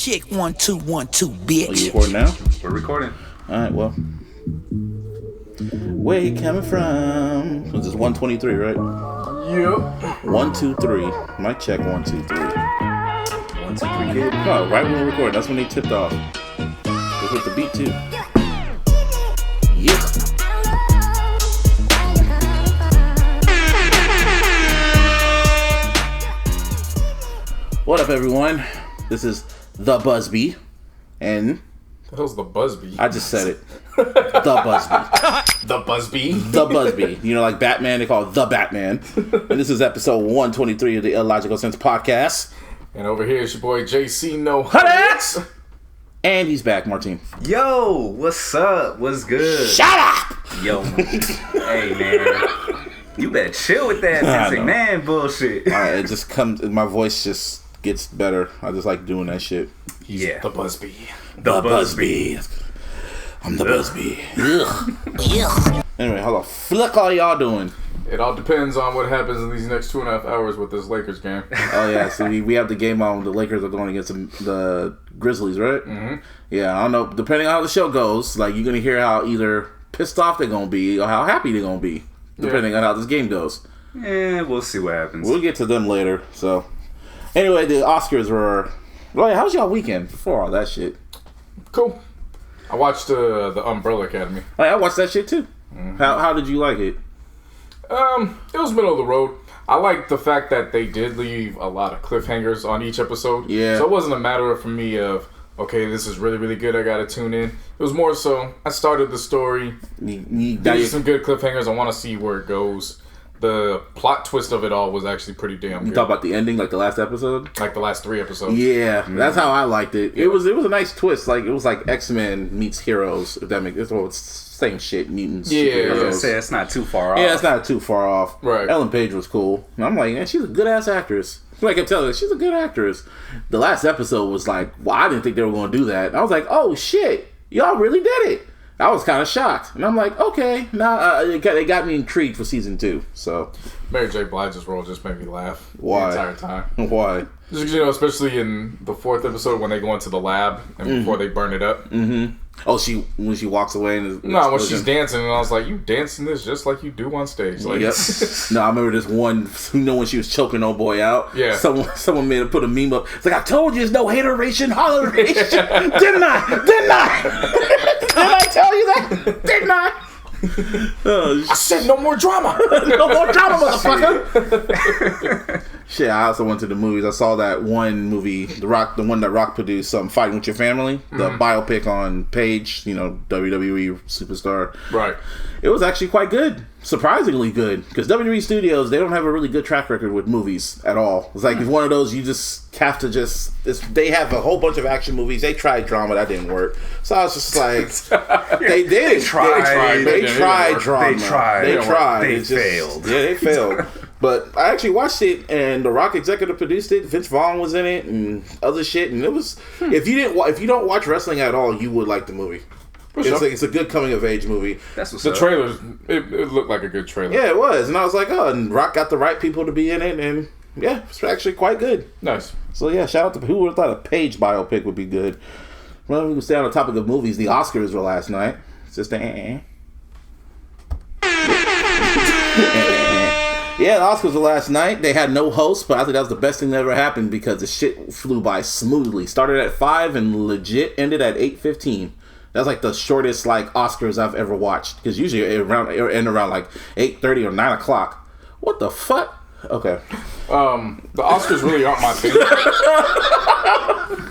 Check 1 2 1 2, bitch. Are you recording now? We're recording. Alright, well. Where you coming from? This is 123, right? Yep. 1 2 3. Mic check 1 2 3. 1 2 3 kid. No, right when we record. That's when they tipped off. Let's hit the beat too. Yeah. What up, everyone? This is the Busby, and What was the Busby? I just said it. The Busby. The Busby. The Busby. You know, like Batman, they call it The Batman. And this is episode 123 of the iLLogical Sense podcast. And over here is your boy JC No Hut! And he's back, Martin. Yo, what's up? What's good? Shut up! Yo, hey man, you better chill with that Vince McMahon bullshit. It just comes, my voice just gets better. I just like doing that shit. Yeah, The Busby. The Busby. I'm the Busby. Ugh. Anyway, hold on. Fuck all y'all doing? It all depends on what happens in these next 2.5 hours with this Lakers game. Oh yeah, so we have the game on. The Lakers are going against the Grizzlies, right? Mm-hmm. Yeah, I don't know. Depending on how the show goes, like you're gonna hear how either pissed off they're gonna be or how happy they're gonna be, depending on how this game goes. We'll see what happens. We'll get to them later. So, anyway, the Oscars were. Well, how was y'all weekend before all that shit? Cool. I watched the Umbrella Academy. Hey, I watched that shit too. Mm-hmm. How did you like it? It was middle of the road. I liked the fact that they did leave a lot of cliffhangers on each episode. Yeah. So it wasn't a matter for me of, okay, this is really, really good, I gotta tune in. It was more so, I started the story. There's some good cliffhangers, I want to see where it goes. The plot twist of it all was actually pretty damn good. You talk about the ending, like the last episode? Like the last 3 episodes. Yeah, that's how I liked it. It was a nice twist. Like it was like X-Men meets Heroes. If that makes it's same shit, mutants. Yeah, I was gonna say it's not too far off. Yeah, it's not too far off. Right. Ellen Page was cool. And I'm like, man, she's a good ass actress. Like I'm telling you, she's a good actress. The last episode was like, well, I didn't think they were going to do that. And I was like, oh shit, y'all really did it. I was kind of shocked, and I'm like, okay, now they got me intrigued for season 2. So, Mary J. Blige's role just made me laugh Why? the entire time. Why? Just, especially in the 4th episode when they go into the lab and before they burn it up. Mm-hmm. Oh, when she walks away and no, when she's dancing, and I was like, you dancing this just like you do on stage. Like, yep. No, I remember this one. When she was choking old boy out. Yeah. Someone put a meme up. It's like, I told you, there's no hateration, holleration. Didn't I? Didn't I tell you that? Didn't I? I said no more drama. No more drama, motherfucker. Shit, I also went to the movies. I saw that one movie, the one that Rock produced, Fighting with Your Family, the biopic on Paige, WWE superstar. Right. It was actually quite good. Surprisingly good. Because WWE Studios, they don't have a really good track record with movies at all. It's like, it's one of those you just have to they have a whole bunch of action movies. They tried drama. That didn't work. So I was just like, they did. They tried drama. They tried. They failed. Yeah, they failed. But I actually watched it, and The Rock executive produced it. Vince Vaughn was in it, and other shit. And it was, if you don't watch wrestling at all, you would like the movie. It's a good coming of age movie. That's what's the trailers. It looked like a good trailer. Yeah, it was, and I was like, oh, and Rock got the right people to be in it, and yeah, it's actually quite good. Nice. So yeah, shout out to who would have thought a Paige biopic would be good. Well, we can stay on the topic of movies. The Oscars were last night. It's just Yeah, the Oscars were last night. They had no host, but I think that was the best thing that ever happened because the shit flew by smoothly. Started at 5 and legit ended at 8:15. That's like the shortest Oscars I've ever watched because usually it end around 8:30 or 9 o'clock. What the fuck? Okay. The Oscars really aren't my thing.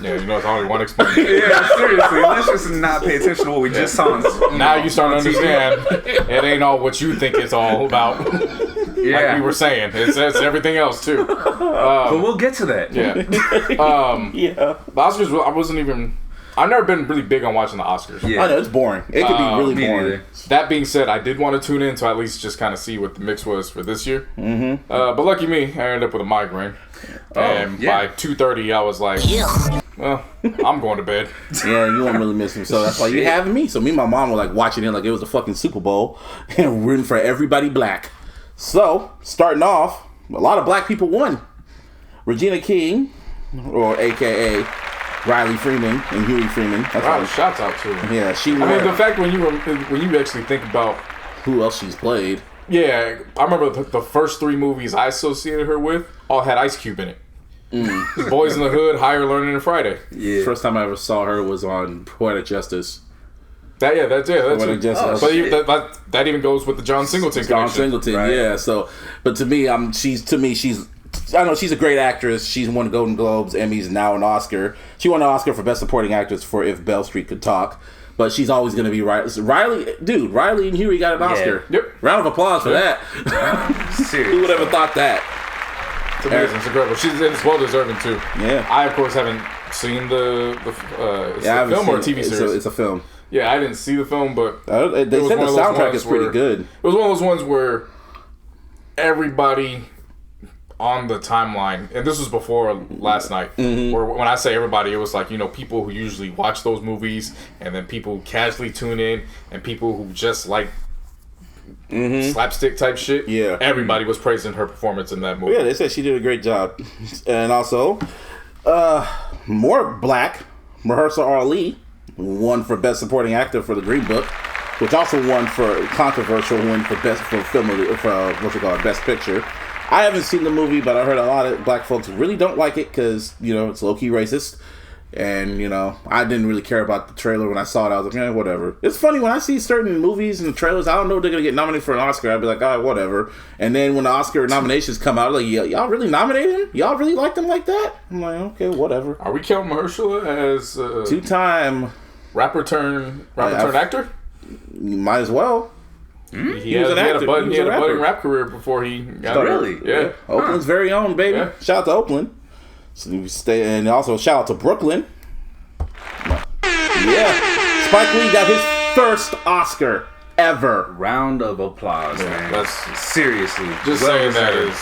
Yeah, it's only one explanation. Yeah, seriously, let's just not pay attention to what we just saw. Now you start to understand it ain't all what you think it's all about. Yeah. Like we were saying, it's everything else too. But we'll get to that. Yeah. Yeah. The Oscars, I've never been really big on watching the Oscars. Yeah. I know, it's boring. It could be really boring. That being said, I did want to tune in to at least just kind of see what the mix was for this year. Mm-hmm. But lucky me, I ended up with a migraine. And by 2:30, I was like, well, I'm going to bed. Yeah, you won't really miss him. So that's why you having me. So me and my mom were watching it like it was a fucking Super Bowl and rooting for everybody black. So, starting off, a lot of black people won. Regina King, or AKA Riley Freeman and Huey Freeman. That's Wow, shouts out to her. Yeah, she. I mean, the fact when you actually think about who else she's played. Yeah, I remember the first 3 movies I associated her with all had Ice Cube in it. Boys in the Hood, Higher Learning, and Friday. Yeah. First time I ever saw her was on Poetic Justice. That's Poetic Justice. But that even goes with the John Singleton connection. John Singleton, right. Yeah. So, but to me, she's. I know she's a great actress. She's won Golden Globes, Emmys, and now an Oscar. She won an Oscar for Best Supporting Actress for If Beale Street Could Talk. But she's always going to be Riley and Huey got an Oscar. Yep. Round of applause for that. Seriously. Who would ever thought that? It's amazing. It's incredible. It's well deserving too. Yeah. I of course haven't seen the film or a TV series. It's a film. Yeah, I didn't see the film, but they said the soundtrack is pretty good. It was one of those ones where everybody on the timeline, and this was before last night, where when I say everybody, it was like, people who usually watch those movies, and then people who casually tune in, and people who just like slapstick type shit. Yeah. Everybody was praising her performance in that movie. Yeah, they said she did a great job. And also, more black, Mahershala Ali won for Best Supporting Actor for The Green Book, which also won for controversial win for Best Picture. I haven't seen the movie, but I heard a lot of black folks really don't like it because, it's low-key racist. And, I didn't really care about the trailer when I saw it. I was like, whatever. It's funny, when I see certain movies and the trailers, I don't know if they're going to get nominated for an Oscar. I'd be like, whatever. And then when the Oscar nominations come out, like, y'all really nominated him? Y'all really liked him like that? I'm like, okay, whatever. Are we counting Mahershala as two-time rapper turn actor? You might as well. He had a budding rap career before he got really. Yeah. Oakland's very own, baby. Yeah. Shout out to Oakland. So we stay, and also shout out to Brooklyn. Yeah, Spike Lee got his first Oscar ever. Round of applause, man. That's seriously just saying that is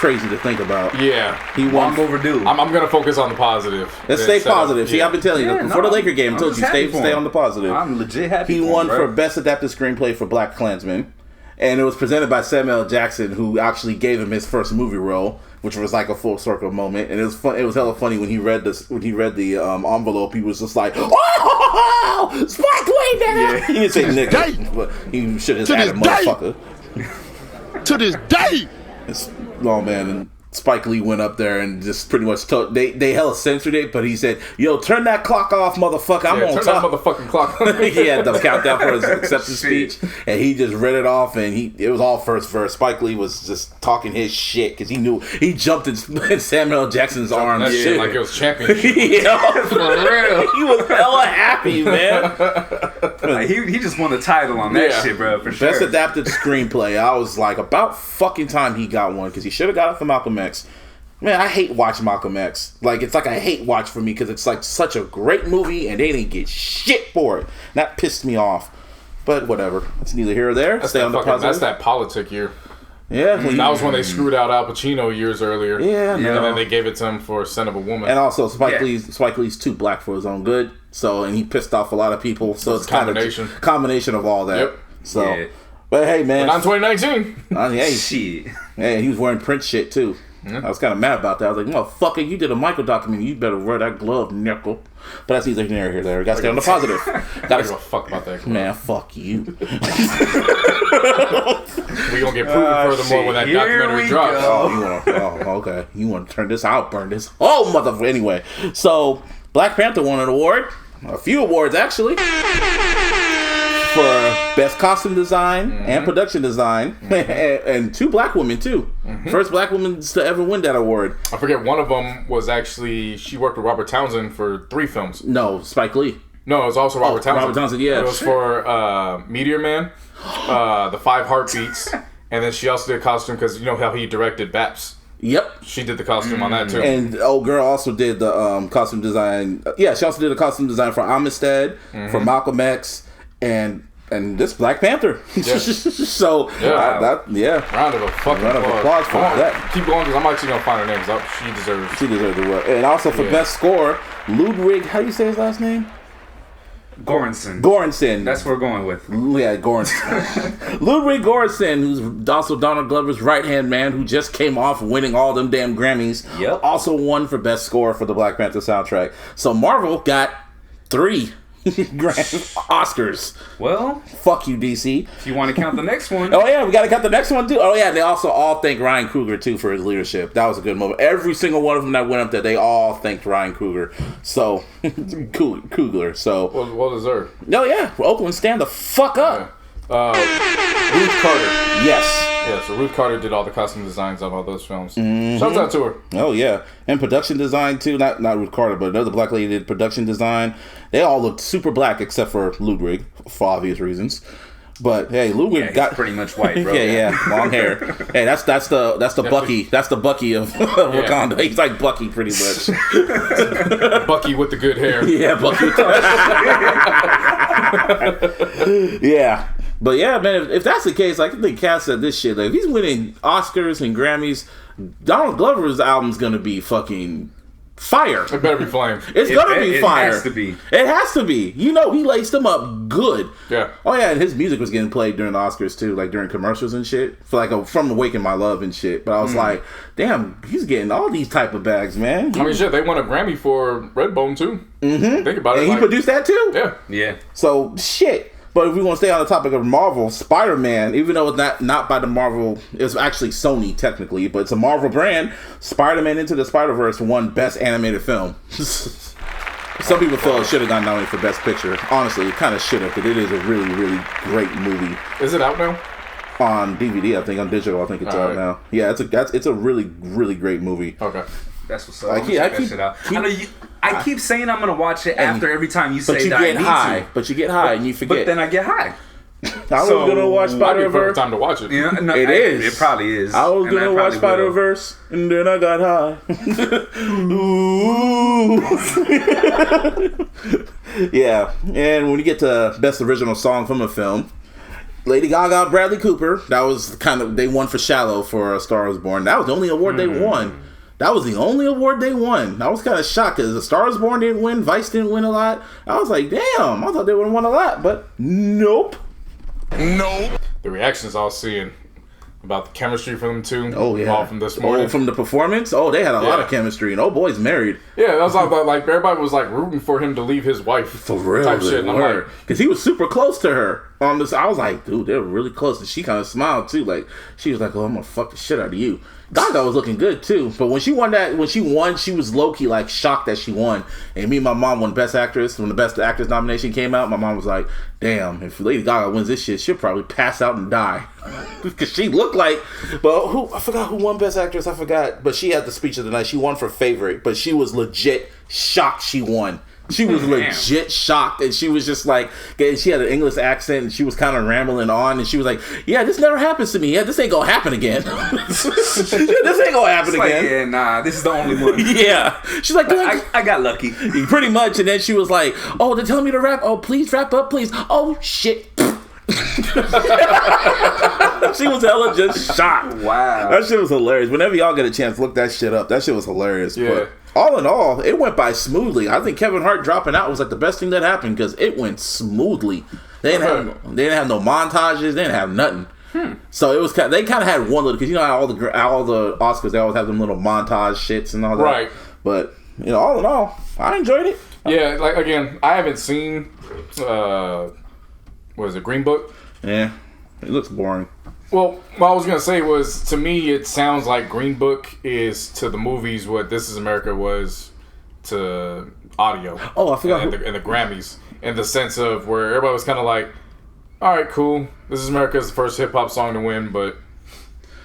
crazy to think about. Yeah, he won overdue. I'm gonna focus on the positive. Let's stay positive. See, I've been telling you before the Laker game. I told you stay on the positive. I'm legit happy. He won for Best Adapted Screenplay for Black Klansman, and it was presented by Samuel L. Jackson, who actually gave him his first movie role, which was like a full circle moment. And it was fun. It was hella funny when he read this. When he read the envelope, he was just like, "Oh, Spike Lee, nigga!" Yeah. He didn't say nigga, but he should have added motherfucker. To this day, and Spike Lee went up there and just pretty much told they hella censored it, but he said, "Yo, turn that clock off, motherfucker! I'm on top." Turn that motherfucking clock. He had the countdown for his acceptance speech, and he just read it off, and it was all first verse. Spike Lee was just talking his shit because he knew he jumped in Samuel L. Jackson's arms, that shit like it was championship. For real, he was hella happy, man. Like, he just won the title on that shit, bro. For sure. Best Adapted Screenplay. I was like, about fucking time he got one because he should have got it for Malcolm X. Man, I hate watching Malcolm X. Like, it's like a hate watch for me because it's like such a great movie and they didn't get shit for it. And that pissed me off. But whatever. It's neither here or there. That's Stay on the positive. That's that politic year. Yeah. That was when they screwed out Al Pacino years earlier. Yeah. And then they gave it to him for Son of a Woman. And also, Spike Lee's too black for his own good. So, and he pissed off a lot of people. So it's kind of combination of all that. Yep. So, but hey, man. But on 2019. Hey, shit. Hey, he was wearing Prince shit too. I was kind of mad about that. I was like, motherfucker, you did a Michael documentary. You better wear that glove, nickel. But that's neither here nor there. Got to stay on the positive. Gotta give a fuck about that. Man, fuck you. We gonna get proven furthermore when that documentary drops. Okay. You want to turn this out, burn this. Oh, motherfucker. Anyway, so Black Panther won an award. A few awards, actually. For Best Costume Design and Production Design. And 2 black women, too. First black woman to ever win that award. I forget, one of them was actually, she worked with Robert Townsend for 3 films. No, Spike Lee. No, it was also Robert Townsend. Robert Townsend, yeah. It was for Meteor Man, The 5 Heartbeats, and then she also did costume because you know how he directed Baps. Yep. She did the costume on that, too. And old girl also did the costume design. Yeah, she also did the costume design for Amistad, for Malcolm X, and this Black Panther. Yeah. So, round of applause for that. Keep going because I'm actually going to find her names up. She deserves it. And also for Best Score, Ludwig, how do you say his last name? Göransson. That's what we're going with. Yeah, Göransson. Ludwig Göransson, who's also Donald Glover's right-hand man, who just came off winning all them damn Grammys. Yep. Also won for Best Score for the Black Panther soundtrack. So Marvel got 3 Oscars. Well, fuck you, DC. If you want to count the next one. Oh yeah, we got to count the next one too. Oh yeah, they also all thanked Ryan Coogler too for his leadership. That was a good moment. Every single one of them that went up there, they all thanked Ryan Coogler. So Coogler. So well deserved. Oh yeah, Oakland, stand the fuck up. Yeah. Ruth Carter. Yes. Yeah, so Ruth Carter did all the costume designs of all those films. Shouts out to her. Oh yeah, and production design too. Not Ruth Carter, but another black lady did production design. They all looked super black except for Ludwig for obvious reasons. But hey, Ludwig got pretty much white, bro. yeah, long hair. Hey, that's the Bucky. That's the Bucky of Wakanda. He's like Bucky pretty much. Bucky with the good hair. Yeah, Bucky. Yeah. But yeah, man, if that's the case, like I think Cass said this shit, like if he's winning Oscars and Grammys, Donald Glover's album's gonna be fucking fire. It better be flame. It's gonna be fire. It has to be. It has to be. You know, he laced them up good. Yeah. Oh yeah, and his music was getting played during the Oscars too, like during commercials and shit. For like from Awaken My Love and shit. But I was like, damn, he's getting all these type of bags, man. I mean, shit, they won a Grammy for Redbone too. Mm-hmm. Think about it. And he produced that too? Yeah. Yeah. So shit. But if we want to stay on the topic of Marvel, Spider-Man, even though it's not by the Marvel, it's actually Sony technically, but it's a Marvel brand. Spider-Man Into the Spider-Verse won Best Animated Film. Some people feel it should have gone nominated for Best Picture. Honestly, it kind of should have, because it is a really, really great movie. Is it out now? On DVD, I think. On digital, I think it's out now. Yeah, it's a really, really great movie. Okay. That's what's up. I keep saying I'm gonna watch it after every time you say that. But you get high and you forget. But then I get high. I was gonna watch Spider-Verse. Time to watch it. Yeah, no, it probably is. I was gonna watch Spider-Verse and then I got high. Ooh. Yeah, and when you get to Best Original Song from a Film, Lady Gaga, Bradley Cooper. That was they won for Shallow for A Star Is Born. That was the only award they won. That was the only award they won. I was kind of shocked because A Star Is Born didn't win. Vice didn't win a lot. I was like, damn, I thought they would have won a lot, but nope. Nope. The reactions I was seeing about the chemistry for them two. Oh yeah. All from this morning. Oh, from the performance. Oh, they had a lot of chemistry, and oh boy's married. Yeah, that was like everybody was like rooting for him to leave his wife. For real, type shit. Because he was super close to her on this. I was like, dude, they're really close, and she kind of smiled too. Like she was like, oh, I'm gonna fuck the shit out of you. Gaga was looking good too, but when she won, she was low key like shocked that she won. And me and my mom won Best Actress. When the Best Actress nomination came out, my mom was like, "Damn, if Lady Gaga wins this shit, she'll probably pass out and die." Because she looked like, but I forgot who won Best Actress. I forgot, but she had the speech of the night. She won for Favorite, but she was legit shocked she won. She was legit shocked, and she was just like, she had an English accent, and she was kind of rambling on, and she was like, "Yeah, this never happens to me. Yeah, this ain't gonna happen again. This ain't gonna happen again. Yeah, nah, this is the only one." Yeah, she's like, I got lucky, pretty much. And then she was like, "Oh, they're telling me to wrap. Oh, please wrap up, please. Oh shit." She was hella just shocked. Wow, that shit was hilarious. Whenever y'all get a chance, look that shit up. That shit was hilarious. Yeah. But all in all, it went by smoothly. I think Kevin Hart dropping out was like the best thing that happened because it went smoothly. They didn't have no montages. They didn't have nothing. So it was they kind of had one little, because you know how all the Oscars, they always have them little montage shits and all that. Right. But you know, all in all, I enjoyed it. Yeah, like again, I haven't seen what is it, Green Book? Yeah, it looks boring. Well, what I was going to say was, to me, it sounds like Green Book is to the movies what This Is America was to audio. Oh, I forgot. And the Grammys. In the sense of where everybody was kind of like, all right, cool. This Is America is the first hip-hop song to win, but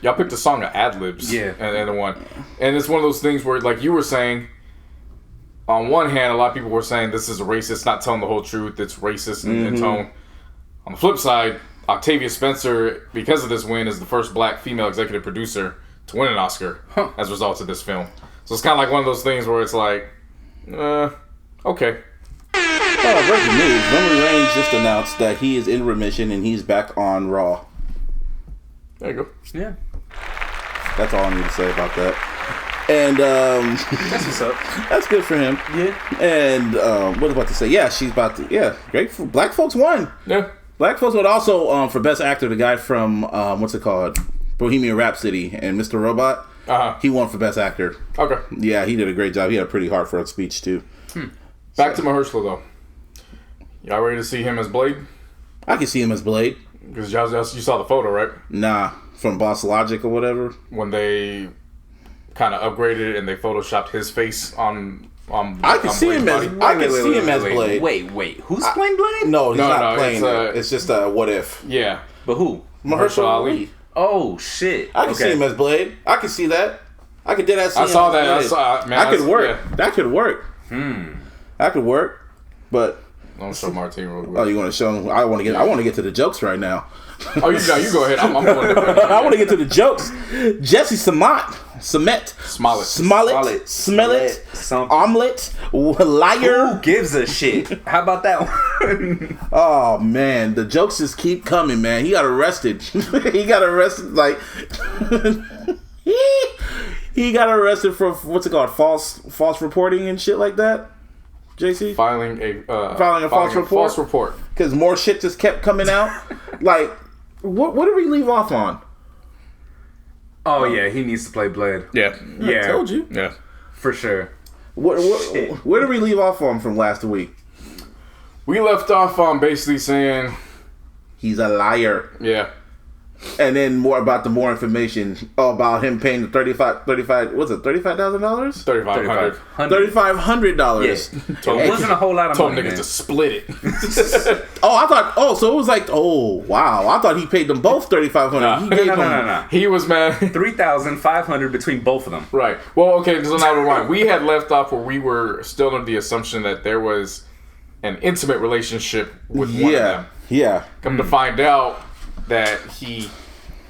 y'all picked a song of ad-libs. Yeah. And the one. And it's one of those things where, like you were saying, on one hand, a lot of people were saying this is a racist, not telling the whole truth. It's racist in tone. On the flip side, Octavia Spencer, because of this win, is the first black female executive producer to win an Oscar as a result of this film. So it's kind of like one of those things where it's like, okay. Breaking news. Roman Reigns just announced that he is in remission and he's back on Raw. There you go. Yeah. That's all I need to say about that. And That's what's up. that's good for him. Yeah. And what was I about to say? Yeah, she's about to. Yeah, great. Black folks won. Yeah. Black folks, but also for best actor, the guy from what's it called, Bohemian Rhapsody and Mr. Robot. He won for best actor. Okay. Yeah, he did a great job. He had a pretty heartfelt speech too. Back to Mahershala though. Y'all ready to see him as Blade? I can see him as Blade. Because you saw the photo, right? Nah, from Boss Logic or whatever. When they kind of upgraded it and they photoshopped his face on I can see him as Blade. Wait. Who's playing Blade? No, he's not playing it. It's just a what if. Yeah. But who? Mahershala Ali. Oh shit. I can see him as Blade. I can see that. I could do that. I saw that. That could work. Yeah. That could work. That could work. But don't show Martin real quick. oh, you want to show him? I want to get to the jokes right now. Oh, you go ahead. I'm going to. I want to get to the jokes. Jussie Smollett, Omelet, Liar. Who gives a shit? How about that one? Oh man, the jokes just keep coming, man. He got arrested. He got arrested like he got arrested for what's it called, false reporting and shit like that. JC filing a false report because more shit just kept coming out. Like, what did we leave off on? Oh yeah, he needs to play Blade. Yeah. I told you. Yeah, for sure. Where did we leave off on from last week? We left off on basically saying he's a liar. Yeah. And then more information about him paying the $35,000? $3,500. Yeah. It wasn't a whole lot of money. Told niggas to split it. So it was like, oh wow, I thought he paid them both $3,500. No. He was mad. $3,500 between both of them. Right. Well, okay. So now rewind. We had left off where we were still under the assumption that there was an intimate relationship with one of them. Yeah. Come to find out that he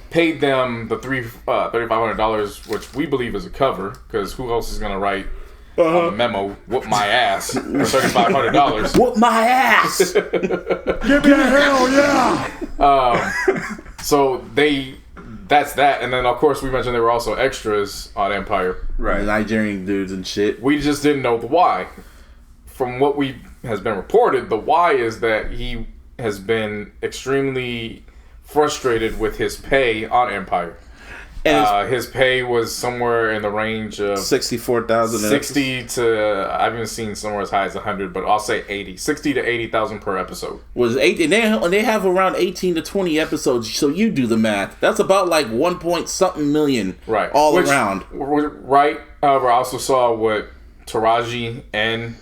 paid them the $3,500, which we believe is a cover, because who else is gonna write on the memo "whoop my ass" for $3,500? Whoop my ass! Give me a hell yeah! So that's that, and then of course we mentioned there were also extras on Empire, right? Nigerian dudes and shit. We just didn't know the why. From what has been reported, the why is that he has been extremely frustrated with his pay on Empire. And his pay was somewhere in the range of $64,000, 60 to I've even seen somewhere as high as 100, but I'll say 60 to 80,000 per episode. Was 8, and they have around 18 to 20 episodes. So you do the math. That's about like 1 point something million, right? Around, right. However, I also saw what Taraji and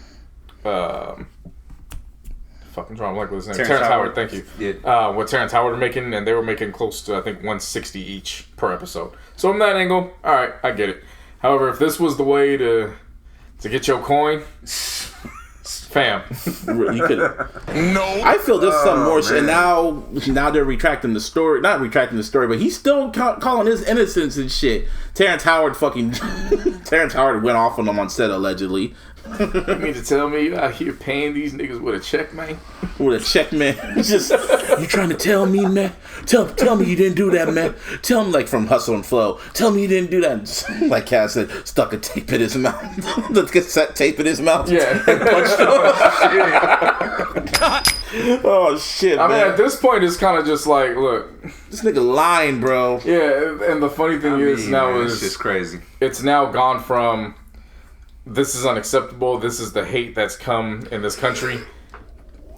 fucking drawing like with his name. Terrence Howard, thank you. Yeah. What Terrence Howard were making, and they were making close to I think 160 each per episode. So from that angle, all right, I get it. However, if this was the way to get your coin, fam, you could. No, I feel there's some more shit. And now they're retracting the story. Not retracting the story, but he's still calling his innocence and shit. Terrence Howard went off on him on set allegedly. You mean to tell me you out here paying these niggas with a check, man? With a check, man. Just, you trying to tell me, man? Tell me you didn't do that, man. Tell me, like from Hustle and Flow. Tell me you didn't do that. Just, like Cass said, stuck a tape in his mouth. The cassette tape in his mouth. Yeah. And punched him. Oh shit, man. I mean, at this point, it's kind of just like, look, this nigga lying, bro. Yeah, and the funny thing is now it's just crazy. It's now gone from this is unacceptable. This is the hate that's come in this country,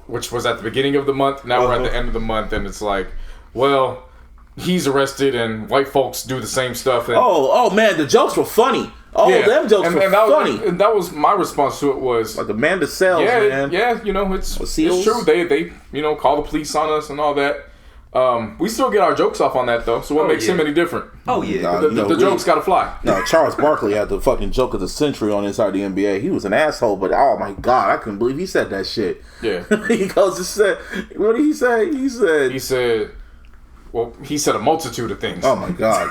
which was at the beginning of the month. Now we're at the end of the month, and it's like, well, he's arrested, and white folks do the same stuff. And, oh man, the jokes were funny. Them jokes were funny. And that was my response to it was like Amanda Sells, man. Yeah, it's true. They call the police on us and all that. We still get our jokes off on that though. So what makes him any different? Oh yeah, the jokes gotta fly. No, Charles Barkley had the fucking joke of the century on Inside the NBA. He was an asshole, but oh my god, I couldn't believe he said that shit. Yeah, he goes to say, what did he say? He said a multitude of things. Oh my god!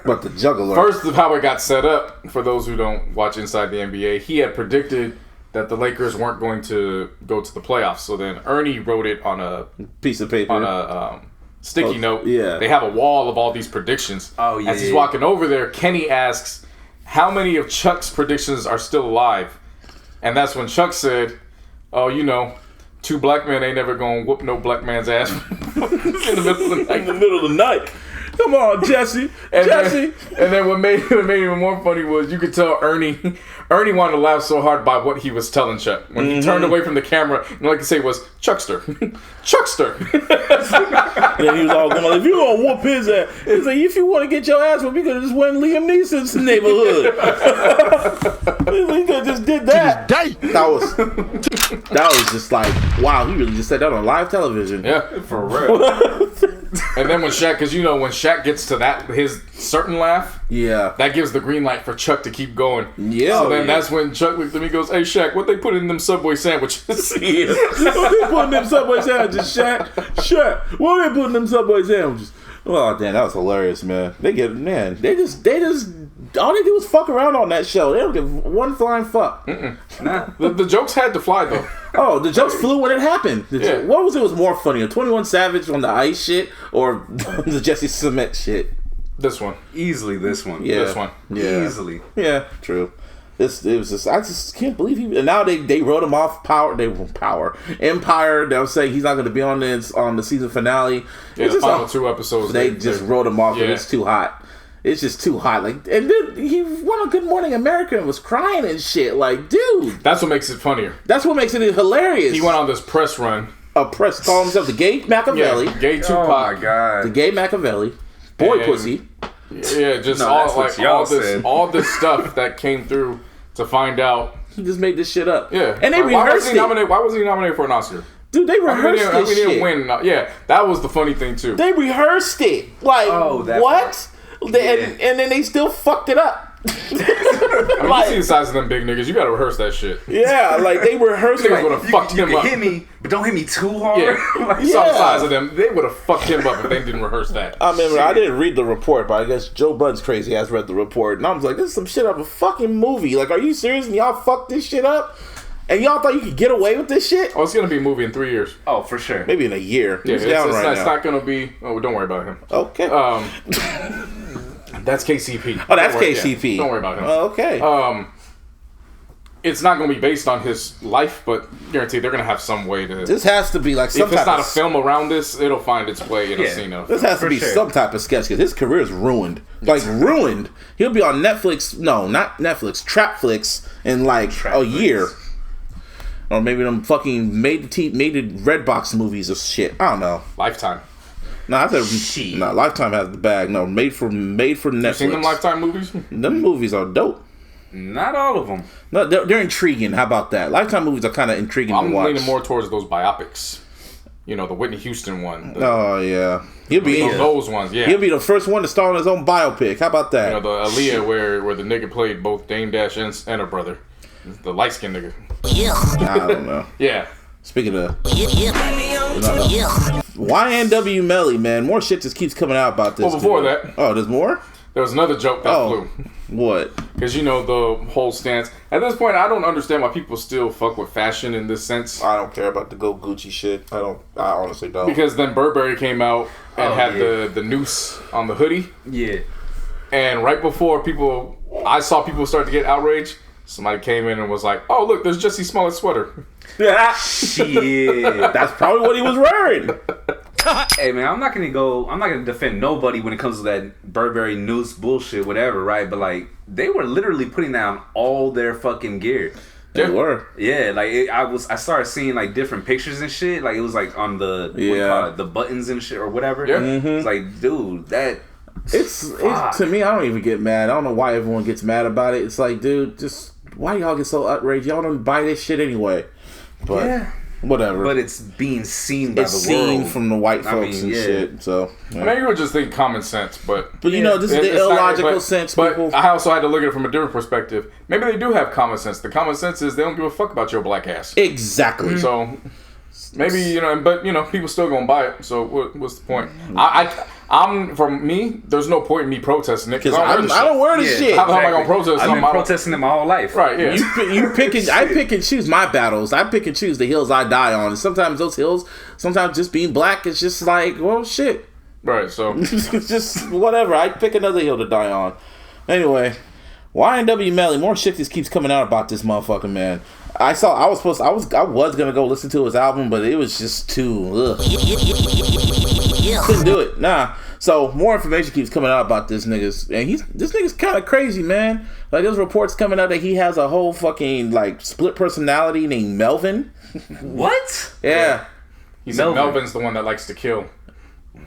But the juggler. First of how it got set up, for those who don't watch Inside the NBA, he had predicted that the Lakers weren't going to go to the playoffs. So then Ernie wrote it on a piece of paper, on a sticky note. Yeah. They have a wall of all these predictions. Oh yeah. As he's walking over there, Kenny asks, how many of Chuck's predictions are still alive? And that's when Chuck said, oh, 2 black men ain't never gonna whoop no black man's ass in the middle of the night. Come on, Jesse. And then what made it even more funny was you could tell Ernie wanted to laugh so hard by what he was telling Chuck. When he turned away from the camera, and all he could say was, Chuckster. Chuckster. And he was all going, if you gonna whoop his ass, he's like, if you want to get your ass whooped, you could have just went Liam Neeson's neighborhood. He could have just did that. That was just like, wow, he really just said that on live television. Yeah, for real. And then when Shaq, because when Shaq gets to his certain laugh, that gives the green light for Chuck to keep going. Yeah. So then that's when Chuck looked at me and goes, hey, Shaq, what they put in them Subway sandwiches? What they put in them Subway sandwiches, Shaq? Shaq, what they put in them Subway sandwiches? Oh, damn, that was hilarious, man. They just all they do is fuck around on that show. They don't give one flying fuck. Nah. The jokes had to fly, though. Oh, the jokes flew when it happened. What was more funny? 21 Savage on the ice shit or the Jussie Smollett shit? This one. Easily this one. Yeah. This one. Yeah. Easily. Yeah, true. It was just, I just can't believe he. And now they wrote him off Empire. They'll say he's not going to be on the season finale. Yeah, the final 2 episodes. They just wrote him off. And it's too hot. It's just too hot. Like, and then he won on Good Morning America and was crying and shit. Like, dude, that's what makes it funnier. That's what makes it hilarious. He went on this press run. Called himself the Gay Machiavelli. Yeah, Gay Tupac. Oh my god. The Gay Machiavelli. Boy pussy. Yeah, just all this stuff that came through to find out. He just made this shit up. Yeah. And they rehearsed it. Why was he nominated for an Oscar? Dude, they rehearsed this shit. He didn't win. Yeah, that was the funny thing too. They rehearsed it. Like, what? And then they still fucked it up. You see the size of them big niggas. You gotta rehearse that shit. Yeah, like they rehearsed it. Niggas would have fucked him up. Hit me, but don't hit me too hard. Yeah. You saw the size of them. They would have fucked him up if they didn't rehearse that. I remember, I didn't read the report, but I guess Joe Budden's crazy ass read the report, and I was like, this is some shit out of a fucking movie. Like, are you serious? And y'all fucked this shit up? And y'all thought you could get away with this shit? Oh, it's gonna be a movie in 3 years. Oh, for sure. Maybe in a year. Yeah, it's not gonna be. Oh, don't worry about him. Okay. That's KCP. Oh, that's KCP. Don't worry about him. Oh, okay. It's not going to be based on his life, but guaranteed they're going to have some way to. This has to be like some. If it's not a film around this, it'll find its way in a scene of. This has to be some type of sketch because his career is ruined. Like ruined. He'll be on Netflix. No, not Netflix. Trapflix in like a year. Or maybe them fucking made it Redbox movies or shit. I don't know. Lifetime. No, I said no. Lifetime has the bag. No, made for Netflix. You seen them Lifetime movies? Them movies are dope. Not all of them. No, they're intriguing. How about that? Lifetime movies are kind of intriguing to watch. I'm leaning more towards those biopics. You know, the Whitney Houston one. Oh yeah, he'll be those ones. Yeah, he'll be the first one to star in his own biopic. How about that? You know, the ELHAE where the nigga played both Dame Dash and her brother, the light skinned nigga. I don't know. Yeah. Speaking of YNW Melly, man, more shit just keeps coming out about this. Well, before that, there's more. There was another joke that flew. What? Because you know the whole stance. At this point, I don't understand why people still fuck with fashion in this sense. I don't care about the Go Gucci shit. I honestly don't. Because then Burberry came out and had the noose on the hoodie. Yeah. And right before I saw people start to get outraged. Somebody came in and was like, "Oh, look, there's Jussie Smollett sweater." Shit, that's probably what he was wearing. Hey man, I'm not gonna defend nobody when it comes to that Burberry noose bullshit, whatever, right? But like, they were literally putting down all their fucking gear. They were. Yeah, like I started seeing like different pictures and shit. Like it was like on the the buttons and shit or whatever. Yeah. Mm-hmm. It's like, dude, that. It's to me, I don't even get mad. I don't know why everyone gets mad about it. It's like, dude, just why y'all get so outraged? Y'all don't buy this shit anyway. But whatever. But it's being seen by the world. It's seen from the white folks and shit. So maybe you would just think common sense, but you know, this is the illogical sense. But people. I also had to look at it from a different perspective. Maybe they do have common sense. The common sense is they don't give a fuck about your black ass. Exactly. So maybe but people still gonna buy it. So what's the point? I'm from me. There's no point in me protesting it because I don't wear this shit. How am I gonna protest? I've been protesting it my whole life. Right? Yeah. You pick and I pick and choose my battles. I pick and choose the hills I die on. And sometimes those hills, just being black, it's just like, well, shit. Right. So it's just whatever. I pick another hill to die on. Anyway. YNW Melly, more shit just keeps coming out about this motherfucker, man. I was gonna go listen to his album, but it was just too couldn't do it. Nah. So more information keeps coming out about this niggas, and this nigga's kind of crazy, man. Like there's reports coming out that he has a whole fucking like split personality named Melvin. What? Yeah. He said Melvin's the one that likes to kill.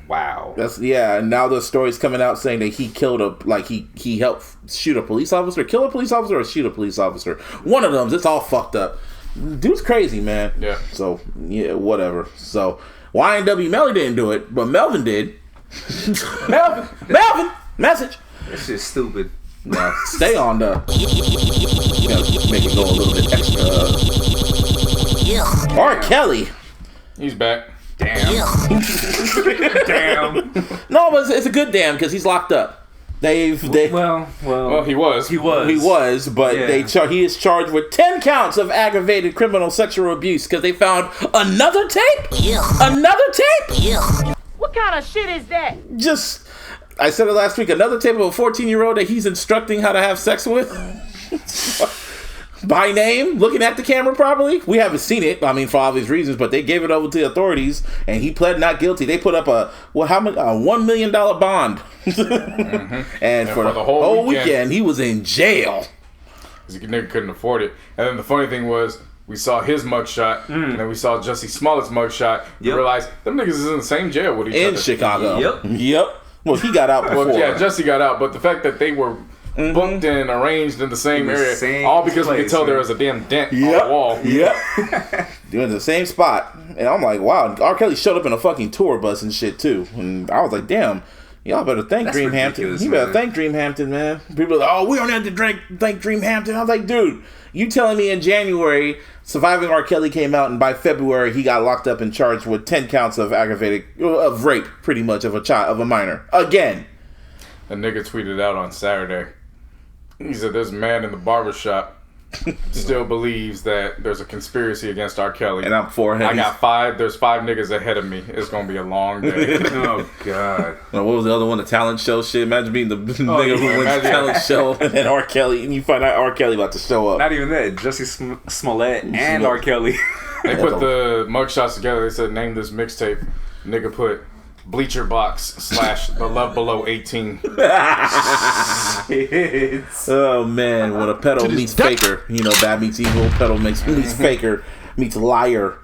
Wow. And now the story's coming out saying that he killed he helped shoot a police officer, kill a police officer, or shoot a police officer. One of them. It's all fucked up. Dude's crazy, man. Yeah. So yeah, whatever. So YNW Melly didn't do it, but Melvin did. Melvin, message. That shit's stupid. Now stay on the. You gotta make it go a little bit extra. R. Kelly. He's back. Damn. Damn. No, but it's a good damn because he's locked up. Well, he was. But he is charged with 10 counts of aggravated criminal sexual abuse because they found another tape. Another tape. What kind of shit is that? I said it last week. Another tape of a 14-year-old that he's instructing how to have sex with. By name, looking at the camera probably. We haven't seen it, I mean, for obvious reasons, but they gave it over to the authorities, and he pled not guilty. They put up a $1 million bond. And for the whole weekend, he was in jail. Because the nigga couldn't afford it. And then the funny thing was, we saw his mugshot, and then we saw Jussie Smollett's mugshot. We realized them niggas is in the same jail with each other. In Chicago. Yep. Well, he got out before. Well, yeah, Jussie got out, but the fact that they were booked and arranged in the same area, all because we could tell there was a damn dent on the wall. Yep. Doing the same spot. And I'm like, wow, R. Kelly showed up in a fucking tour bus and shit too. And I was like, damn, y'all better thank Dream Hampton. You better thank Dream Hampton, man. People are like, oh, we don't have to thank Dream Hampton. I was like, dude, you telling me in January Surviving R. Kelly came out, and by February he got locked up and charged with 10 counts of of rape, pretty much, of a minor. Again. A nigga tweeted out on Saturday. He said, "There's a man in the barbershop still believes that there's a conspiracy against R. Kelly. And I'm for him. There's 5 niggas ahead of me. It's going to be a long day." Oh, God. What was the other one? The talent show shit? Imagine being the nigga who wins the talent show and then R. Kelly, and you find out R. Kelly about to show up. Not even that. Jussie Smollett and R. Kelly. They put the mugshots together. They said, name this mixtape. Nigga put Bleacher Box / The Love Below 18. Oh man, when a pedo meets faker, bad meets evil, pedo meets faker meets liar.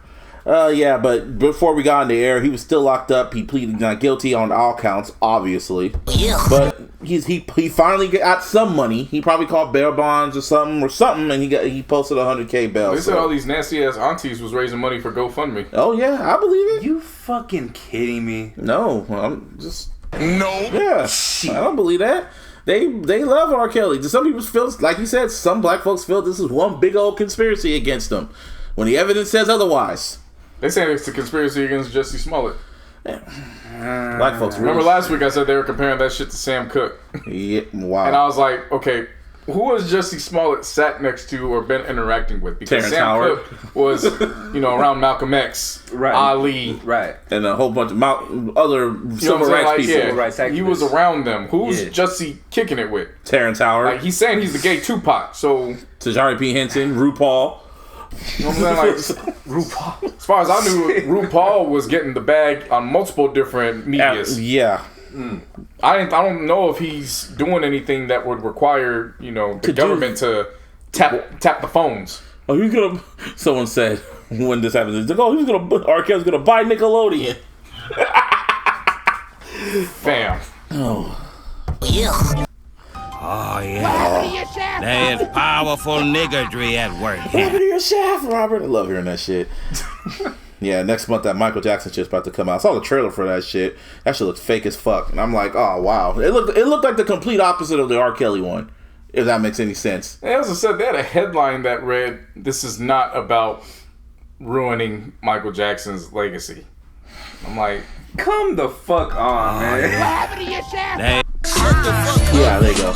Yeah, but before we got on the air, he was still locked up. He pleaded not guilty on all counts, obviously. Yeah. But he finally got some money. He probably called bail bonds or something, and he posted $100K bail. They said all these nasty ass aunties was raising money for GoFundMe. Oh yeah, I believe it. You fucking kidding me? No, I'm just Yeah, I don't believe that. They love R. Kelly. Some people feel, like you said, some black folks feel this is one big old conspiracy against them, when the evidence says otherwise. They say it's a conspiracy against Jussie Smollett. Black folks. Remember last week I said they were comparing that shit to Sam Cooke. Yeah, wow. And I was like, okay, who has Jussie Smollett sat next to or been interacting with? Because Terrence Sam Howard Cooke was, around Malcolm X, Ali, and a whole bunch of other civil rights people. Civil rights activists. He was around them. Who's Jussie kicking it with? Terrence Howard. Like, he's saying he's the gay Tupac. So Taraji P. Henson, RuPaul. You know what I'm saying? Like, RuPaul. As far as I knew, RuPaul was getting the bag on multiple different medias. Yeah. I don't know if he's doing anything that would require, the government to tap the phones. Oh, who's gonna? Someone said when this happens, who's gonna? R. Kelly's gonna buy Nickelodeon. Fam. Oh. Yeah. Oh, yeah. There's powerful niggardry at work. Welcome to your shaft, Robert. I love hearing that shit. Yeah, next month that Michael Jackson shit's about to come out. I saw the trailer for that shit. That shit looks fake as fuck. And I'm like, oh, wow. It looked like the complete opposite of the R. Kelly one, if that makes any sense. They also said they had a headline that read, "This is not about ruining Michael Jackson's legacy." I'm like, come the fuck on, man. What happened to your shaft? Yeah, there you go.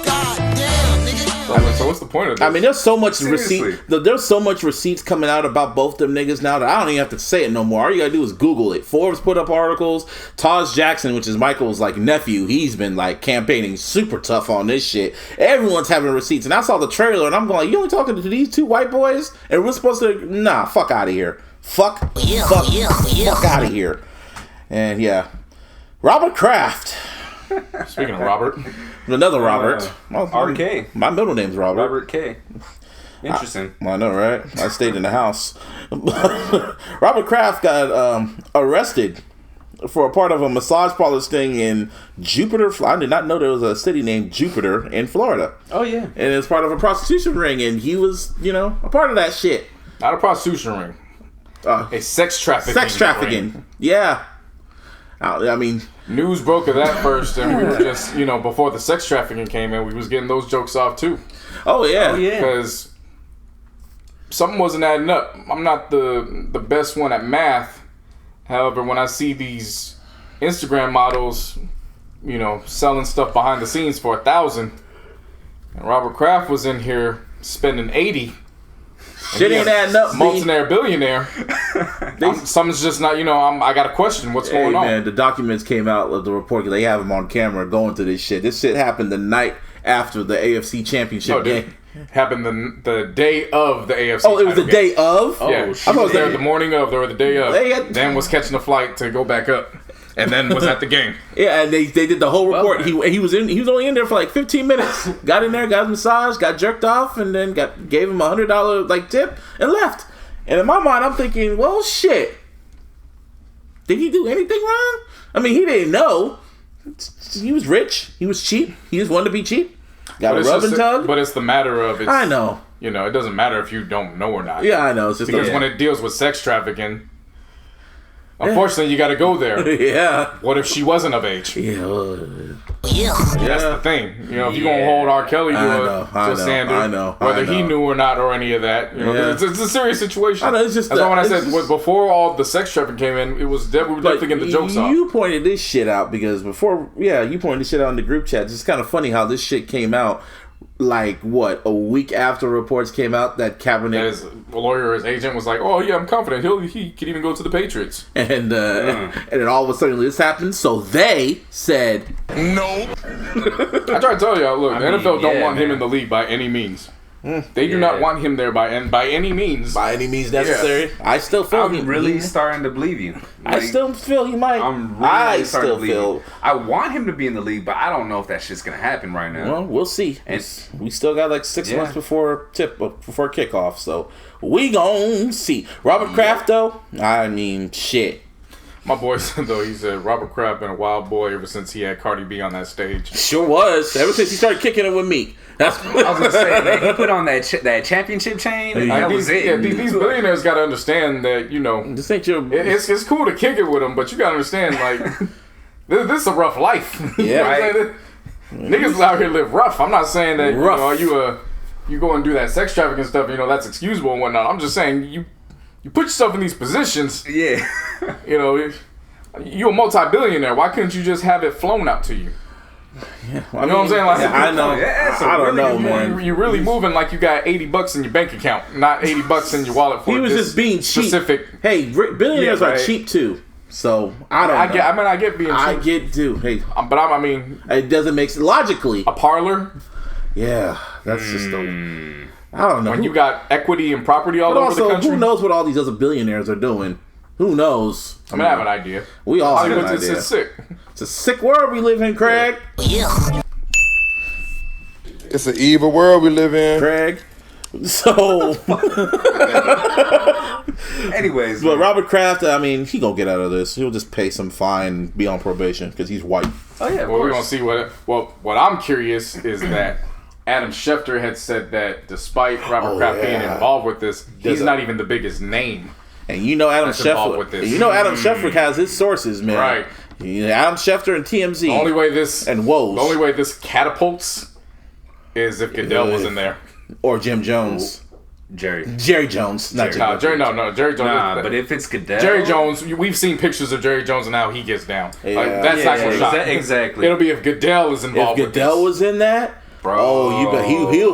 God damn, nigga. So what's the point of this? I mean, there's so much Seriously. There's so much receipts coming out about both them niggas now that I don't even have to say it no more. All you gotta do is Google it. Forbes put up articles. Taj Jackson, which is Michael's like nephew, he's been like campaigning super tough on this shit. Everyone's having receipts, and I saw the trailer, and I'm going, you only talking to these two white boys, and we're supposed to fuck out of here. Fuck out of here. And yeah, Robert Kraft. Speaking of Robert, another Robert. RK. My middle name's Robert. Robert K. Interesting. I know, right? I stayed in the house. Robert Kraft got arrested for a part of a massage parlor sting in Jupiter. I did not know there was a city named Jupiter in Florida. Oh, yeah. And it was part of a prostitution ring, and he was, a part of that shit. not a prostitution ring. A sex trafficking. Sex trafficking. Ring. Yeah. I mean, news broke of that first, and we were just, before the sex trafficking came in, we was getting those jokes off too. Oh yeah, because something wasn't adding up. I'm not the best one at math. However, when I see these Instagram models, selling stuff behind the scenes for $1,000, and Robert Kraft was in here spending $80. Shit ain't adding up. Multinaire billionaire. Something's just not. I got a question. What's going on? Man, the documents came out of the report. They have them on camera going through this shit. This shit happened the night after the AFC Championship game. Happened the day of the AFC. Oh, it was the day of. Yeah, I thought it was there the morning of. Or the day of. Dan was catching a flight to go back up. And then was at the game. Yeah, and they did the whole report. He was only in there for like 15 minutes. Got in there, got his massage, got jerked off, and then gave him $100 tip and left. And in my mind, I'm thinking, well, shit. Did he do anything wrong? I mean, he didn't know. He was rich. He was cheap. He just wanted to be cheap. Got a rub and tug. But it's the matter of I know. It doesn't matter if you don't know or not. Yeah, I know. It's just because when it deals with sex trafficking. Unfortunately, you got to go there. Yeah. What if she wasn't of age? Yeah. That's the thing. If you're going to hold R. Kelly to a standard, whether he knew or not or any of that, it's a serious situation. I know, it's just that's why when I said before all the sex trafficking came in, it was we were definitely getting the jokes off. You pointed this shit out because you pointed this shit out in the group chat. It's kind of funny how this shit came out. Like a week after reports came out that Kaepernick, his lawyer, his agent was like, "Oh yeah, I'm confident he could even go to the Patriots." And then all of a sudden this happened. So they said, "No." I try to tell y'all, look, the NFL don't want him in the league by any means. They do not want him there by any means. By any means necessary. Yeah. I still feel I'm really starting to believe you. I still feel he might. I'm really starting to believe you. I want him to be in the league, but I don't know if that shit's gonna happen right now. Well, we'll see. And we still got like 6 months before kickoff, so we gon' see. Robert Kraft though, I mean, shit. My boy said though, he said Robert Kraft been a wild boy ever since he had Cardi B on that stage. Sure was. Ever since he started kicking it with me. That's what I was gonna say. Man, he put on that championship chain. And that was it. Yeah, these billionaires got to understand that this ain't your. It's cool to kick it with them, but you got to understand like this is a rough life. Yeah, right. Niggas out here live rough. I'm not saying that you go and do that sex trafficking stuff. That's excusable and whatnot. I'm just saying you put yourself in these positions. Yeah. You're a multi-billionaire. Why couldn't you just have it flown out to you? Yeah, you know what I'm saying? Like, I know. I don't know, man. You're really moving like you got $80 in your bank account, not $80 in your wallet for. He was just being specific. Cheap. Hey, billionaires are cheap too. So I don't. I get being cheap. I get too. Hey, but it doesn't make sense logically. A parlor. Yeah, that's just the. I don't know. When you got equity and property all over the country. Who knows what all these other billionaires are doing? Who knows? I have an idea. We all have an idea. It's sick. It's a sick world we live in, Craig. Yeah. It's an evil world we live in, Craig. So, anyways, but Robert Kraft, he gonna get out of this. He'll just pay some fine and be on probation because he's white. Oh yeah. Well, we're gonna see what I'm curious is that Adam Schefter had said that despite Robert Kraft being involved with this, he's not even the biggest name. And Adam Schefter. Adam Schefter has his sources, man. Right. Adam Schefter and TMZ. The only way this catapults is if Goodell was in there, or Jim Jones, Jerry Jones, not Jerry. No, Jerry Jones. Nah, but if it's Goodell, Jerry Jones, we've seen pictures of Jerry Jones and how he gets down. Yeah. That's actual shot. Exactly. It'll be if Goodell is involved. If Goodell was in that. Bro. Oh, you bet.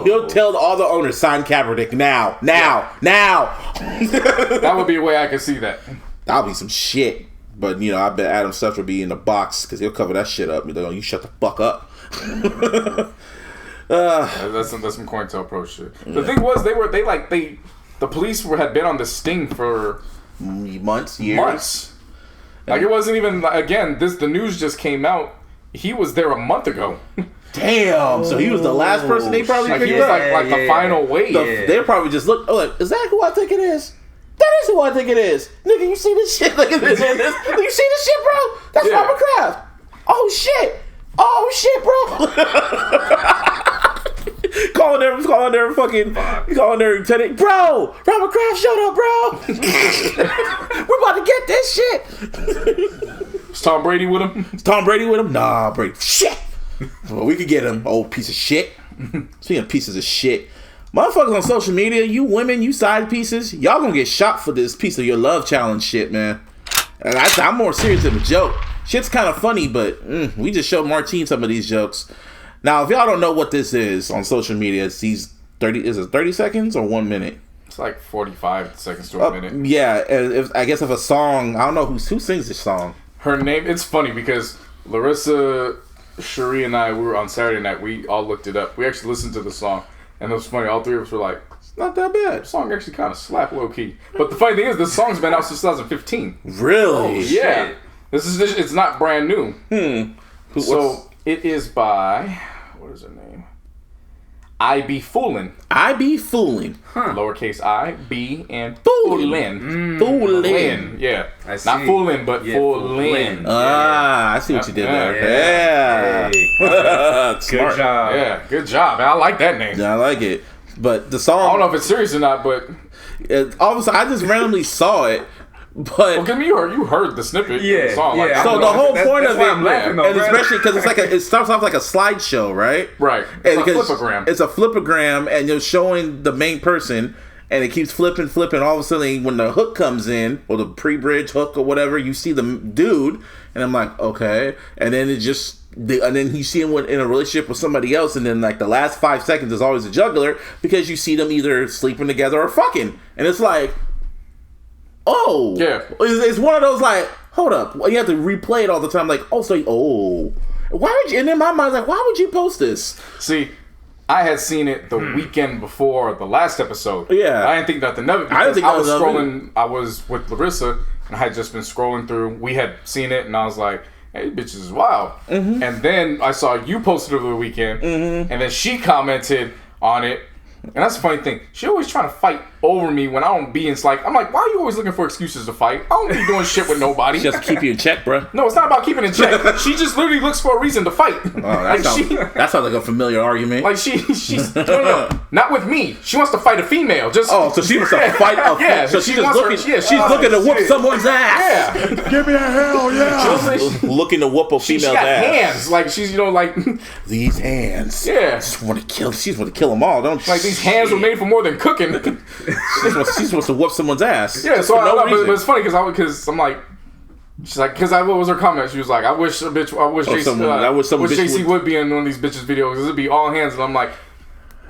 He'll tell all the owners, sign Kaepernick now. That would be a way I could see that. That'll be some shit. But, I bet Adam Schefter will be in the box because he'll cover that shit up. You shut the fuck up. That's some COINTELPRO shit. The thing was, the police had been on the sting for months. Like, it wasn't even, again, the news just came out. He was there a month ago. Damn. So he was the last person they probably like, picked he was up. like the final wave. They probably just looked. Oh, is that who I think it is? That is who I think it is. Nigga, you see this shit? Look at this. You see this shit, bro? That's Robert Kraft. Oh shit, bro. calling their lieutenant. Bro, Robert Kraft showed up, bro. We're about to get this shit. Is Tom Brady with him? Nah, Brady. Shit. Well, we could get him, old piece of shit. Speaking of pieces of shit, motherfuckers on social media, you women, you side pieces, y'all gonna get shot for this piece of your love challenge shit, man. And I'm more serious than a joke. Shit's kind of funny, but we just showed Martine some of these jokes. Now, if y'all don't know what this is on social media, it's these 30 seconds or 1 minute? It's like 45 seconds to a minute. Yeah, I guess if a song, I don't know who sings this song. Her name, it's funny because Larissa, Cherie, and I, we were on Saturday night, we all looked it up. We actually listened to the song, and it was funny. All three of us were like, it's not that bad. The song actually kind of slapped low key. But the funny thing is, this song's been out since 2015. Really? Oh, yeah. It's not brand new. So it is by, what is her name? I Be Foolin'. Lowercase I, B, and Foolin'. Foolin'. Yeah. Not foolin', but Foolin'. I see what you did there. Yeah. Good job. Yeah, good job. I like that name. Yeah, I like it. But the song, I don't know if it's serious or not, but all of a sudden I just randomly saw it. But you heard the snippet of the song. Like, so the whole point of it, and especially because it starts off like a slideshow, right? Right. It's a flipogram. It's a flipogram, and you're showing the main person, and it keeps flipping. All of a sudden, when the hook comes in, or the pre-bridge hook or whatever, you see the dude, and I'm like, okay, and then and then you see him in a relationship with somebody else, and then like the last 5 seconds is always a juggler because you see them either sleeping together or fucking, and it's like, oh, yeah, it's one of those like, hold up, you have to replay it all the time, like, why would you? And in my mind, like, why would you post this? See, I had seen it the weekend before the last episode. Yeah, I didn't think nothing of it because I was scrolling. I was with Larissa, and I had just been scrolling through. We had seen it, and I was like, hey, bitches is wild. And then I saw you posted it over the weekend, and then she commented on it. And that's the funny thing. She always trying to fight over me when I don't be in. I'm like, why are you always looking for excuses to fight? I don't be doing shit with nobody. She has to keep you in check, bro. No, it's not about keeping in check. She just literally looks for a reason to fight. Oh, that sounds like a familiar argument. Like she's no, not with me. She wants to fight a female. So she wants to fight a female. Yeah, so she's looking to whoop someone's ass. Yeah. Give me a hell yeah. She's looking to whoop a female's got ass. Hands. Like she's these hands. Yeah. She want to kill them all, don't she? Like these hands were made for more than cooking. She's supposed to whoop someone's ass. Yeah, so but it's funny because I'm like, she's like, what was her comment? She was like, I wish JC would be in one of these bitches' videos. It'd be all hands, and I'm like,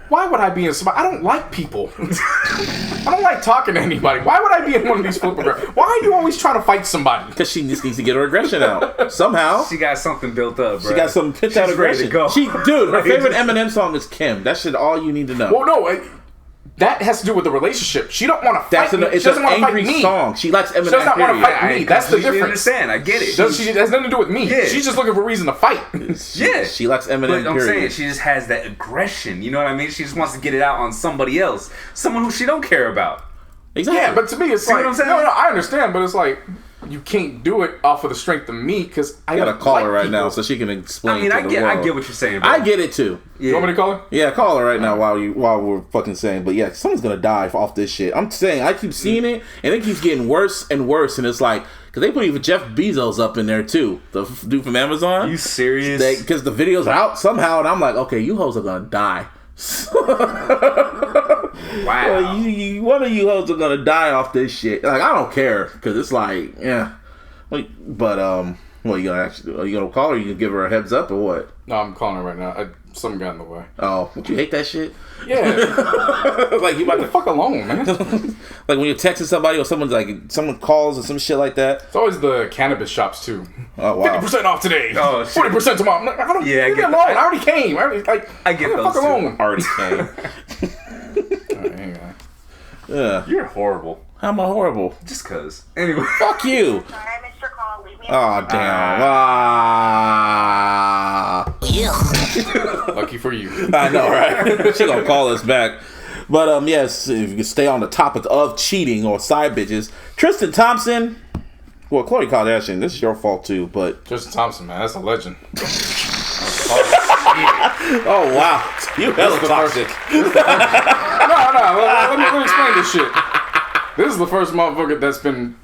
why would I be in somebody? I don't like people. I don't like talking to anybody. Why would I be in one of these flippograms? Why are you always trying to fight somebody? Because she just needs to get her aggression out somehow. She got something built up, bro. She got some pitch out aggression. Dude, her favorite Eminem song is Kim. That shit all you need to know. Well, no. That has to do with the relationship. She don't want to fight me. It's an angry song. She likes Eminem. She does not want to fight me. That's the difference. Understand? I get it. She has nothing to do with me. Yeah. She's just looking for a reason to fight. She likes Eminem. But I'm saying she just has that aggression. You know what I mean? She just wants to get it out on somebody else, someone who she don't care about. Exactly. Yeah, but to me, it's like, what I'm saying? No, I understand, but it's like, you can't do it off of the strength of me because I gotta call her right now so she can explain. I mean, I get what you're saying, bro. I get it too. Yeah. You want me to call her? Yeah, call her right now while we're fucking saying. But yeah, someone's gonna die off this shit. I'm saying I keep seeing it and it keeps getting worse and worse, and it's like because they put even Jeff Bezos up in there too, the dude from Amazon. Are you serious? Because the video's out somehow, and I'm like, okay, you hoes are gonna die. Wow. One of you hoes are gonna die off this shit. Like I don't care because it's like but what are you gonna actually do? Are you gonna call her? Or you gonna give her a heads up or what? No, I'm calling her right now. Something got in the way. Oh, would you hate that shit? Yeah. Like, you about to Fuck alone, man. like when you're texting somebody or someone calls or some shit like that. It's always the cannabis shops too. Oh wow. 50% off today. Oh, shit. 40% tomorrow. I'm like, I don't, leave me alone. I already came. I get those fuck alone. Already came. Yeah. You're horrible. How am I horrible? Just cause. Anyway. Fuck you. Sorry, I missed your call. Leave me Oh damn. Lucky for you. I know, right? She gonna call us back. But yes, if you can stay on the topic of cheating or side bitches, Tristan Thompson. Well, Khloe Kardashian, this is your fault too, but Tristan Thompson, man, that's a legend. oh wow, you hella toxic. Let me explain this shit. This is the first motherfucker that's been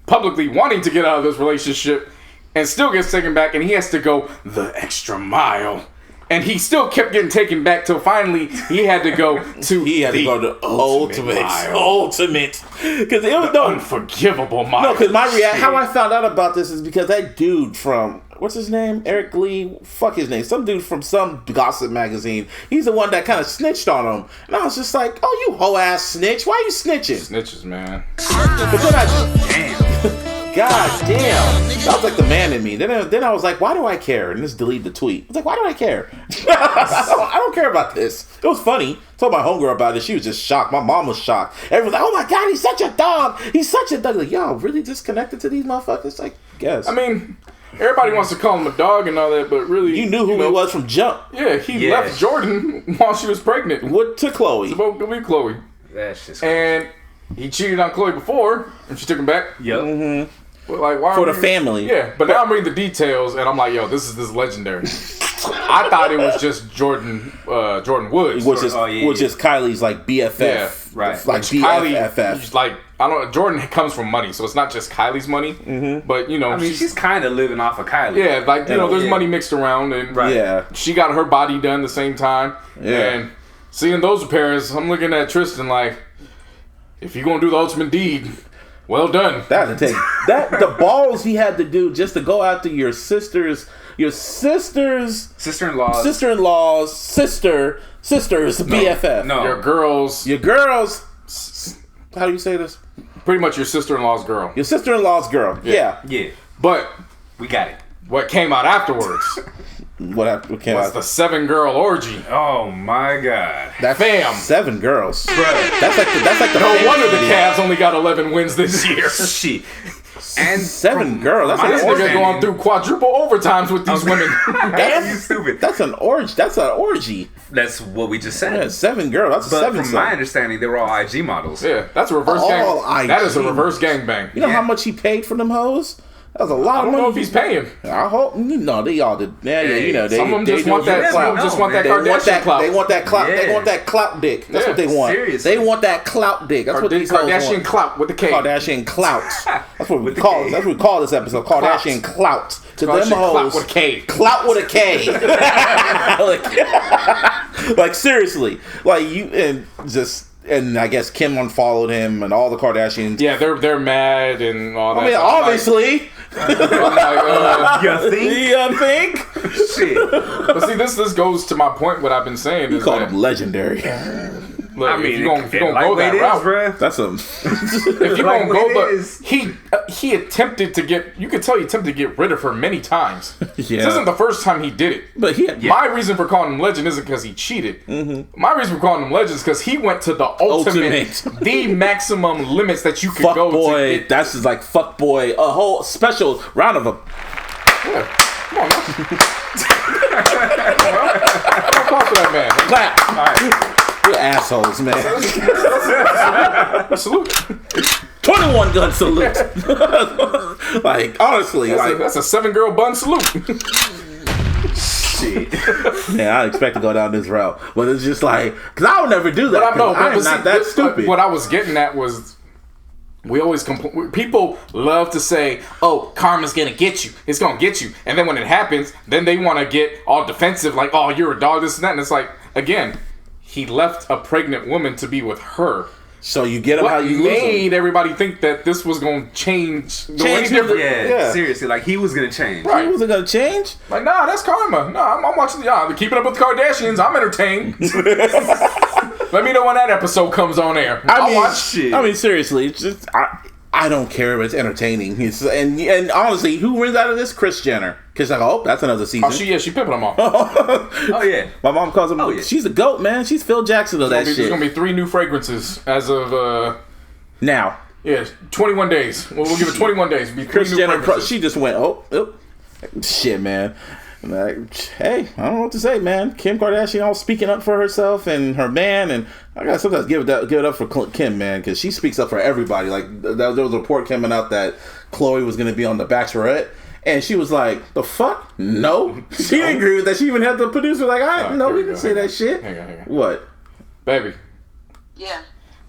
publicly wanting to get out of this relationship and still gets taken back, and he has to go the extra mile. And he still kept getting taken back till finally he had to go to the ultimate, because it was the unforgivable mile. No, because how I found out about this is because that dude from what's his name, Eric Lee, fuck his name, some dude from some gossip magazine. He's the one that kind of snitched on him, and I was just like, oh, you hoe ass snitch, why you snitching? Snitches, man. But then God damn. That was like the man in me. Then I was like, why do I care? And just delete the tweet. I was like, why do I care? I don't care about this. It was funny. I told my homegirl about it. She was just shocked. My mom was shocked. Everyone was like, oh my God, he's such a dog. He's such a dog. Like, y'all really disconnected to these motherfuckers? Like, guess. I mean, everybody wants to call him a dog and all that, but really... You knew who he was from jump. Yeah, he left Jordan while she was pregnant. What to Khloe? Supposed to be Khloe. That's just And he cheated on Khloe before, and she took him back. Yep. Mm-hmm. But like, why for the family. Yeah, but now I'm reading the details, and I'm like, yo, this is legendary. I thought it was just Jordan Woods. Which is Kylie's like BFF. Yeah, right. Like BFF. Like, I don't know, Jordan comes from money, so it's not just Kylie's money. Mm-hmm. But, you know. I mean, she's kind of living off of Kylie. Yeah, like, you know, there's money mixed around. And she got her body done the same time. Yeah. And seeing those appearances, I'm looking at Tristan like, if you're going to do the ultimate deed, well done. The balls he had to do just to go after your sister's sister-in-law's BFF. No. Your girls. How do you say this? Pretty much your sister-in-law's girl. Your sister-in-law's girl. Yeah. But we got it. What came out afterwards? What came out? The 7-girl orgy. Oh my God. That fam. 7 girls. Bro. That's like the no wonder the Cavs only got 11 wins this year. Shit. And 7 girls. That's this nigga going through quadruple overtimes with these women. That's stupid. That's an orgy. That's an orgy. That's what we just said. Yeah, 7 girls. That's but 7. From my understanding, they were all IG models. Yeah, that's a reverse gang. That is a reverse gangbang. You know how much he paid for them hoes? That was a lot of money. I don't know if he's paying. I hope. No, they all did. Yeah, you know. Some of them just want that. Some of them just want that Kardashian clout. They want that clout. They want that clout dick. That's what they want. Seriously. They want that clout dick. That's what these hoes want. Kardashian clout with the K. Kardashian clout. That's what we call. That's what we call this episode. Kardashian clout. To them hoes. Clout with a K. Clout with a K. Like seriously, like you and just. And I guess Kim unfollowed him and all the Kardashians. Yeah, they're mad and all that. I mean, obviously. You think? Shit. But see, this goes to my point. What I've been saying you is call him legendary. Look, I mean, if you're gonna go that route, that's a. If you're gonna go, but he attempted to get. You could tell he attempted to get rid of her many times. This isn't the first time he did it. But my reason for calling him legend isn't because he cheated. Mm-hmm. My reason for calling him legend is because he went to the ultimate, the maximum limits that you could fuck go. Boy, to that's just like fuck boy. A whole special round of Yeah. Come on, man. Clap for that man. Clap. All right. You assholes, man. Salute. 21 gun salute. Like, honestly. That's a 7-girl bun salute. Shit. Yeah, I expect to go down this route. But it's just like, because I would never do that. I'm not that stupid. What I was getting at was, we always people love to say, oh, karma's gonna get you. It's gonna get you. And then when it happens, then they want to get all defensive, like, oh, you're a dog, this and that. And it's like, again, he left a pregnant woman to be with her. So you get him how you made everybody think that this was going to change. Seriously, like he was going to change. Right. He wasn't going to change? Like, nah, that's karma. Nah, I'm watching Keeping Up with the Kardashians. I'm entertained. Let me know when that episode comes on air. I'll watch shit. I mean, seriously, it's just I don't care if it's entertaining. And honestly, who wins out of this? Kris Jenner. Because like, that's another season. She pimping them all. Oh yeah, my mom calls him. She's the GOAT, man. She's Phil Jackson of that shit. There's gonna be 3 new fragrances as of now. Yeah, 21 days. We'll give it 21 days. Kris Jenner, she just went, shit, man. Like, hey, I don't know what to say, man. Kim Kardashian all speaking up for herself and her man, and I gotta sometimes give it up for Kim, man, because she speaks up for everybody. Like there was a report coming out that Khloe was gonna be on The Bachelorette, and she was like, "The fuck? No." She didn't agree with that. She even had the producer like, "No, we didn't say that shit." Hang on. What, baby? Yeah.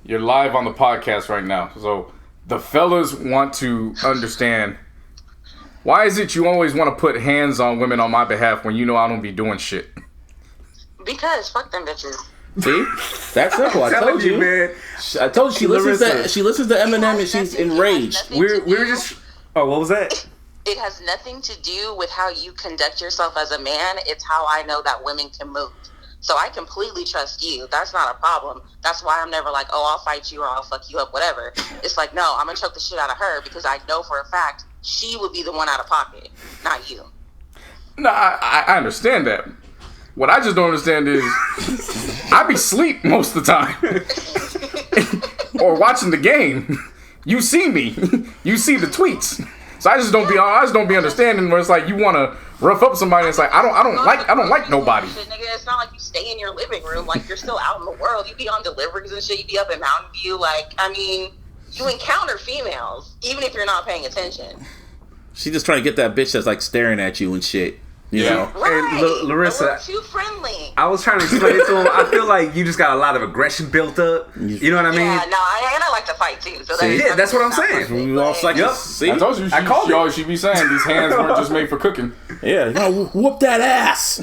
You're live on the podcast right now, so the fellas want to understand. Why is it you always want to put hands on women on my behalf when you know I don't be doing shit? Because fuck them bitches. See? That's simple. I told you, man. I told you she listens to Eminem and she's enraged. We're just. Oh, what was that? It has nothing to do with how you conduct yourself as a man. It's how I know that women can move. So I completely trust you. That's not a problem. That's why I'm never like, I'll fight you or I'll fuck you up, whatever. It's like, no, I'm going to choke the shit out of her because I know for a fact she would be the one out of pocket, not you. No, I understand that. What I just don't understand is I be asleep most of the time. Or watching the game. You see me. You see the tweets. So I just don't be understanding where it's like you want to rough up somebody and it's like I don't like nobody. Shit, nigga, it's not like you stay in your living room, like you're still out in the world. You be on deliveries and shit, you be up in Mountain View, you encounter females, even if you're not paying attention. She's just trying to get that bitch that's like staring at you and shit. You know? Right. Hey, Larissa, we're too friendly. I was trying to explain it to him. I feel like you just got a lot of aggression built up. You know what I mean? Yeah, no, and I like to fight too. So that's what I'm saying. See? I told you. She be saying these hands weren't just made for cooking. Yeah, whoop that ass.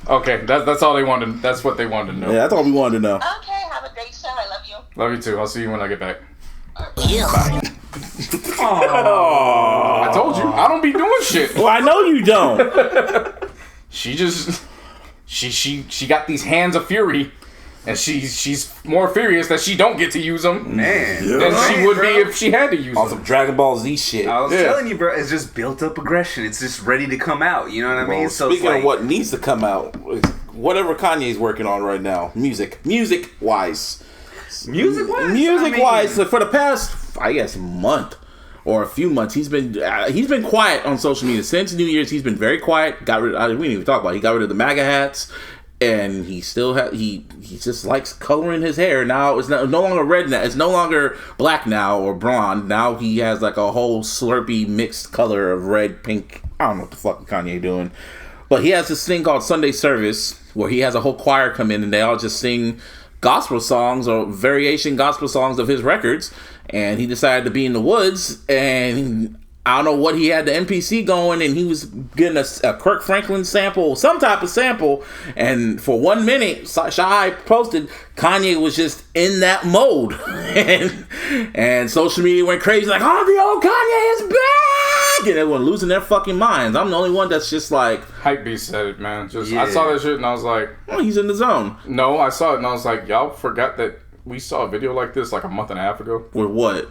Okay, that's all they wanted. That's what they wanted to know. Yeah, that's all we wanted to know. Okay, have a great show. I love you. Love you too. I'll see you when I get back. Yeah. I told you, I don't be doing shit. Well, I know you don't. She got these hands of fury, and she's more furious that she don't get to use them than she would be if she had to use them. On some Dragon Ball Z shit. I was telling you, bro, it's just built up aggression. It's just ready to come out. You know what I mean? So speaking of what needs to come out, whatever Kanye's working on right now, music wise. Music-wise, for the past, I guess, month or a few months, he's been quiet on social media since New Year's. He's been very quiet. We didn't even talk about it. He got rid of the MAGA hats, and he still he just likes coloring his hair. Now it's no longer red. Now it's no longer black now or blonde. Now he has like a whole slurpy mixed color of red, pink. I don't know what the fuck Kanye doing, but he has this thing called Sunday Service where he has a whole choir come in and they all just sing gospel songs or variation gospel songs of his records, and he decided to be in the woods, and I don't know what he had the NPC going, and he was getting a Kirk Franklin sample, some type of sample, and for 1 minute, Shai posted, Kanye was just in that mode, and social media went crazy, like, oh, the old Kanye is back, and everyone losing their fucking minds. I'm the only one that's just like... Hypebeast said it, man. I saw that shit, and I was like... Oh, he's in the zone. No, I saw it, and I was like, y'all forgot that we saw a video like this like a month and a half ago? With what?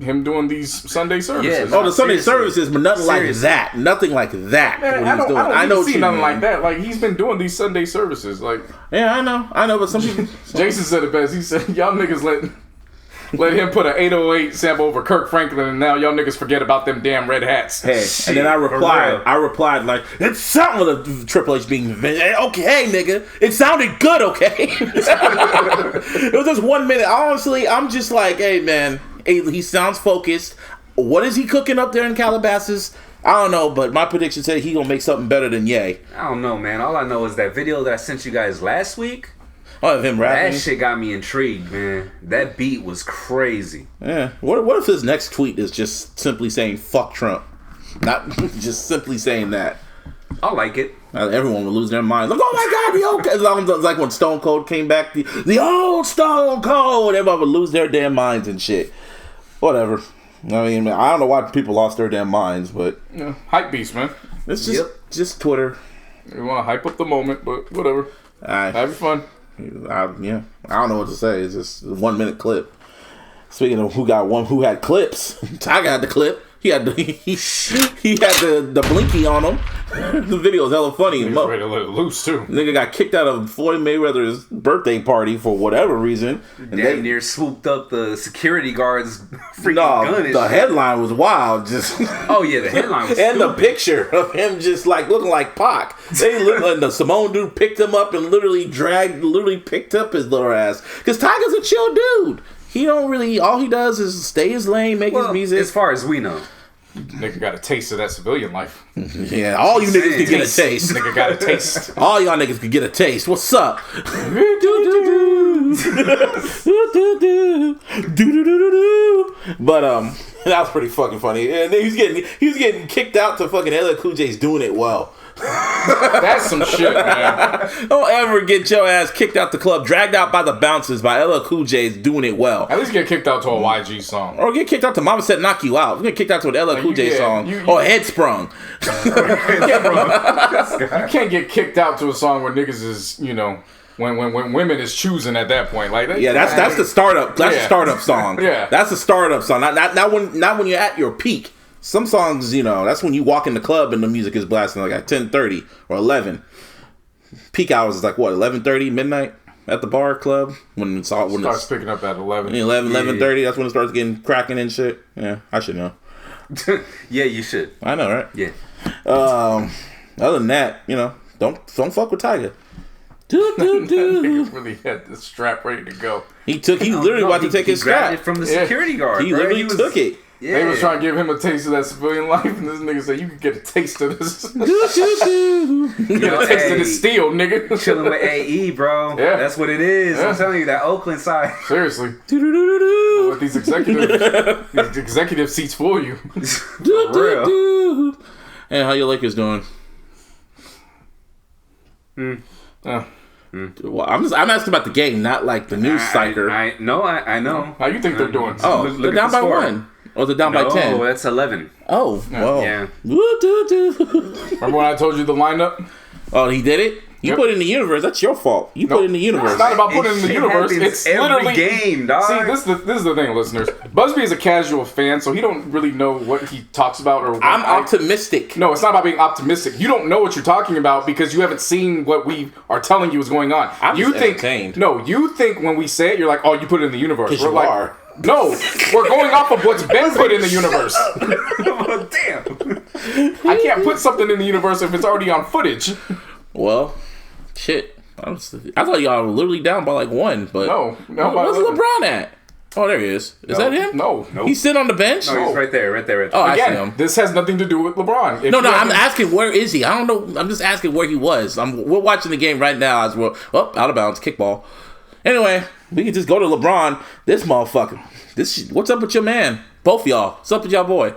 Him doing these Sunday services. Yeah, the Sunday services, but nothing like that. Nothing like that. Man, I don't see nothing like that. Like, he's been doing these Sunday services. Like, yeah, I know, but some people... Jason said it best. He said, y'all niggas let him put an 808 sample over Kirk Franklin, and now y'all niggas forget about them damn red hats. Hey, and then I replied like, it's something with Triple H being... Okay, nigga. It sounded good, okay? It was just 1 minute. Honestly, I'm just like, hey, man... He sounds focused. What is he cooking up there in Calabasas? I don't know, but my prediction said he gonna make something better than Ye. I don't know, man. All I know is that video that I sent you guys last week. Oh, of him rapping? That shit got me intrigued, man. That beat was crazy. Yeah. What if his next tweet is just simply saying "fuck Trump"? Not just simply saying that. I like it. Everyone would lose their minds. Like, oh my God, the old... It's like when Stone Cold came back, the old Stone Cold. Everyone would lose their damn minds and shit. Whatever. I mean, I don't know why people lost their damn minds, but... Yeah, hype beast, man. It's just Twitter. You want to hype up the moment, but whatever. Have fun. I don't know what to say. It's just a 1 minute clip. Speaking of who had clips, Tiger had the clip. He had the the blinky on him. The video was hella funny. He was ready to let it loose too. Nigga got kicked out of Floyd Mayweather's birthday party for whatever reason. Damn near swooped up the security guards. Freaking gun and the shit. Headline was wild. Just oh yeah, the headline was and stupid. the picture of him just like looking like Pac. And the Simone dude picked him up and literally picked up his little ass. Because Tiger's a chill dude. He don't really... All he does is stay his lane, make his music. As far as we know. Nigga got a taste of that civilian life. Yeah, all you niggas can get a taste. Nigga got a taste. All y'all niggas can get a taste. What's up? But that was pretty fucking funny. And he was getting kicked out to fucking LL Cool J's doing it well. That's some shit, man. Don't ever get your ass kicked out the club, dragged out by the bouncers by LL Cool J's doing it well. At least get kicked out to a YG song. Or get kicked out to Mama Said Knock You Out. You get kicked out to an LL Cool J song. Or Headsprung. You can't get kicked out to a song where niggas is, when women is choosing at that point. Like that's the startup. That's the startup song. Yeah. That's the startup song. Not when you're at your peak. Some songs, that's when you walk in the club and the music is blasting like at 10:30 or 11. Peak hours is like what, 11:30, midnight at the bar club when it starts picking up at 11. 11:30. That's when it starts getting cracking and shit. Yeah, I should know. Yeah, you should. I know, right? Yeah. Other than that, don't fuck with Tiger. Nigga really had the strap ready to go. He literally about to take his strap it from the security guard. He literally took it. Yeah. They was trying to give him a taste of that civilian life, and this nigga said, "You can get a taste of this." Taste of the steel, nigga. Chilling with AE, bro. Yeah, that's what it is. Yeah. I'm telling you, that Oakland side. Seriously. What these executive seats for you. For real. Hey, how your Lakers doing? Well, I'm asking about the game, not like the news cycle. I know. How you think they're doing? Oh, they're down by 1. Or they're down by 10. Oh, that's 11. Oh, well. Yeah. Remember when I told you the lineup? Oh, he did it? You put it in the universe. That's your fault. You put it in the universe. It's not about putting it in the universe. It's literally game, dog. See, this is the thing, listeners. Busby is a casual fan, so he don't really know what he talks about. I'm optimistic. No, it's not about being optimistic. You don't know what you're talking about because you haven't seen what we are telling you is going on. You think when we say it, you're like, oh, you put it in the universe. We're like, no, we're going off of what's been put in the universe. Damn. I can't put something in the universe if it's already on footage. Well, shit. I thought y'all were literally down by like 1, but no. Where's LeBron at? Oh, there he is. Is that him? No. He's sitting on the bench? No, he's right there. Oh, I see Again, him. this has nothing to do with LeBron. I'm asking where is he? I don't know. I'm just asking where he was. We're watching the game right now as well. Oh, out of bounds, kickball. Anyway, we can just go to LeBron. This motherfucker. What's up with your man? Both y'all. What's up with y'all boy?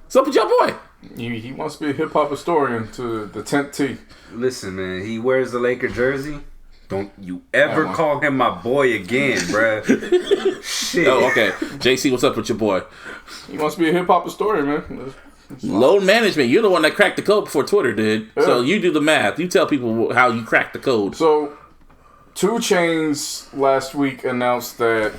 What's up with y'all boy? He wants to be a hip hop historian to the 10th T. Listen, man, he wears the Laker jersey. Don't you ever call him my boy again, bruh. Shit. Oh, okay. JC, what's up with your boy? He wants to be a hip hop historian, man. Load management. You're the one that cracked the code before Twitter did. Yeah. So you do the math. You tell people how you cracked the code. So, 2 Chainz last week announced that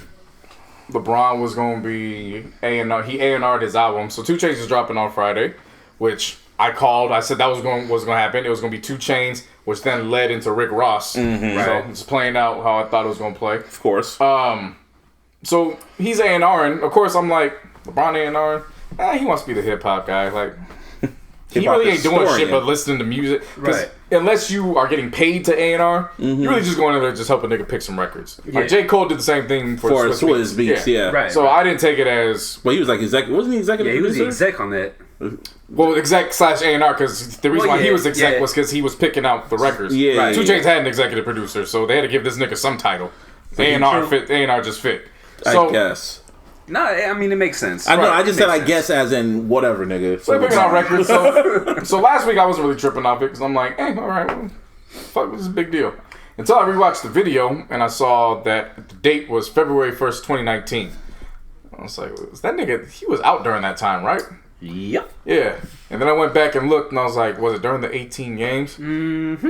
LeBron was going to be A&R. He A&R'd his album. So 2 Chainz is dropping on Friday, which I called. I said that was going to happen. It was going to be 2 Chainz, which then led into Rick Ross. Mm-hmm. Right. So it's playing out how I thought it was going to play. Of course. So he's A&R'ing. Of course, I'm like, LeBron A&R'ing? He wants to be the hip-hop guy. Like, he really ain't doing shit but listening to music. Right. Unless you are getting paid to A&R, you're really just going in there to just help a nigga pick some records. Yeah. Like, J. Cole did the same thing for Swizz Beatz. Yeah. Right. So I didn't take it as... Well, he was like executive. Wasn't he executive? Yeah, he was the exec on that. Well, exec / A&R, because the reason why he was exec was because he was picking out the records. Yeah. Right. 2 Chainz had an executive producer, so they had to give this nigga some title. A&R just fit. So, I guess. No, I mean, it makes sense. I know. Right, I just said I guess as in whatever, nigga. So picking out records. So last week I wasn't really tripping off it because I'm like, hey, all right, well, fuck, this is a big deal. Until I rewatched the video and I saw that the date was February 1st, 2019. I was like, was that nigga, he was out during that time, right? Yep. Yeah. And then I went back and looked and I was like, was it during the 18 games? Mm-hmm.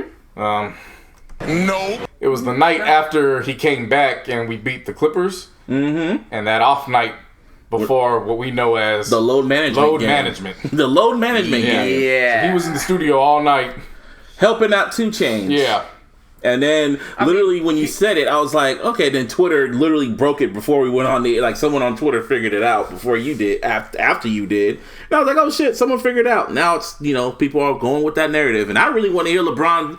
No. It was the night after he came back and we beat the Clippers. Mm-hmm. And that off night before what we know as the load management. The load management game. Yeah. So he was in the studio all night. Helping out 2 Chainz. Yeah. And then, literally, when you said it, I was like, okay, then Twitter literally broke it before we went on the, like, someone on Twitter figured it out before you did, after you did. And I was like, oh, shit, someone figured it out. Now it's, you know, people are going with that narrative. And I really want to hear LeBron,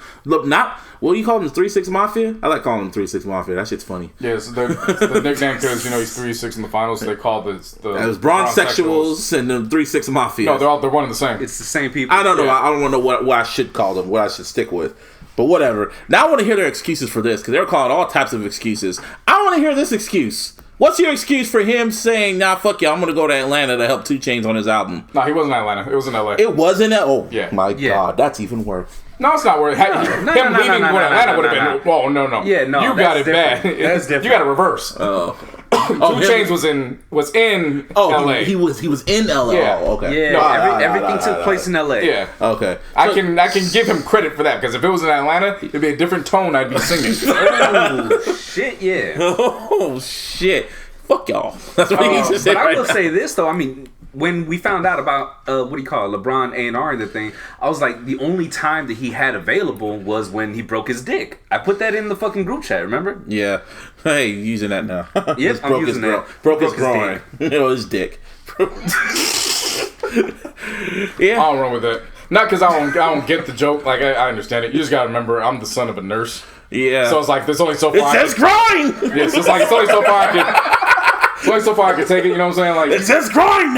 what do you call him, 3-6 Mafia? I like calling him 3-6 Mafia. That shit's funny. Yeah, it's the nickname because, you know, he's 3-6 in the finals, so they call the it was Bron Sexuals and the 3-6 Mafia. No, they're one and the same. It's the same people. I don't know. Yeah. I don't know what I should call them, what I should stick with. But whatever. Now I want to hear their excuses for this, because they're calling all types of excuses. I want to hear this excuse. What's your excuse for him saying, nah, fuck yeah, I'm going to go to Atlanta to help 2 Chainz on his album? No, he wasn't in Atlanta. It was in LA. It wasn't at oh Yeah. my God, that's even worse. No, it's not worth it. Him leaving Atlanta would have been. Oh, no. Yeah, no. You got it bad. That's different. You got it reverse. 2 Chainz was in LA. He was in LA. Yeah. Oh, okay. Yeah, No, everything took place in LA. Yeah. Okay. I can give him credit for that because if it was in Atlanta, it'd be a different tone I'd be singing. Oh, shit, yeah. Oh, shit. Fuck y'all. That's what he just said. But I right will now. say this, though. I mean, when we found out about, LeBron A&R and the thing, I was like, the only time that he had available was when he broke his dick. I put that in the fucking group chat, remember? Yeah. Hey, using that now. Yep, I'm using that. Broke his groin. His dick. Yeah. I don't run with that. Not because I don't get the joke. Like I understand it. You just gotta remember, I'm the son of a nurse. Yeah. So it's like there's only so far. It says groin. Yeah, so it's like it's only so far I can. It's only so far I can take it. You know what I'm saying? Like It says groin.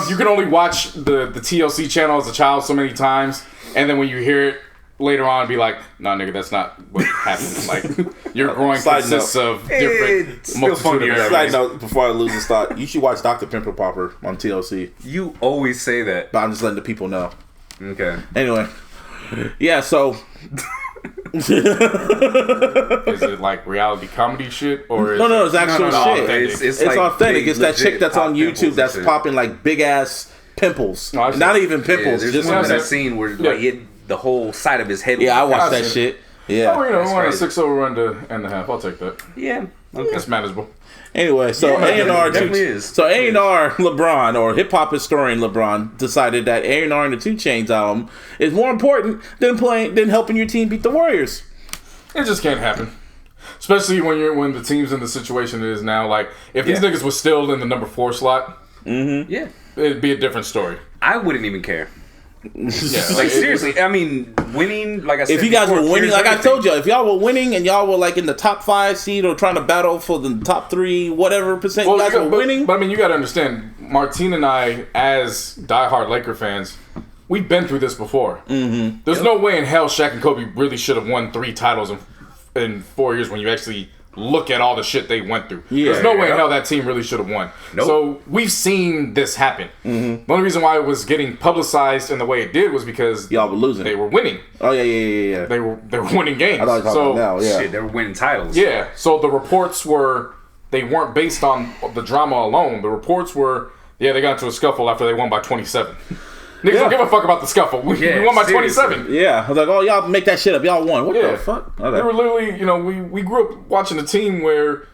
you can only watch the TLC channel as a child so many times, and then when you hear it later on, be like, "Nah, nigga, that's not what happened." Like your groin consists of different multitude of areas. Side note, before I lose this thought, you should watch Dr. Pimple Popper on TLC. You always say that. But I'm just letting the people know. Okay. Anyway, yeah. So. Is it like reality comedy shit or is No, it's actual shit. It's It's like authentic. big, It's that chick that's on legit YouTube that's pimples and shit. popping like big ass pimples. No, I've seen Not it. even pimples. There's just one Yeah, that I've scene where Yeah. like the whole side of his head. yeah, I was- watched I've that seen shit. Oh, Yeah. you know, we won a crazy. 6-0 run to end the half. I'll take that. Yeah. Okay. That's manageable. Anyway, so Yeah, A&R definitely is. So A&R LeBron, or hip hop historian LeBron, decided that A&R and the 2 Chainz album is more important than helping your team beat the Warriors. It just can't happen. Especially when the team's in the situation it is now. Like if these niggas was still in the number 4 slot, Yeah. it'd be a different story. I wouldn't even care. Yeah, Like seriously, I mean, winning. Like I said, If you guys before, were winning, cares like I everything. told y'all, if y'all were winning and y'all were like in the top 5 seed or trying to battle for the top 3, whatever percent you guys were winning. But I mean, you got to understand, Martine and I, as diehard Laker fans, we've been through this before. Mm-hmm. There's no way in hell Shaq and Kobe really should have won 3 titles in 4 years when you actually look at all the shit they went through. Yeah. There's no way in hell that team really should have won. Nope. So we've seen this happen. Mm-hmm. The only reason why it was getting publicized in the way it did was because Y'all were losing. they were winning. Oh yeah. They were winning games. I thought you were talking about now. Yeah. Shit, they were winning titles. Yeah, so the reports they weren't based on the drama alone. The reports were, they got into a scuffle after they won by 27. Niggas don't give a fuck about the scuffle. We won by seriously. 27. Yeah, I was like, oh, y'all make that shit up. Y'all won. What Yeah. the fuck? They were literally, we grew up watching a team where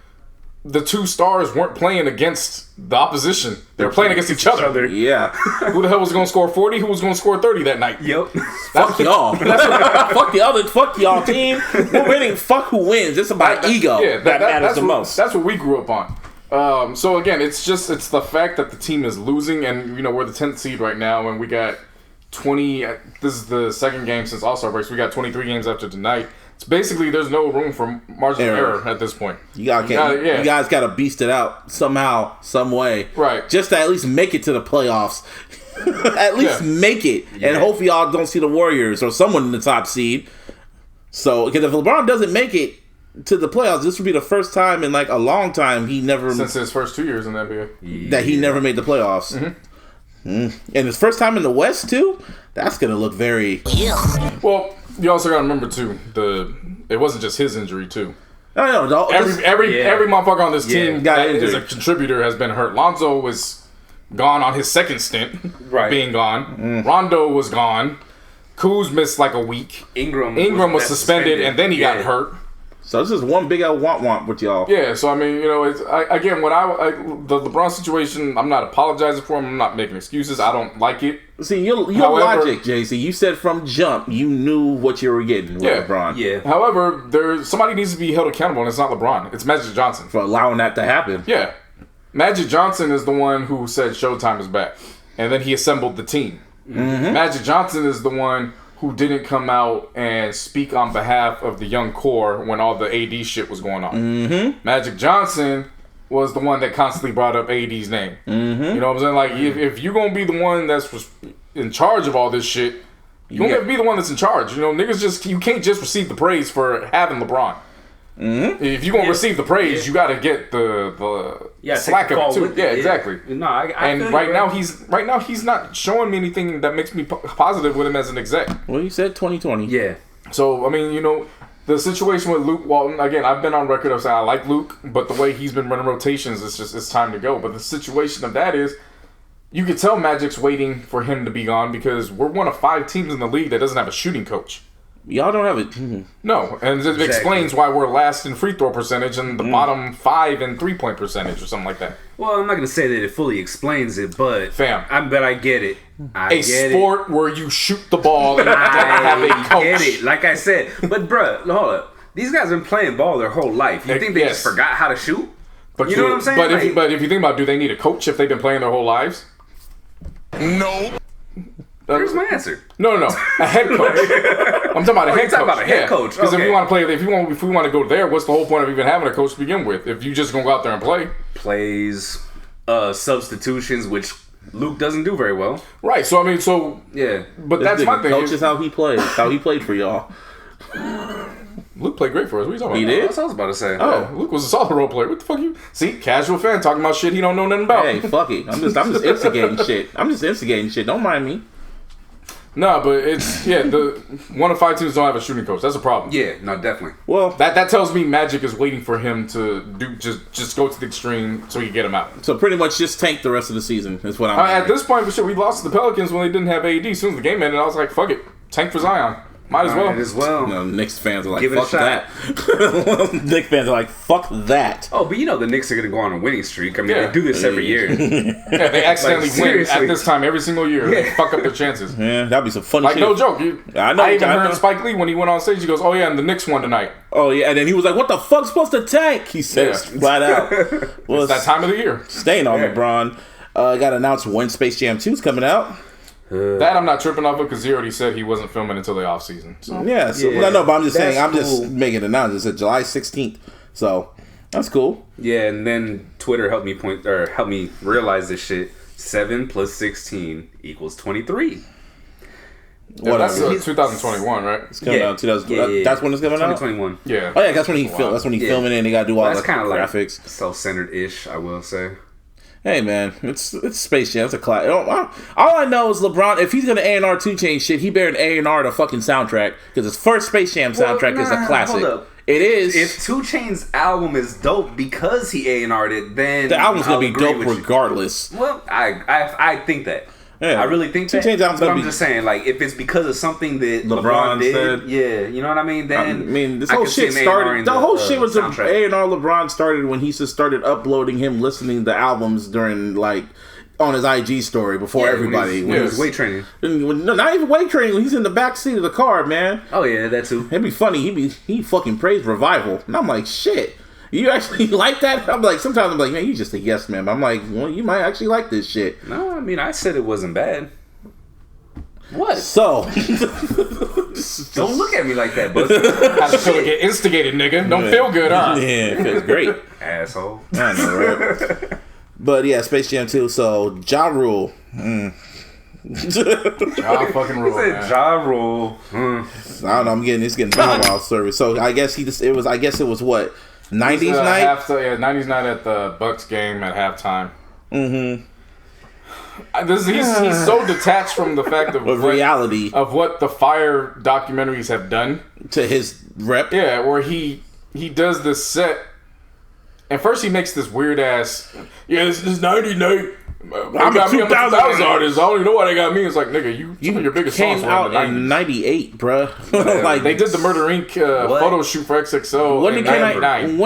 the 2 stars weren't playing against the opposition. They were playing against each other. Yeah. Who the hell was going to score 40? Who was going to score 30 that night? Yep. Fuck y'all. Fuck y'all team. We're winning. Fuck who wins. It's about ego. Yeah, that matters that's the most. That's what we grew up on. So again, it's the fact that the team is losing, and we're the 10th seed right now, and we got 20. This is the second game since All-Star break. So we got 23 games after tonight. It's basically there's no room for margin of error at this point. You guys got to beast it out somehow, some way, Right. Just to at least make it to the playoffs. At least make it, and hopefully y'all don't see the Warriors or someone in the top seed. So, because if LeBron doesn't make it, to the playoffs. This would be the first time in like a long time since his first 2 years in the NBA that he never made the playoffs. And his first time in the West too. That's gonna look very. Well, you also gotta remember too, it wasn't just his injury too. No, every motherfucker on this team got that injured. is a contributor has been hurt. Lonzo was gone on his second stint, being gone. Rondo was gone. Kuz missed like a week. Ingram was suspended, and then he got hurt. So this is one big old womp with y'all. Yeah, so I mean, it's the LeBron situation, I'm not apologizing for him. I'm not making excuses. I don't like it. See, your logic, JC. You said from jump, you knew what you were getting with LeBron. Yeah. However, somebody needs to be held accountable, and it's not LeBron. It's Magic Johnson for allowing that to happen. Yeah, Magic Johnson is the one who said Showtime is back, and then he assembled the team. Magic Johnson is the one who didn't come out and speak on behalf of the young core when all the AD shit was going on. Magic Johnson was the one that constantly brought up AD's name. You know what I'm saying? Like, if you're going to be the one that's in charge of all this shit, you're going to be the one that's in charge. You know, niggas you can't just receive the praise for having LeBron. If you're going to receive the praise, you got to get the slack of it too. Yeah, exactly. No, I right now he's not showing me anything that makes me positive with him as an exec. Well, you said 2020. Yeah. So I mean, the situation with Luke Walton. Again, I've been on record of saying I like Luke, but the way he's been running rotations, it's time to go. But the situation of that is, you could tell Magic's waiting for him to be gone because we're one of 5 teams in the league that doesn't have a shooting coach. Y'all don't have it. No, and it explains why we're last in free throw percentage and the bottom 5 in 3-point percentage or something like that. Well, I'm not gonna say that it fully explains it, but I get it. A sport where you shoot the ball and have a coach. Get it. Like I said, but bruh, hold up. These guys have been playing ball their whole life. You think they just forgot how to shoot? But you know what I'm saying? But if you think about it, do they need a coach if they've been playing their whole lives? No. Here's my answer. No, a head coach. I'm talking about a head coach. About a head coach. Because if we want to play, if we want to go there, what's the whole point of even having a coach to begin with? If you just gonna go out there and play plays, substitutions, which Luke doesn't do very well. Right. So I mean, yeah. But that's my thing. Coach is how he plays. How he played for y'all. Luke played great for us. What are you talking about? He did? That's what I was about to say. Oh, Luke was a solid role player. What the fuck you? See, casual fan talking about shit he don't know nothing about. Hey, fuck it. I'm just instigating shit. Don't mind me. No, but it's the one of 5 teams don't have a shooting coach. That's a problem. Yeah, no, definitely. Well, that tells me Magic is waiting for him to do just go to the extreme so he can get him out. So pretty much just tank the rest of the season is what I'm. At this point, we lost to the Pelicans when they didn't have AD. As soon as the game ended, I was like, fuck it, tank for Zion. Might as well. You know, Knicks fans are like, fuck that. Knicks fans are like, fuck that. Oh, but the Knicks are going to go on a winning streak. I mean, they do this every year. Yeah, they accidentally win at this time every single year. They fuck up their chances. Yeah, that'd be some funny shit. No joke. I even heard Spike Lee when he went on stage, he goes, oh yeah, and the Knicks won tonight. Oh yeah, and then he was like, what the fuck's supposed to tank? He said flat out. Well, it's that time of the year. Staying on LeBron. Got announced when Space Jam 2 is coming out. That I'm not tripping off of because he already said he wasn't filming until the off season. So. No, but I'm just saying, just making an announcement. It said July 16th, so that's cool. Yeah, and then Twitter helped me realize this shit. 7 + 16 = 23. Yeah, that's 2021, right? It's coming out 2000. That's when it's coming out. 2021. Yeah. Oh yeah, that's when he filmed. That's when he filming it. And they got to do all the graphics. Like self-centered-ish, I will say. Hey man, it's Space Jam. It's a classic. All I know is LeBron. If he's gonna A&R 2 Chainz shit, he better A&R the fucking soundtrack because his first Space Jam soundtrack is a classic. Hold up. It is. If 2 Chainz album is dope because he A&R'd it, then the album's gonna be dope regardless. Well, I think that. Yeah. I really think 2 Chainz album's but gonna I'm just saying, like, if it's because of something that LeBron did, said, you know what I mean? Then this whole shit started. The whole shit was A&R LeBron started when he just started uploading him listening to albums during on his IG story before everybody. When he was weight training. Not even weight training. When he's in the back seat of the car, man. Oh yeah, that too. It'd be funny. He fucking praised Revival, and I'm like, shit. You actually like that? I'm like, sometimes I'm like, man, you just a yes man. But I'm like, well, you might actually like this shit. No, I mean, I said it wasn't bad. What? So, don't look at me like that, bud. How to feel get instigated, nigga. Don't feel good, huh? Yeah, it feels great. Asshole. I know, right? But yeah, Space Jam 2. So, Ja Rule. Ja fucking rule, man. Ja Rule. I don't know. It's getting Bow Wow service. So I guess it was what 90s night. 90s night at the Bucks game at halftime. Mm-hmm. He's so detached from the fact of reality of what the Fire documentaries have done to his rep. Yeah, where he does this set, and first he makes this weird ass. Yeah, this is 99. I'm a 2000 artist. I don't even know why they got me. It's like, nigga, some of your biggest songs came were out in the 90s. in 98, bruh. Like they did the Murder Inc. Photo shoot for XXL. When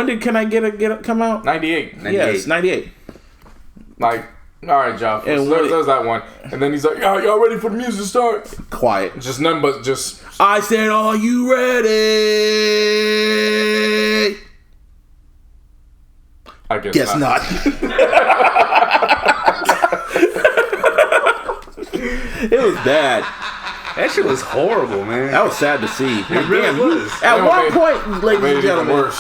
did Can I Get It come out? 98. Yes, 98. Like, all right, John. There's that one, and then he's like, y'all ready for the music to start? Quiet. Just nothing but just. I said, are you ready? I guess not. It was bad. That shit was horrible, man. That was sad to see. It really was. At one point, ladies and gentlemen, worse.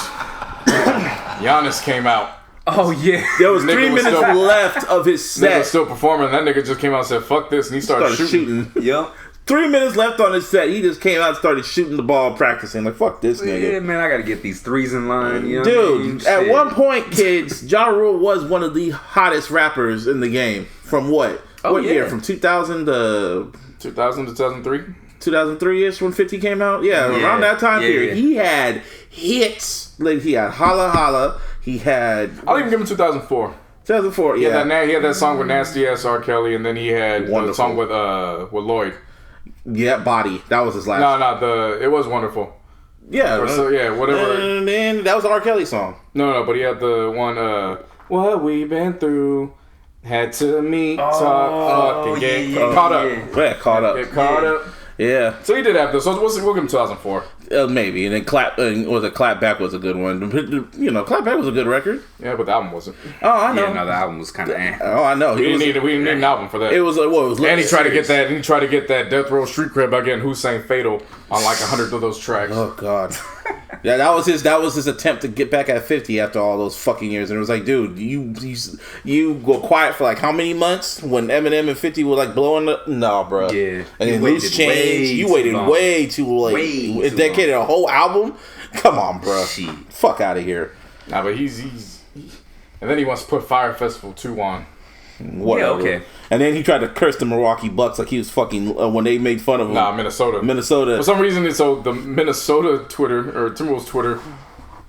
Giannis came out. Oh yeah, there was 3 minutes left of his set. Nigga was still performing. That nigga just came out and said, "Fuck this," and he started shooting. Yep. 3 minutes left on his set. He just came out and started shooting the ball, practicing. Like, fuck this nigga. Yeah, man, I gotta get these threes in line. You know Dude, at one point, kids, Ja Rule was one of the hottest rappers in the game. From what? What year? From 2000 to 2003? 2003-ish when 50 came out? Yeah, around that time period. He had hits. Like, he had Holla Holla. He had... I'll even give him 2004. 2004, yeah. He had that song with Nasty Ass R. Kelly, and then he had a song with Lloyd. Yeah, Body. That was his last. It was Wonderful. Yeah. Whatever. And then that was an R. Kelly song. No, but he had the one, what we've been through, had to meet, talk, fuck, and get caught up. Yeah, caught up. Get caught up. Yeah. So he did have this. So we'll give him 2004. Maybe. And then Clap Back was a good one. You know, Clap Back was a good record. Yeah, but the album wasn't. Oh, I know. Yeah, no, the album was kind of Oh, I know. We didn't need an album for that. It was like, what? It was and he tried to get that. He tried to get that Death Row Street cred by getting Hussein Fatal on like 100 of those tracks. Oh God. Yeah, that was his attempt to get back at 50 after all those fucking years. And it was like, dude, you go quiet for like how many months when Eminem and 50 were like blowing the... No, bro. Yeah. And then Loose Change, you waited way too late. It dedicated a whole album? Come on, bro. Shit. Fuck out of here. Nah, but he's and then he wants to put Fire Festival 2 on. Whatever. Yeah, okay. And then he tried to curse the Milwaukee Bucks like he was fucking when they made fun of him. Nah, Minnesota. For some reason, so the Minnesota Twitter or Timberwolves Twitter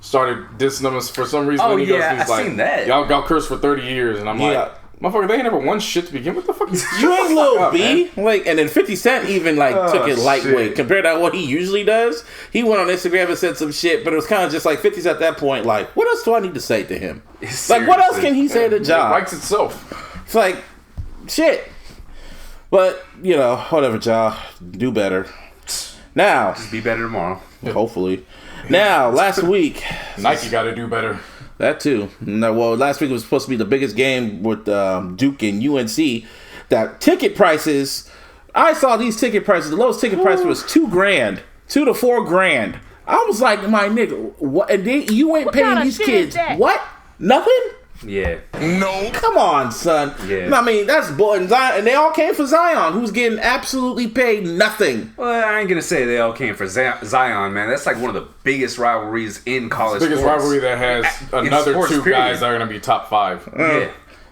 started dissing them for some reason. Oh, and he yeah, goes, I seen that. Y'all cursed for 30 years, and I'm like, motherfucker, they ain't never won shit to begin with. The fuck you ain't Lil B. Like, and then 50 Cent even took it lightweight compared to what he usually does. He went on Instagram and said some shit, but it was kind of just like 50's at that point. Like, what else do I need to say to him? Like, what else can he say to Ja? It writes itself. It's like, shit. But, you know, whatever, Ja. Do better. Now. Just be better tomorrow. Hopefully. Now, last week. Nike got to do better. That too. No, well, last week was supposed to be the biggest game with Duke and UNC. That ticket prices. I saw these ticket prices. The lowest ticket price was $2,000, $2 to $4,000. I was like, my nigga, what? And you ain't paying these kids what? Nothing? Yeah. No. Come on, son. Yeah. I mean, that's Zion, and they all came for Zion, who's getting absolutely paid nothing. Well, I ain't gonna say they all came for Zion, man. That's like one of the biggest rivalries in college sports. Biggest rivalry that has another two guys that are gonna be top 5. Yeah.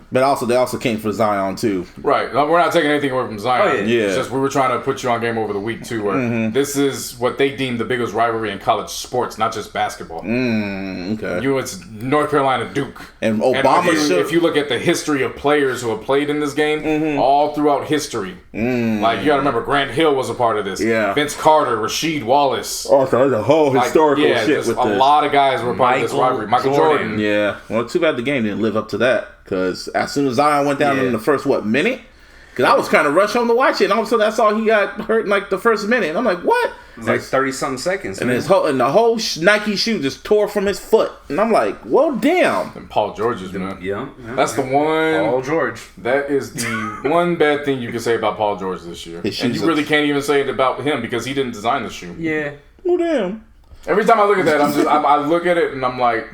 But they also came for Zion too. Right. We're not taking anything away from Zion. Oh, yeah. It's just we were trying to put you on Game Over the Week too, where this is what they deem the biggest rivalry in college sports, not just basketball. Okay. It's North Carolina Duke. And Obama. If you look at the history of players who have played in this game, all throughout history, like you gotta remember, Grant Hill was a part of this. Yeah. Vince Carter, Rasheed Wallace. Also, there's a whole historical shit with this. A lot of guys were part of this rivalry. Michael Jordan. Yeah. Well, too bad the game didn't live up to that. Because as soon as Zion went down in the first, minute? Because I was kind of rushed home to watch it. And all of a sudden, I saw he got hurt in like the first minute. And I'm like, what? It was like 30-something seconds. And the whole Nike shoe just tore from his foot. And I'm like, well, damn. And Paul George's, man. Yeah. That's the one. Paul George. That is the one bad thing you can say about Paul George this year. And you really can't even say it about him because he didn't design the shoe. Yeah. Well, damn. Every time I look at that, I look at it and I'm like,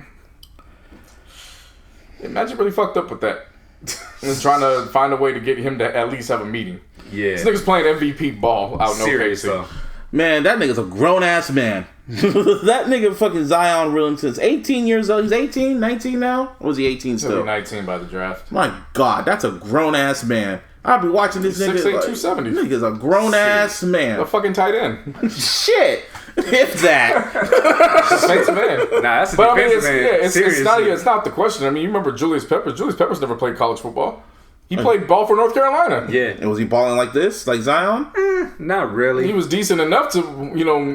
Magic really fucked up with that. And trying to find a way to get him to at least have a meeting. Yeah. This nigga's playing MVP ball out in OKC. Man, that nigga's a grown-ass man. That nigga fucking Zion Williamson's 18 years old. He's 18, 19 now? Or was he 18 still? He'll be 19 by the draft. My God, that's a grown-ass man. I'll be watching this nigga. 6'8", 270. Nigga's a grown-ass man. A fucking tight end. Shit. If that. Defensive end. Nah, that's a but defensive end. It's not the question. I mean, you remember Julius Peppers. Julius Peppers never played college football. He played ball for North Carolina. Yeah. And was he balling like this? Like Zion? Not really. He was decent enough to,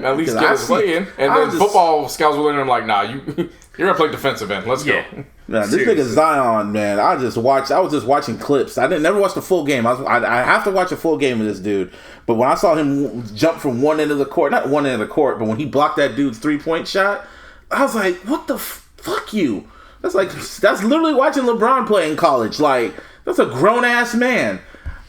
at least get his way in. And then football scouts were looking at him like, nah, you're going to play defensive end. Let's go. Nah, this nigga Zion, man, I was just watching clips. I never watched the full game. I have to watch a full game of this dude. But when I saw him jump from one end of the court, not one end of the court, but when he blocked that dude's 3-point shot, I was like, what the fuck you? That's literally watching LeBron play in college. Like, that's a grown-ass man.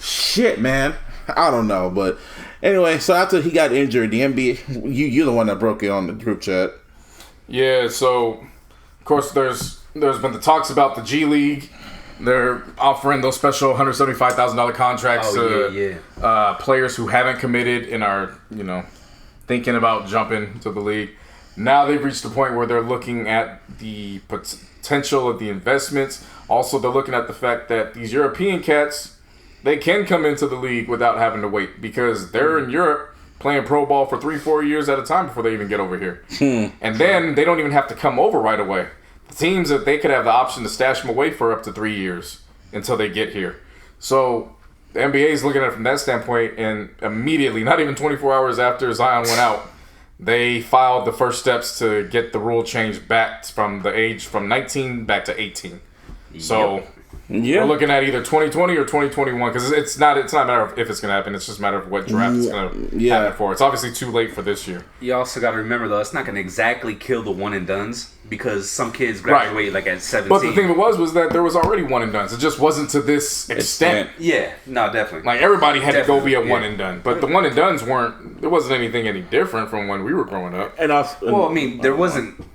Shit, man. I don't know, but anyway, so after he got injured, the NBA, you're the one that broke it on the group chat. Yeah, so, of course, there's been the talks about the G League. They're offering those special $175,000 contracts to players who haven't committed and are, thinking about jumping to the league. Now they've reached the point where they're looking at the potential of the investments. Also, they're looking at the fact that these European cats, they can come into the league without having to wait because they're in Europe playing pro ball for 3-4 years at a time before they even get over here. And then they don't even have to come over right away. The teams, that they could have the option to stash them away for up to 3 years until they get here. So the NBA is looking at it from that standpoint, and immediately, not even 24 hours after Zion went out, they filed the first steps to get the rule changed back from the age from 19 back to 18. So we're looking at either 2020 or 2021 because it's not a matter of if it's going to happen. It's just a matter of what draft it's going to happen for. It's obviously too late for this year. You also got to remember, though, it's not going to exactly kill the one-and-dones because some kids graduate like at 17. But the thing was that there was already one-and-dones. It just wasn't to this extent. Yeah, no, definitely. Like, everybody had to go be a one-and-done. But the one-and-dones there wasn't anything any different from when we were growing up. Well, I mean, there wasn't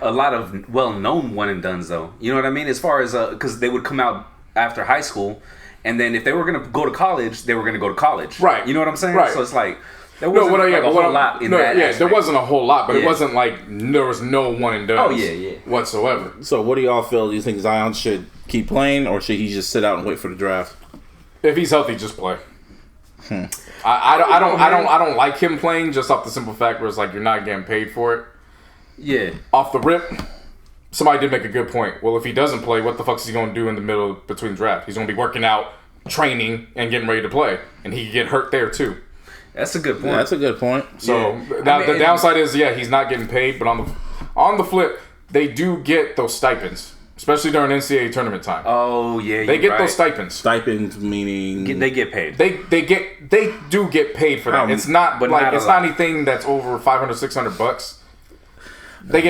a lot of well-known one-and-dones, though. You know what I mean? As far as, because they would come out after high school, and then if they were going to go to college, they were going to go to college. Right. You know what I'm saying? Right. So it's like, there wasn't a whole lot in that aspect. There wasn't a whole lot, but it wasn't like there was no one and done whatsoever. So what do y'all feel? Do you think Zion should keep playing, or should he just sit out and wait for the draft? If he's healthy, just play. I don't like him playing just off the simple fact where it's like you're not getting paid for it. Yeah. Off the rip, somebody did make a good point. Well, if he doesn't play, what the fuck is he going to do in the middle between draft? He's going to be working out, training, and getting ready to play. And he could get hurt there, too. That's a good point. Yeah, that's a good point. So, now the downside is, he's not getting paid. But on the flip, they do get those stipends. Especially during NCAA tournament time. Oh, yeah, they get those stipends. Stipends meaning... They get paid. They do get paid for that. It's not not anything that's over $500-$600. They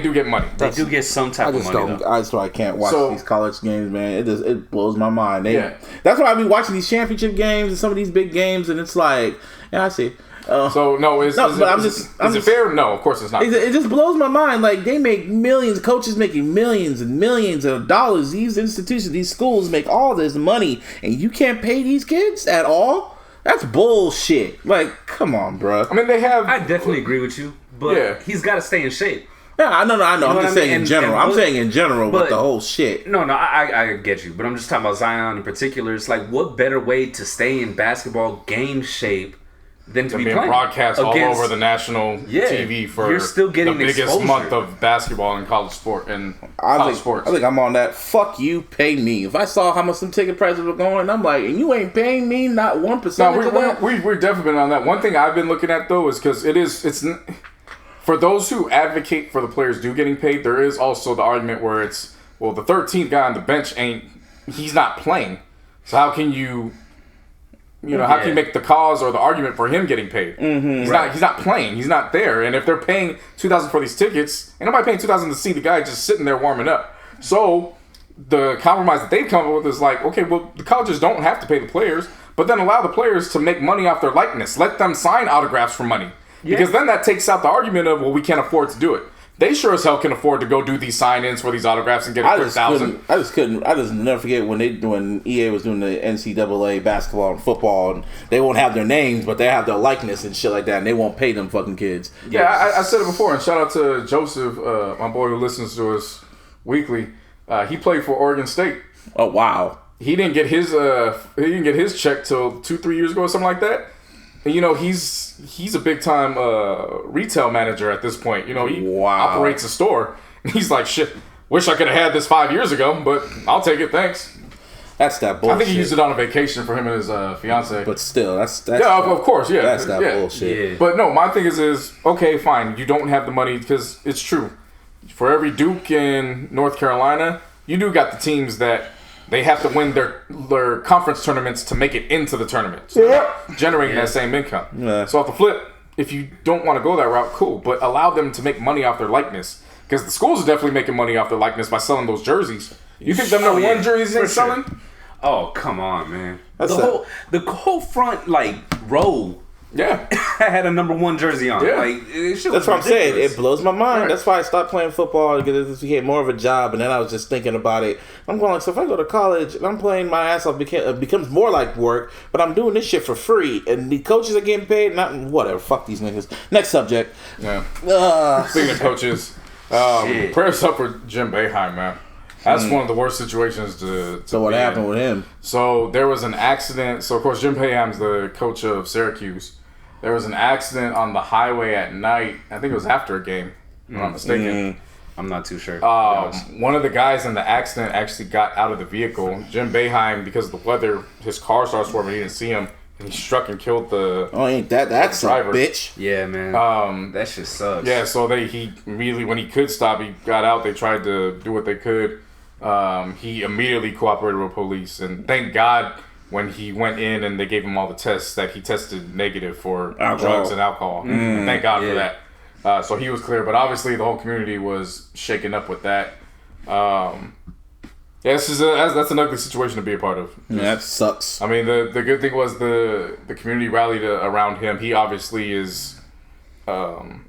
do get money. They do get some type of money. I can't watch these college games, man. It blows my mind. That's why I be watching these championship games and some of these big games, and it's like, I see. Is it fair? No, of course it's not. It just blows my mind. Like, they make millions. Coaches making millions and millions of dollars. These institutions, these schools make all this money, and you can't pay these kids at all? That's bullshit. Like, come on, bro. I mean, I definitely agree with you. But he's got to stay in shape. Yeah, I know. You know I'm just saying in general. I'm saying in general with the whole shit. No, I get you. But I'm just talking about Zion in particular. It's like, what better way to stay in basketball game shape than to be playing broadcast all over the national TV for you're still getting the biggest exposure. month of basketball in college sport and college sports. I think I'm on that. Fuck you, pay me. If I saw how much some ticket prices were going, I'm like, and you ain't paying me not 1% of that. We've definitely been on that. One thing I've been looking at though is because it's. For those who advocate for the players getting paid, there is also the argument where it's, well, the 13th guy on the bench he's not playing. So how can you how can you make the cause or the argument for him getting paid? Mm-hmm. He's not playing. He's not there. And if they're paying $2,000 for these tickets, ain't nobody paying $2,000 to see the guy just sitting there warming up. So the compromise that they've come up with is like, okay, well, the colleges don't have to pay the players, but then allow the players to make money off their likeness. Let them sign autographs for money. Yeah. Because then that takes out the argument of, well, we can't afford to do it. They sure as hell can afford to go do these sign-ins for these autographs and get a quick $1,000. I just never forget when EA was doing the NCAA basketball and football, and they won't have their names, but they have their likeness and shit like that, and they won't pay them fucking kids. Yeah, I said it before, and shout out to Joseph, my boy who listens to us weekly. He played for Oregon State. Oh wow! He didn't get his check till 2-3 years ago or something like that. And, you know, he's a big time retail manager at this point. You know, he operates a store. And he's like, shit, wish I could have had this 5 years ago, but I'll take it, thanks. That's that bullshit. I think he used it on a vacation for him and his fiance. But still, that's yeah, of course, yeah. That's that bullshit. Yeah. But no, my thing is okay, fine, you don't have the money because it's true. For every Duke in North Carolina, you do got the teams that they have to win their conference tournaments to make it into the tournament. So generating that same income. Yeah. So off the flip, if you don't want to go that route, cool. But allow them to make money off their likeness. Because the schools are definitely making money off their likeness by selling those jerseys. You think them number one jerseys ain't selling? Oh, come on, man. The whole front, like, row. Yeah. had a number one jersey on. Yeah. Like, that's what I'm saying. It blows my mind. Right. That's why I stopped playing football because it became more of a job. And then I was just thinking about it. I'm going, so if I go to college and I'm playing my ass off, it becomes more like work, but I'm doing this shit for free. And the coaches are getting paid. Whatever. Fuck these niggas. Next subject. Yeah. Speaking of coaches, prayers up for Jim Boeheim, man. That's one of the worst situations to So what happened with him? So there was an accident. So, of course, Jim Boeheim's the coach of Syracuse. There was an accident on the highway at night. I think it was after a game, if I'm not mistaken. I'm not too sure. One of the guys in the accident actually got out of the vehicle. Jim Boeheim, because of the weather, his car started swerving. He didn't see him. And he struck and killed the that's driver. A bitch. Yeah, man. That shit sucks. Yeah, so he immediately, when he could stop, he got out. They tried to do what they could. He immediately cooperated with police, and thank God when he went in and they gave him all the tests that he tested negative for drugs and alcohol. And thank God for that. So he was clear, but obviously the whole community was shaken up with that. That's an ugly situation to be a part of. Yeah, that sucks. I mean, the good thing was the community rallied around him. He obviously is rallying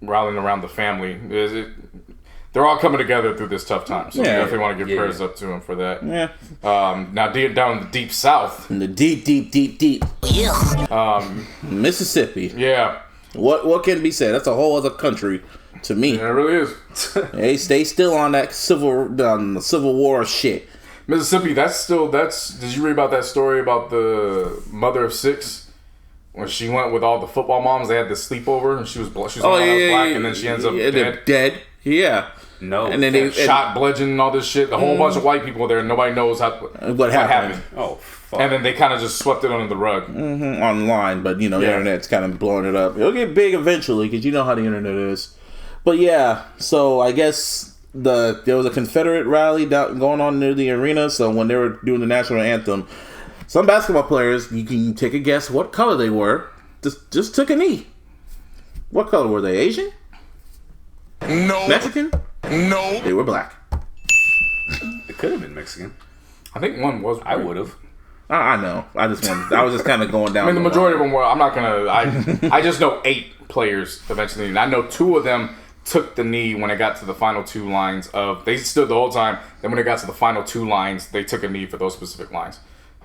around the family. They're all coming together through this tough time. So we definitely want to give prayers up to him for that. Yeah. Now, down in the deep south. In the deep. Mississippi. Yeah. What can be said? That's a whole other country to me. Yeah, it really is. They stay still on that Civil War shit. Mississippi, did you read about that story about the mother of 6? When she went with all the football moms, they had this sleepover, and she was black, and then she ends up dead. Yeah. No. And then they shot, bludgeoned, and all this shit. A whole bunch of white people there, and nobody knows what happened. Oh, fuck. And then they kind of just swept it under the rug. Online, but the internet's kind of blowing it up. It'll get big eventually, because you know how the internet is. But yeah, so I guess there was a Confederate rally going on near the arena, so when they were doing the national anthem, some basketball players, you can take a guess what color they were, just took a knee. What color were they? Asian? No. Mexican? No. They were black. It could have been Mexican. I think one was. I would have. I know. I was just kind of going down. I mean, the majority of them were. I'm not gonna. I just know 8 players eventually, and I know 2 of them took the knee when it got to the final 2 lines of. They stood the whole time. Then when it got to the final 2 lines, they took a knee for those specific lines.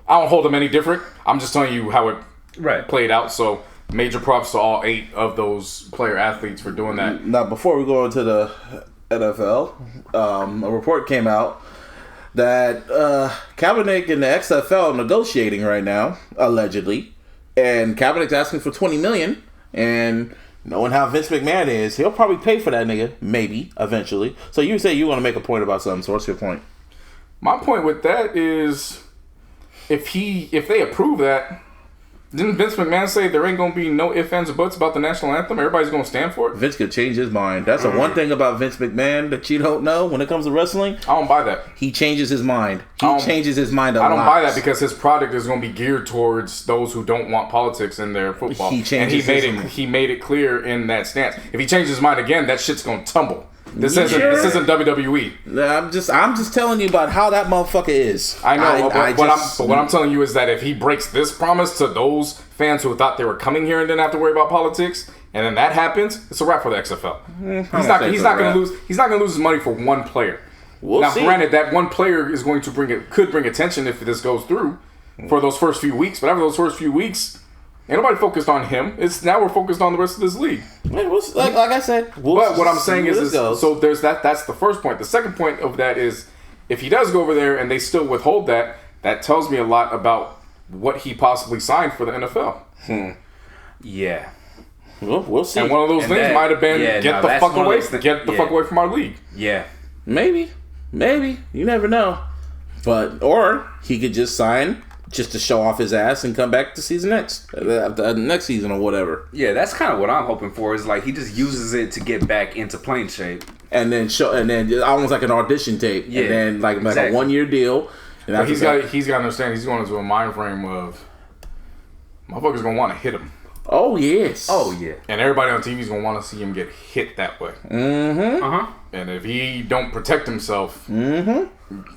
I don't hold them any different. I'm just telling you how it played out. So. Major props to all 8 of those player athletes for doing that. Now, before we go into the NFL, a report came out that Kaepernick and the XFL are negotiating right now, allegedly, and Kaepernick's asking for $20 million. And knowing how Vince McMahon is, he'll probably pay for that nigga, maybe eventually. So you say you want to make a point about something. So what's your point? My point with that is, if they approve that. Didn't Vince McMahon say there ain't gonna be no ifs, ands, or buts about the national anthem? Everybody's gonna stand for it. Vince could change his mind. That's the one thing about Vince McMahon that you don't know when it comes to wrestling. I don't buy that. He changes his mind. He changes his mind a lot. I don't buy that because his product is gonna be geared towards those who don't want politics in their football. He made it clear in that stance. If he changes his mind again, that shit's gonna tumble. This isn't WWE. I'm just telling you about how that motherfucker is. I know, what I'm telling you is that if he breaks this promise to those fans who thought they were coming here and didn't have to worry about politics, and then that happens, it's a wrap for the XFL. He's not going to lose his money for one player. Now, granted, that one player is going to could bring attention if this goes through for those first few weeks. But after those first few weeks, ain't nobody focused on him. Now we're focused on the rest of this league. Like I said. But what I'm saying is so there's that. That's the first point. The second point of that is if he does go over there and they still withhold that, that tells me a lot about what he possibly signed for the NFL. Yeah. Well, we'll see. And one of those things might have been get the fuck away from our league. Yeah. Maybe. You never know. Or he could just sign just to show off his ass and come back to season next season or whatever. Yeah, that's kind of what I'm hoping for. Is like he just uses it to get back into playing shape, and then almost like an audition tape. Yeah, and then like a 1-year deal. And but he's got to understand he's going into a mind frame of motherfuckers gonna want to hit him. Oh yes. Oh yeah. And everybody on TV is gonna want to see him get hit that way. Mm-hmm. And if he don't protect himself,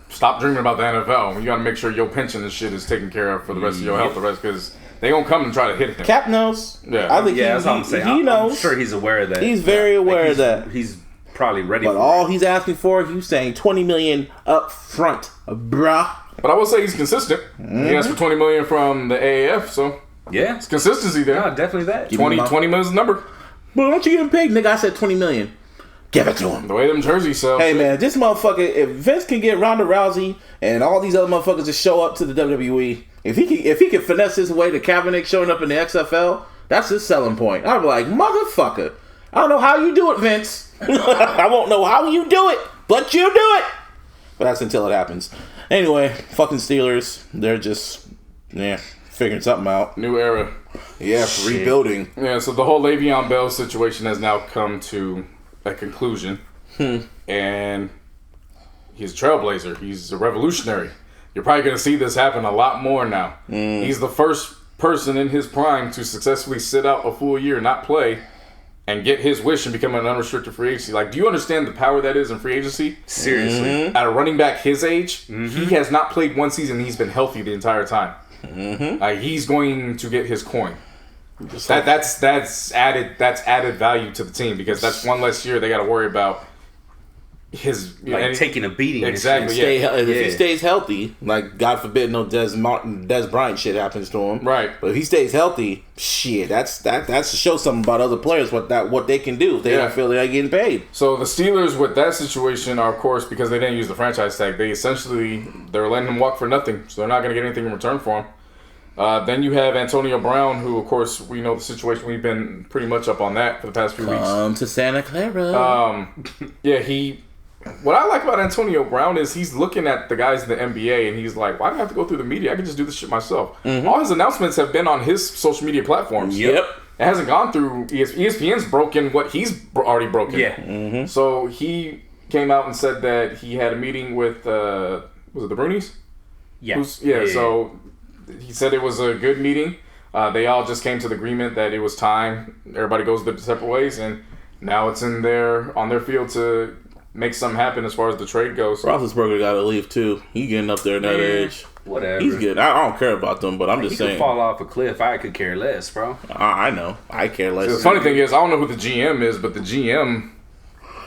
stop dreaming about the NFL. You got to make sure your pension and shit is taken care of for the rest of your health. because they gonna come and try to hit him. Cap knows. Yeah. I think that's what I'm saying. He knows. I'm sure he's aware of that. He's very aware of that. He's probably ready. But all he's asking for, he's saying $20 million up front, bruh. But I will say he's consistent. He asked for $20 million from the AAF, so. Yeah, it's consistency there. Yeah, definitely that. 20 million is the number. But don't you get him paid, nigga? I said $20 million. Give it to him. The way them jerseys sell. Hey man, this motherfucker. If Vince can get Ronda Rousey and all these other motherfuckers to show up to the WWE, if he can finesse his way to Kaepernick showing up in the XFL, that's his selling point. I'm like, motherfucker. I don't know how you do it, Vince. I won't know how you do it, but you do it. But that's until it happens. Anyway, fucking Steelers. They're just figuring something out. New era. Yeah, rebuilding. Yeah, so the whole Le'Veon Bell situation has now come to a conclusion. And he's a trailblazer. He's a revolutionary. You're probably going to see this happen a lot more now. He's the first person in his prime to successfully sit out a full year, not play, and get his wish and become an unrestricted free agency. Like, do you understand the power that is in free agency? Seriously. At a running back his age, he has not played one season. He's been healthy the entire time. He's going to get his coin. That's added value to the team because that's one less year they got to worry about his taking a beating. Exactly. If he stays healthy, like God forbid no Des Bryant shit happens to him. Right. But if he stays healthy, shit, that's to show something about other players what they can do if they don't feel they're getting paid. So the Steelers with that situation are, of course, because they didn't use the franchise tag, they're letting him walk for nothing, so they're not going to get anything in return for him. Then you have Antonio Brown, who, of course, we know the situation. We've been pretty much up on that for the past few weeks. Come to Santa Clara. What I like about Antonio Brown is he's looking at the guys in the NBA and he's like, why do I have to go through the media? I can just do this shit myself. All his announcements have been on his social media platforms. Yep. It hasn't gone through ESPN's broken what he's already broken. Yeah. So he came out and said that he had a meeting with, was it the Brunies? Yeah. So he said it was a good meeting. They all just came to the agreement that it was time. Everybody goes their separate ways, and now it's on their field to make something happen as far as the trade goes. Roethlisberger got to leave too. He getting up there in that age. Whatever. He's good. I don't care about them, but I'm just saying. He could fall off a cliff. I could care less, bro. I know. I care less. The funny thing is, I don't know who the GM is, but the GM...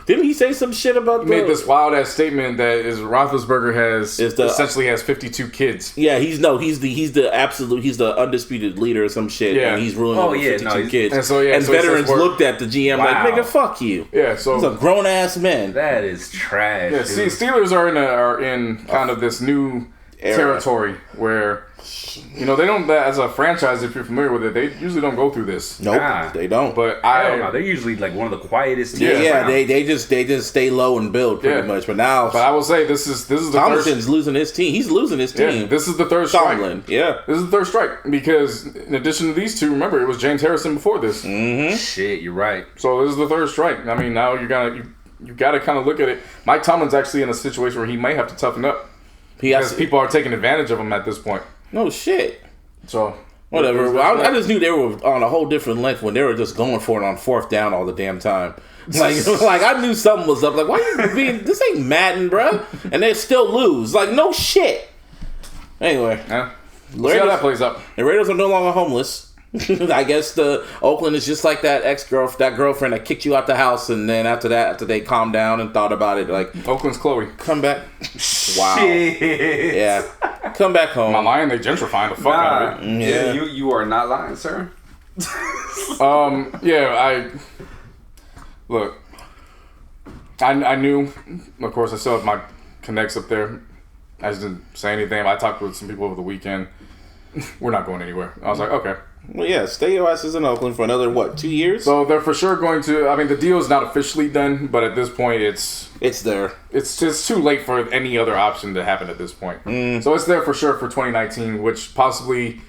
Didn't he say some shit about that? He made this wild ass statement that Roethlisberger essentially has 52 kids. Yeah, he's the undisputed leader or some shit. Yeah. And he's ruling over 52 kids. And veterans looked at the GM like, nigga, fuck you. Yeah, so he's a grown ass man. That is trash. Yeah, see, Steelers are in kind of this new territory where, you know, they don't, as a franchise, if you're familiar with it, they usually don't go through this. Nope, they don't. But I don't know. They're usually like one of the quietest teams. Yeah, they just stay low and build pretty much. But now, I will say this is the Tomlinson's losing his team. He's losing his team. Yeah, this is the third strike. Yeah, this is the third strike because in addition to these two, remember it was James Harrison before this. Shit, you're right. So this is the third strike. I mean, now you got to kind of look at it. Mike Tomlin's actually in a situation where he may have to toughen up because people are taking advantage of him at this point. No shit. So whatever. I just knew they were on a whole different length when they were just going for it on fourth down all the damn time. Like I knew something was up. Like, why you being? This ain't Madden, bro. And they still lose. Like, no shit. Anyway, see how that plays up. The Raiders are no longer homeless. I guess the Oakland is just like that girlfriend that kicked you out the house, and then after they calmed down and thought about it, like Oakland's Khloe. Come back. Wow. Shit. Yeah. Come back home. Am I lying? They gentrifying the fuck out of it. Yeah. You are not lying, sir. Look. I knew. Of course, I still have my connects up there. I just didn't say anything. I talked with some people over the weekend. We're not going anywhere. I was like, okay. Well, yeah, stay your asses in Oakland for another, 2 years? So they're for sure going to, I mean, the deal is not officially done, but at this point it's there. It's just too late for any other option to happen at this point. So it's there for sure for 2019, which possibly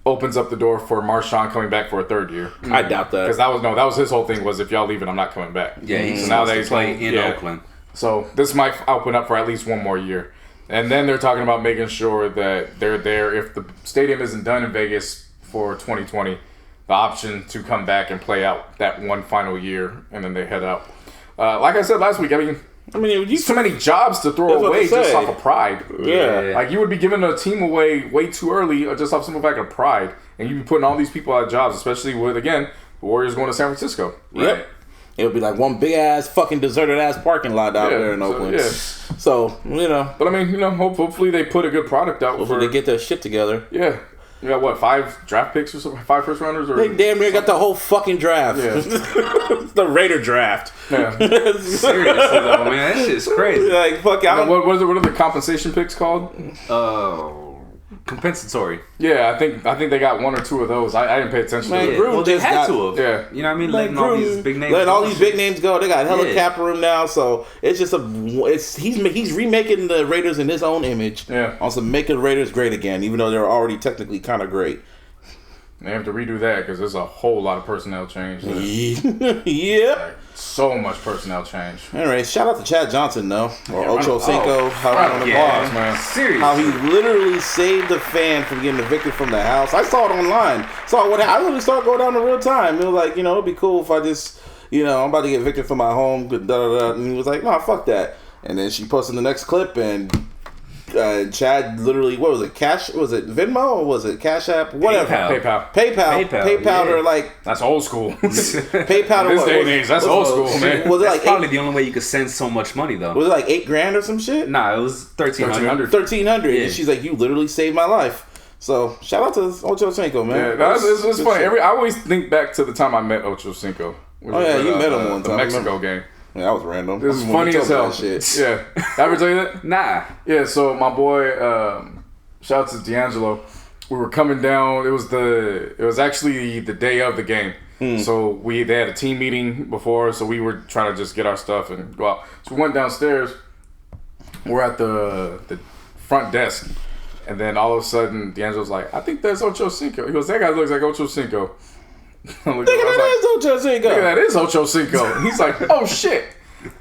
opens up the door for Marshawn coming back for a third year. I doubt that. Because that was his whole thing was, if y'all leaving, I'm not coming back. Yeah, he's now supposed to play in Oakland. So this might open up for at least one more year. And then they're talking about making sure that they're there if the stadium isn't done in Vegas for 2020, the option to come back and play out that one final year, and then they head out. Like I said last week, I mean, so many jobs to throw away just off of pride. Yeah. Like, you would be giving a team away way too early just off simple fact of pride, and you'd be putting all these people out of jobs, especially with, again, the Warriors going to San Francisco. Right? Yep. It would be like one big ass fucking deserted ass parking lot out there in Oakland. So, But I mean, hopefully they put a good product out. Hopefully they get their shit together. Yeah. You got what, 5 draft picks or something? 5 first rounders? Or they damn near got the whole fucking draft. Yeah. The Raider draft. Yeah. Seriously though, man, that shit's crazy. Like, fuck out. What are the compensation picks called? Compensatory. Yeah, I think they got 1 or 2 of those. I didn't pay attention to it. Well, they had to have. Yeah. You know what I mean? Letting all these big names go. They got hella cap room now, so it's just he's remaking the Raiders in his own image. Yeah. On some make the Raiders great again, even though they're already technically kind of great. They have to redo that because there's a whole lot of personnel change. Yep. Like, so much personnel change. Anyway, shout out to Chad Johnson, though. Or Ocho Cinco. Man. Seriously. How he literally saved the fan from getting evicted from the house. I saw it online. I literally started going down in real time. It was like, it'd be cool if I just, I'm about to get evicted from my home. And he was like, nah, fuck that. And then she posted the next clip, and Chad literally, what was it? Was it Venmo or was it Cash App? Whatever. PayPal. Or like, that's old school. PayPal. This day and age, that's old school, man. Was it that's like probably the only way you could send so much money though? Was it like $8,000 or some shit? Nah, it was $1,300. $1,300. Yeah. And she's like, you literally saved my life. So shout out to Ocho Cinco, man. Yeah, it's funny. I always think back to the time I met Ocho Cinco. You met him one time. The Mexico game. Yeah, that was random. This is funny as hell. Shit. Yeah. Ever tell you that? Nah. Yeah, so my boy, shout out to D'Angelo. We were coming down. It was actually the day of the game. So they had a team meeting before, so we were trying to just get our stuff and go out. So we went downstairs. We're at the front desk. And then all of a sudden, D'Angelo's like, I think that's Ocho Cinco. He goes, that guy looks like Ocho Cinco. That is Ocho Cinco. And he's like, oh shit.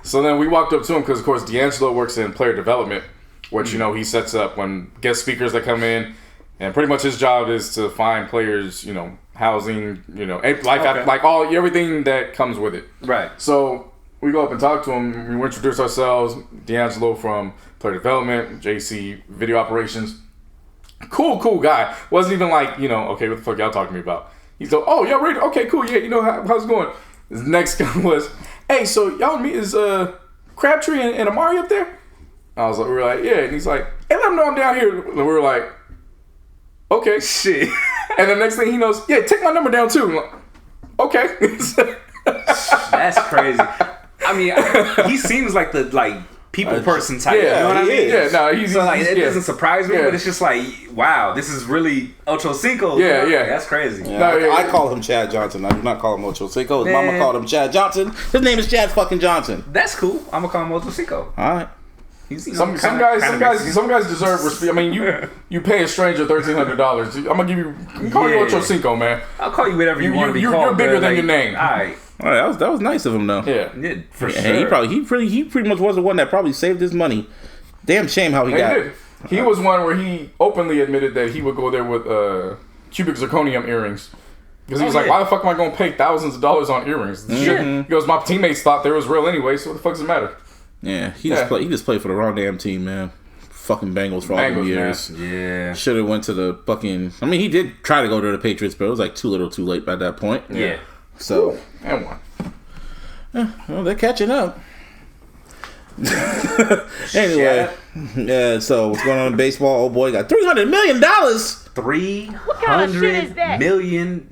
So then we walked up to him because, of course, D'Angelo works in player development, which, he sets up when guest speakers that come in. And pretty much his job is to find players, housing, everything that comes with it. Right. So we go up and talk to him. We introduce ourselves. D'Angelo from player development, JC video operations. Cool guy. Wasn't even like, okay, what the fuck y'all talking to me about? He's like, oh, y'all ready? Okay, cool. Yeah, how's it going? His next guy was, hey, so y'all meet is Crabtree and Amari up there? We were like, yeah. And he's like, hey, let him know I'm down here. And we were like, okay. Shit. And the next thing he knows, yeah, take my number down too. I'm like, okay. That's crazy. I mean, he seems like the people person type. Yeah, you know what I mean? Yeah, no, it doesn't surprise me, but it's just like, wow, this is really Ocho Cinco. Yeah. That's crazy. Yeah, I call him Chad Johnson. I do not call him Ocho Cinco. His mama called him Chad Johnson. His name is Chad fucking Johnson. That's cool. I'm gonna call him Ocho Cinco. All right. Some guys deserve respect. I mean, you pay a stranger $1,300. I'm gonna give you. Call you Ocho Cinco, man. I'll call you whatever you want to be called. You're bigger than your name. All right. All right, that was nice of him though. Yeah, for sure. He pretty much was the one that probably saved his money. Damn shame how he got. Did. He was one where he openly admitted that he would go there with cubic zirconium earrings. Because he was like, why the fuck am I going to pay thousands of dollars on earrings? He goes, my teammates thought they was real anyway, so what the fuck does it matter? Yeah, he just played for the wrong damn team, man. fucking Bengals for all the years. Man. Yeah. Should have went to the fucking... I mean, he did try to go to the Patriots, but it was like too little too late by that point. Yeah. So... And one. Well, they're catching up. Anyway, yeah. So what's going on in baseball? Oh boy, got $300 million. $300 million.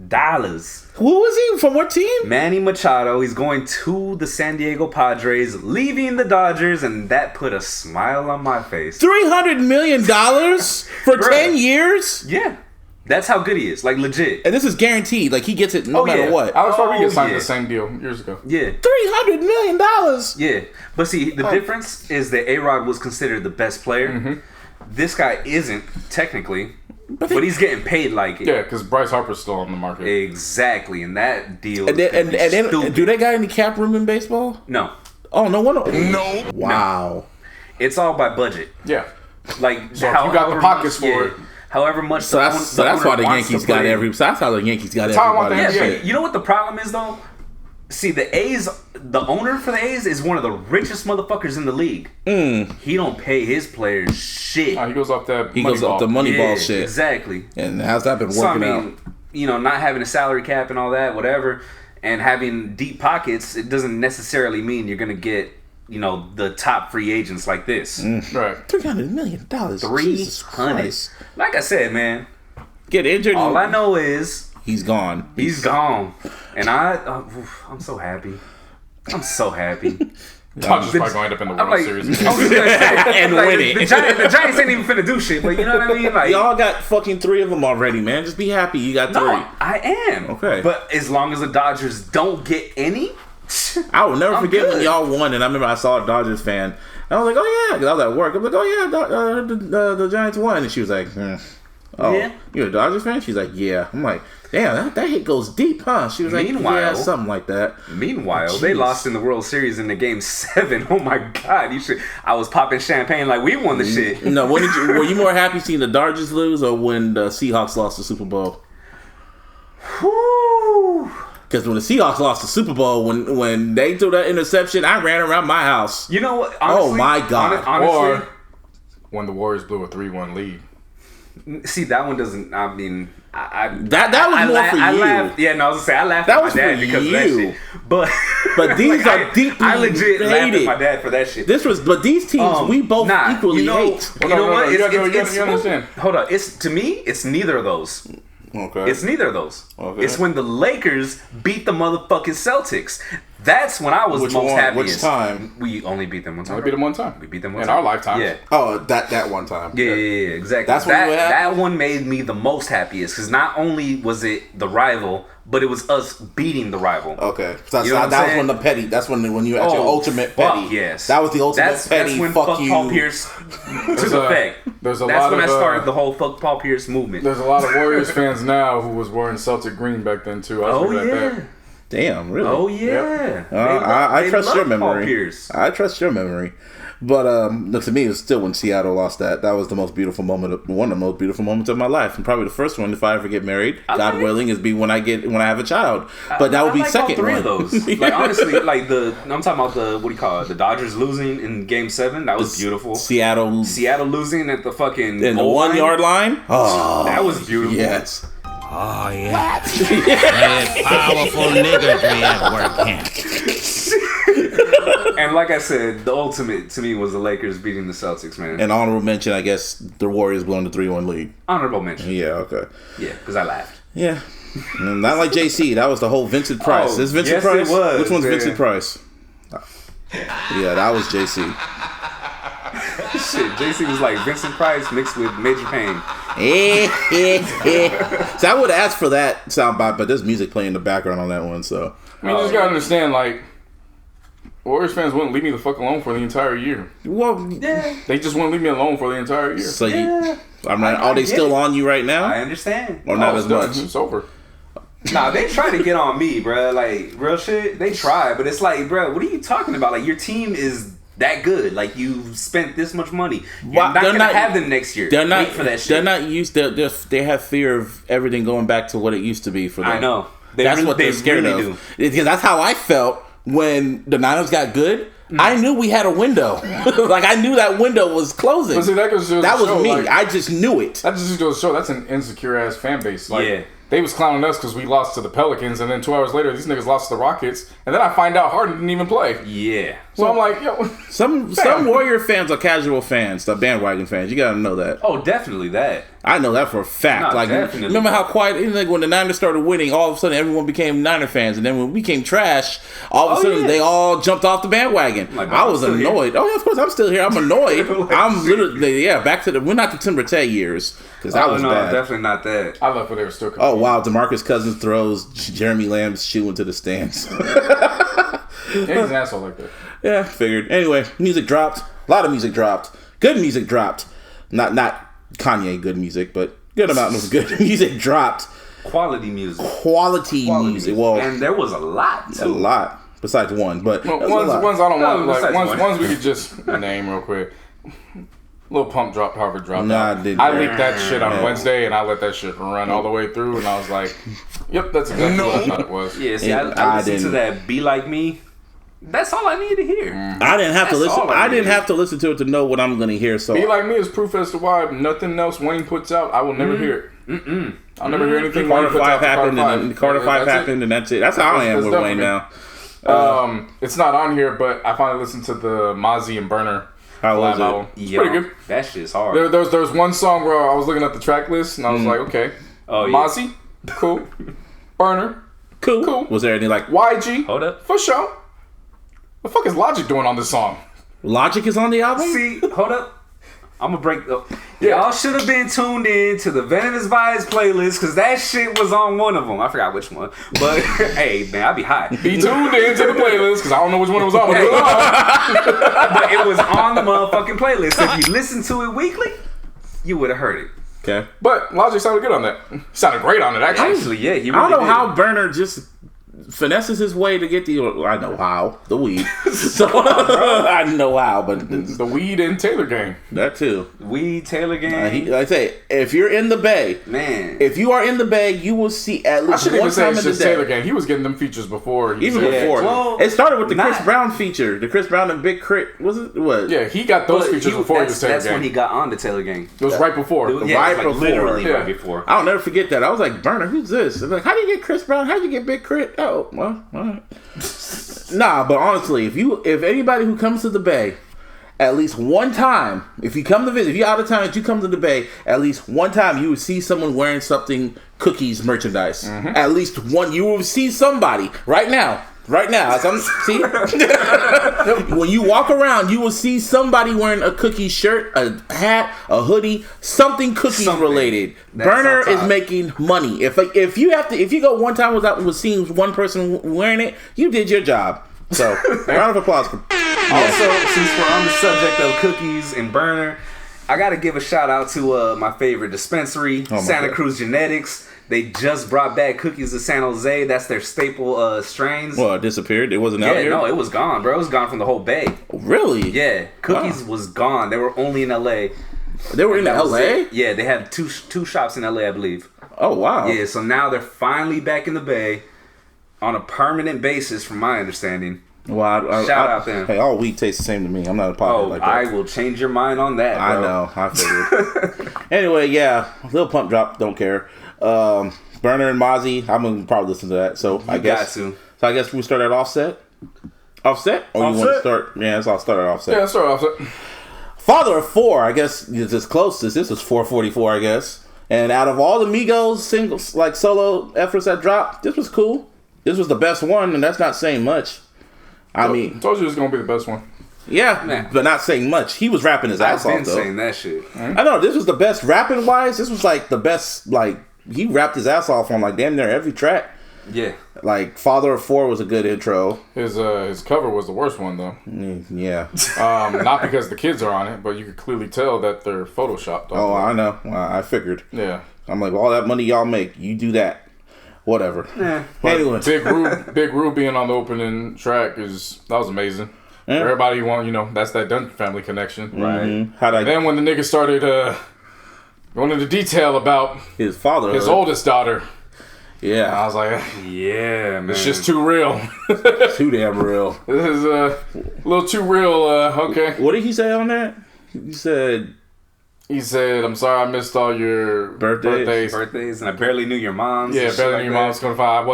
Who was he? From what team? Manny Machado. He's going to the San Diego Padres, leaving the Dodgers, and that put a smile on my face. $300 million for 10 years? Yeah. That's how good he is, like legit. And this is guaranteed. Like he gets it no matter what. Alex Rodriguez signed the same deal years ago. Yeah. $300 million. Yeah. But see, the difference is that A-Rod was considered the best player. Mm-hmm. This guy isn't, technically. But he's getting paid like it. Yeah, because Bryce Harper's still on the market. Exactly. And that deal and then do they got any cap room in baseball? No. Oh, no wonder. No. Wow. No. It's all by budget. Yeah. Like, so if you got the pockets for it. However much that's why the Yankees got every. So that's how the Yankees got everybody. Yeah, you know what the problem is though? See, the A's, the owner for the A's is one of the richest motherfuckers in the league. He don't pay his players shit. He goes off that. He goes off the money ball shit. Exactly. And how's that been working out? You know, not having a salary cap and all that, whatever, and having deep pockets, it doesn't necessarily mean you're gonna get, you know, the top free agents like this. Right. $300 million. $300. Like I said, man. Get injured. All I know is he's gone. He's gone. And I'm so happy. I'm so happy. Dodgers probably going to end up in the World Series. And winning. The Giants ain't even finna do shit, but you know what I mean? Like, y'all got fucking 3 of them already, man. Just be happy you got 3. I am. Okay. But as long as the Dodgers don't get any, I will never forget when y'all won, and I remember I saw a Dodgers fan, and I was like, oh yeah, because I was at work. I'm like, oh yeah, the Giants won, and she was like, oh, yeah? You're a Dodgers fan? She's like, yeah. I'm like, damn, that hit goes deep, huh? She was like, yeah, something like that. Meanwhile, they lost in the World Series in the Game 7. Oh my God, I was popping champagne like we won the shit. No, were you more happy seeing the Dodgers lose or when the Seahawks lost the Super Bowl? Whew. Because when the Seahawks lost the Super Bowl, when they threw that interception, I ran around my house. You know what? Honestly, oh my God! Honestly, or when the Warriors blew a 3-1 lead. See, that one doesn't. I mean, that was more for you. I laughed. Yeah, no, I was gonna say I laughed at my dad because of that shit. But these are deeply I legit laughed hated. at my dad for that shit. But these teams we both equally hate. You know what? You understand? Hold on. To me, it's neither of those. Okay. It's neither of those. Okay. It's when the Lakers beat the motherfucking Celtics. That's when I was most happiest. Which time? We only beat them one time. We beat them one time. We beat them one in time. our lifetime. Yeah. Oh, that one time. Yeah, exactly. That's when that one made me the most happiest because not only was it the rival, but it was us beating the rival. Okay, so that was when the petty. That's when you had your ultimate petty. Yes, that was the ultimate petty. That's when fuck you. Paul Pierce took effect. That's when I started the whole fuck Paul Pierce movement. There's a lot of Warriors fans now who was wearing Celtic green back then too. That. Damn, really? Oh yeah. Yep. I trust your memory. I trust your memory. But to me, it was still when Seattle lost that. That was the most beautiful moment, one of the most beautiful moments of my life, and probably the first one, if I ever get married, God willing, is when I have a child. But that would be second. All 3 of those. Like honestly, like I'm talking about the Dodgers losing in Game 7. That was beautiful. Seattle losing at the fucking in the 1 yard line. Oh, that was beautiful. Yes. Oh yeah. That powerful niggardry at work, And like I said, the ultimate to me was the Lakers beating the Celtics, man. And honorable mention, I guess, the Warriors blowing the 3-1 lead. Honorable mention. Yeah, okay. Yeah, because I laughed. Yeah. Not like JC. That was the whole Vincent Price. Is Vincent Price? It was, which one's Vincent Price? Yeah, that was JC. Shit, JC was like Vincent Price mixed with Major Payne. So I would have asked for that soundbite, but there's music playing in the background on that one, so. I mean, you just gotta understand, like, Warriors fans wouldn't leave me the fuck alone for the entire year. Well, they just wouldn't leave me alone for the entire year. So are they still on you right now? I understand. Or not as much? It's over. Nah, they try to get on me, bro. Like, real shit. They try, but it's like, bro, what are you talking about? Like, your team is that good. Like, you've spent this much money. You're not gonna have them next year. They're not. Wait for that shit. They're not used. They have fear of everything going back to what it used to be for them. I know. That's what they're scared of. Because that's how I felt when the Niners got good. I knew we had a window. Like, I knew that window was closing. But see, that was me. Like, I just knew it. That just goes to show that's an insecure ass fan base. Like, yeah. They was clowning us because we lost to the Pelicans, and then 2 hours later, these niggas lost to the Rockets, and then I find out Harden didn't even play. Yeah. So I'm like, yo. Some Warrior fans are casual fans, the bandwagon fans. You gotta know that. Oh, definitely that. I know that for a fact. No, like, definitely. remember how quiet? Like when the Niners started winning, all of a sudden everyone became Niner fans, and then when we became trash, all of a sudden they all jumped off the bandwagon. Like, I was annoyed. Oh yeah, of course I'm still here. I'm annoyed. I'm literally back to the. We're not the Tim Rattay years because that was bad. Definitely not that. I love when they were still competing. Oh wow, DeMarcus Cousins throws Jeremy Lamb's shoe into the stands. He's an asshole like that. Yeah, figured. Anyway, music dropped. A lot of music dropped. Good music dropped. Not Kanye good music, but good amount of good music dropped. Quality music. Quality music. Well, and there was a lot too. A lot. Besides one, but ones I don't want. Like ones we could just name real quick. Little Pump dropped, Harvard dropped. Nah, I leaked that shit on Wednesday, and I let that shit run all the way through, and I was like, "Yep, that's exactly what I thought it was." Yeah, see, I listened to that "Be Like Me." That's all I needed to hear. I didn't have to listen. I didn't have to listen to it to know what I'm going to hear. So "Be Like Me" is proof as to why nothing else Wayne puts out, I will never hear it. I'll never hear anything. Carter 5 happened, and Carter 5 happened, and that's it. That's how I am with Wayne now. It's not on here, but I finally listened to the Mozzie and Burner. How was it? Album. It's pretty good. That shit's hard. There was one song where I was looking at the track list and I was like, okay, Mozzie, cool. Burner, cool. Was there any like YG? Hold up, for sure. The fuck is Logic doing on this song? Logic is on the album? See, hold up. I'm gonna break up. Y'all should have been tuned in to the Venomous Vibes playlist because that shit was on one of them. I forgot which one, but hey, man, I be high. Be tuned in to the playlist because I don't know which one it was on. But it was on the motherfucking playlist. So if you listen to it weekly, you would have heard it. Okay, but Logic sounded good on that. Sounded great on it, actually. Yeah, he really I don't know did. how Burner just finesses his way to get the. I know how the weed. So I know how, but the weed and Taylor gang. That too. Weed Taylor gang. Like I say, if you're in the Bay, man. If you are in the Bay, you will see at least one time in the day. Taylor gang. He was getting them features before. Even before. Well, it started with the Chris Brown feature. The Chris Brown and Big Crit. Was it what? Yeah, he got those features before he was Taylor gang. That's when he got on the Taylor gang. It was right before. Literally right before. I'll never forget that. I was like, Burner, who's this? I'm like, how do you get Chris Brown? How do you get Big Crit? Oh, well, all right. Nah, but honestly, if anybody who comes to the Bay, at least one time, if you come to visit, if you're out of town, if you come to the Bay, at least one time you will see someone wearing something Cookies merchandise. At least one, you will see somebody right now. As I'm see, when you walk around, you will see somebody wearing a Cookie shirt, a hat, a hoodie, something Cookies related. Burner is making money. If you go one time without seeing one person wearing it, you did your job. So round of applause. Also, since we're on the subject of Cookies and Burner, I got to give a shout out to my favorite dispensary, Santa Cruz Genetics. They just brought back Cookies of San Jose. That's their staple strains. Well, it disappeared. It wasn't out here? No, it was gone, bro. It was gone from the whole Bay. Really? Yeah. Cookies was gone. They were only in LA. They were in LA? Yeah, they had two shops in LA, I believe. Oh, wow. Yeah, so now they're finally back in the Bay on a permanent basis, from my understanding. Well, shout out them. Hey, all weed tastes the same to me. I'm not a pothead like that. I will change your mind on that, bro. I know. I figured. Anyway, yeah. Little Pump drop. Don't care. Burner and Mozzie. I'm gonna probably listen to that. So I guess. So I guess we start at Offset. Offset? Or you want to start? Yeah, let's all start at Offset. Yeah, let's start Offset. Father of Four. I guess it's closest. This was 444. I guess. And out of all the Migos singles, like solo efforts that dropped, this was cool. This was the best one, and that's not saying much. I mean, told you it was gonna be the best one. Yeah, but not saying much. He was rapping his ass off, though. I've been saying that shit. I know, this was the best rapping wise. This was like the best, like, he rapped his ass off on like damn near every track. Yeah. Like, Father of Four was a good intro. His cover was the worst one, though. Yeah. Not because the kids are on it, but you could clearly tell that they're photoshopped. Oh, I know. I figured. Yeah. I'm like, all that money y'all make, you do that. Whatever. Anyway. Big Roo being on the opening track that was amazing. Yeah. For everybody who want, that's that Dungeon family connection. Right. Then when the nigga started going into detail about his father, his oldest daughter. And I was like, yeah, man. it's just too real. Too damn real. This is a little too real. Okay. What did he say on that? He said, I'm sorry I missed all your birthdays, and I barely knew your moms. Yeah, barely knew your moms.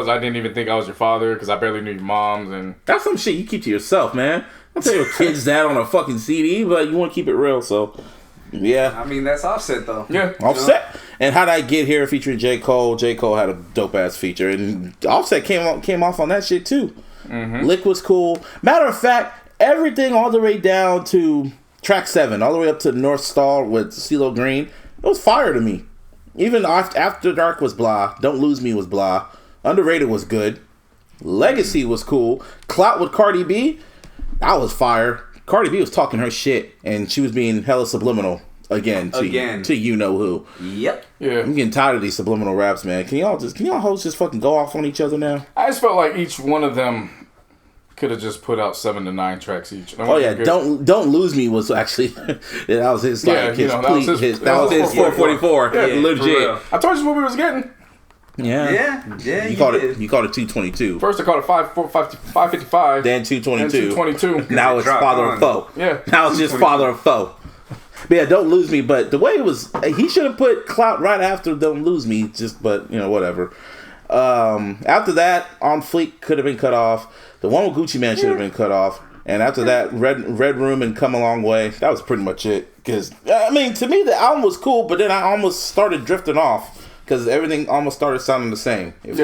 I didn't even think I was your father because I barely knew your moms. And that's some shit you keep to yourself, man. Don't tell your kids that on a fucking CD, but you want to keep it real, so yeah. I mean, that's Offset though. Yeah, Offset. And How'd I Get Here featuring J. Cole. J. Cole had a dope ass feature, and Offset came off on that shit too. Lick was cool. Matter of fact, everything all the way down to track 7, all the way up to North Star with CeeLo Green, it was fire to me. Even After Dark was blah. Don't Lose Me was blah. Underrated was good. Legacy was cool. Klout with Cardi B, that was fire. Cardi B was talking her shit, and she was being hella subliminal again to you know who. Yep. Yeah. I'm getting tired of these subliminal raps, man. Can y'all hoes just fucking go off on each other now? I just felt like each one of them could have just put out 7 to 9 tracks each. Oh yeah, Don't Lose Me was actually that was his that was his 444. Yeah, legit. I told you what we was getting. Yeah. You called it 222. First I called it 555. Then 222. Then 222. Now it's Father of Foe. Yeah. Now it's just Father of Foe. But yeah, Don't Lose Me. But the way it was, he should have put Klout right after Don't Lose Me. But whatever. After that, On Fleek could have been cut off. The one with Gucci Mane should have been cut off. And after that, Red Room and Come a Long Way. That was pretty much it. Because I mean, to me, the album was cool, but then I almost started drifting off. Because everything almost started sounding the same. If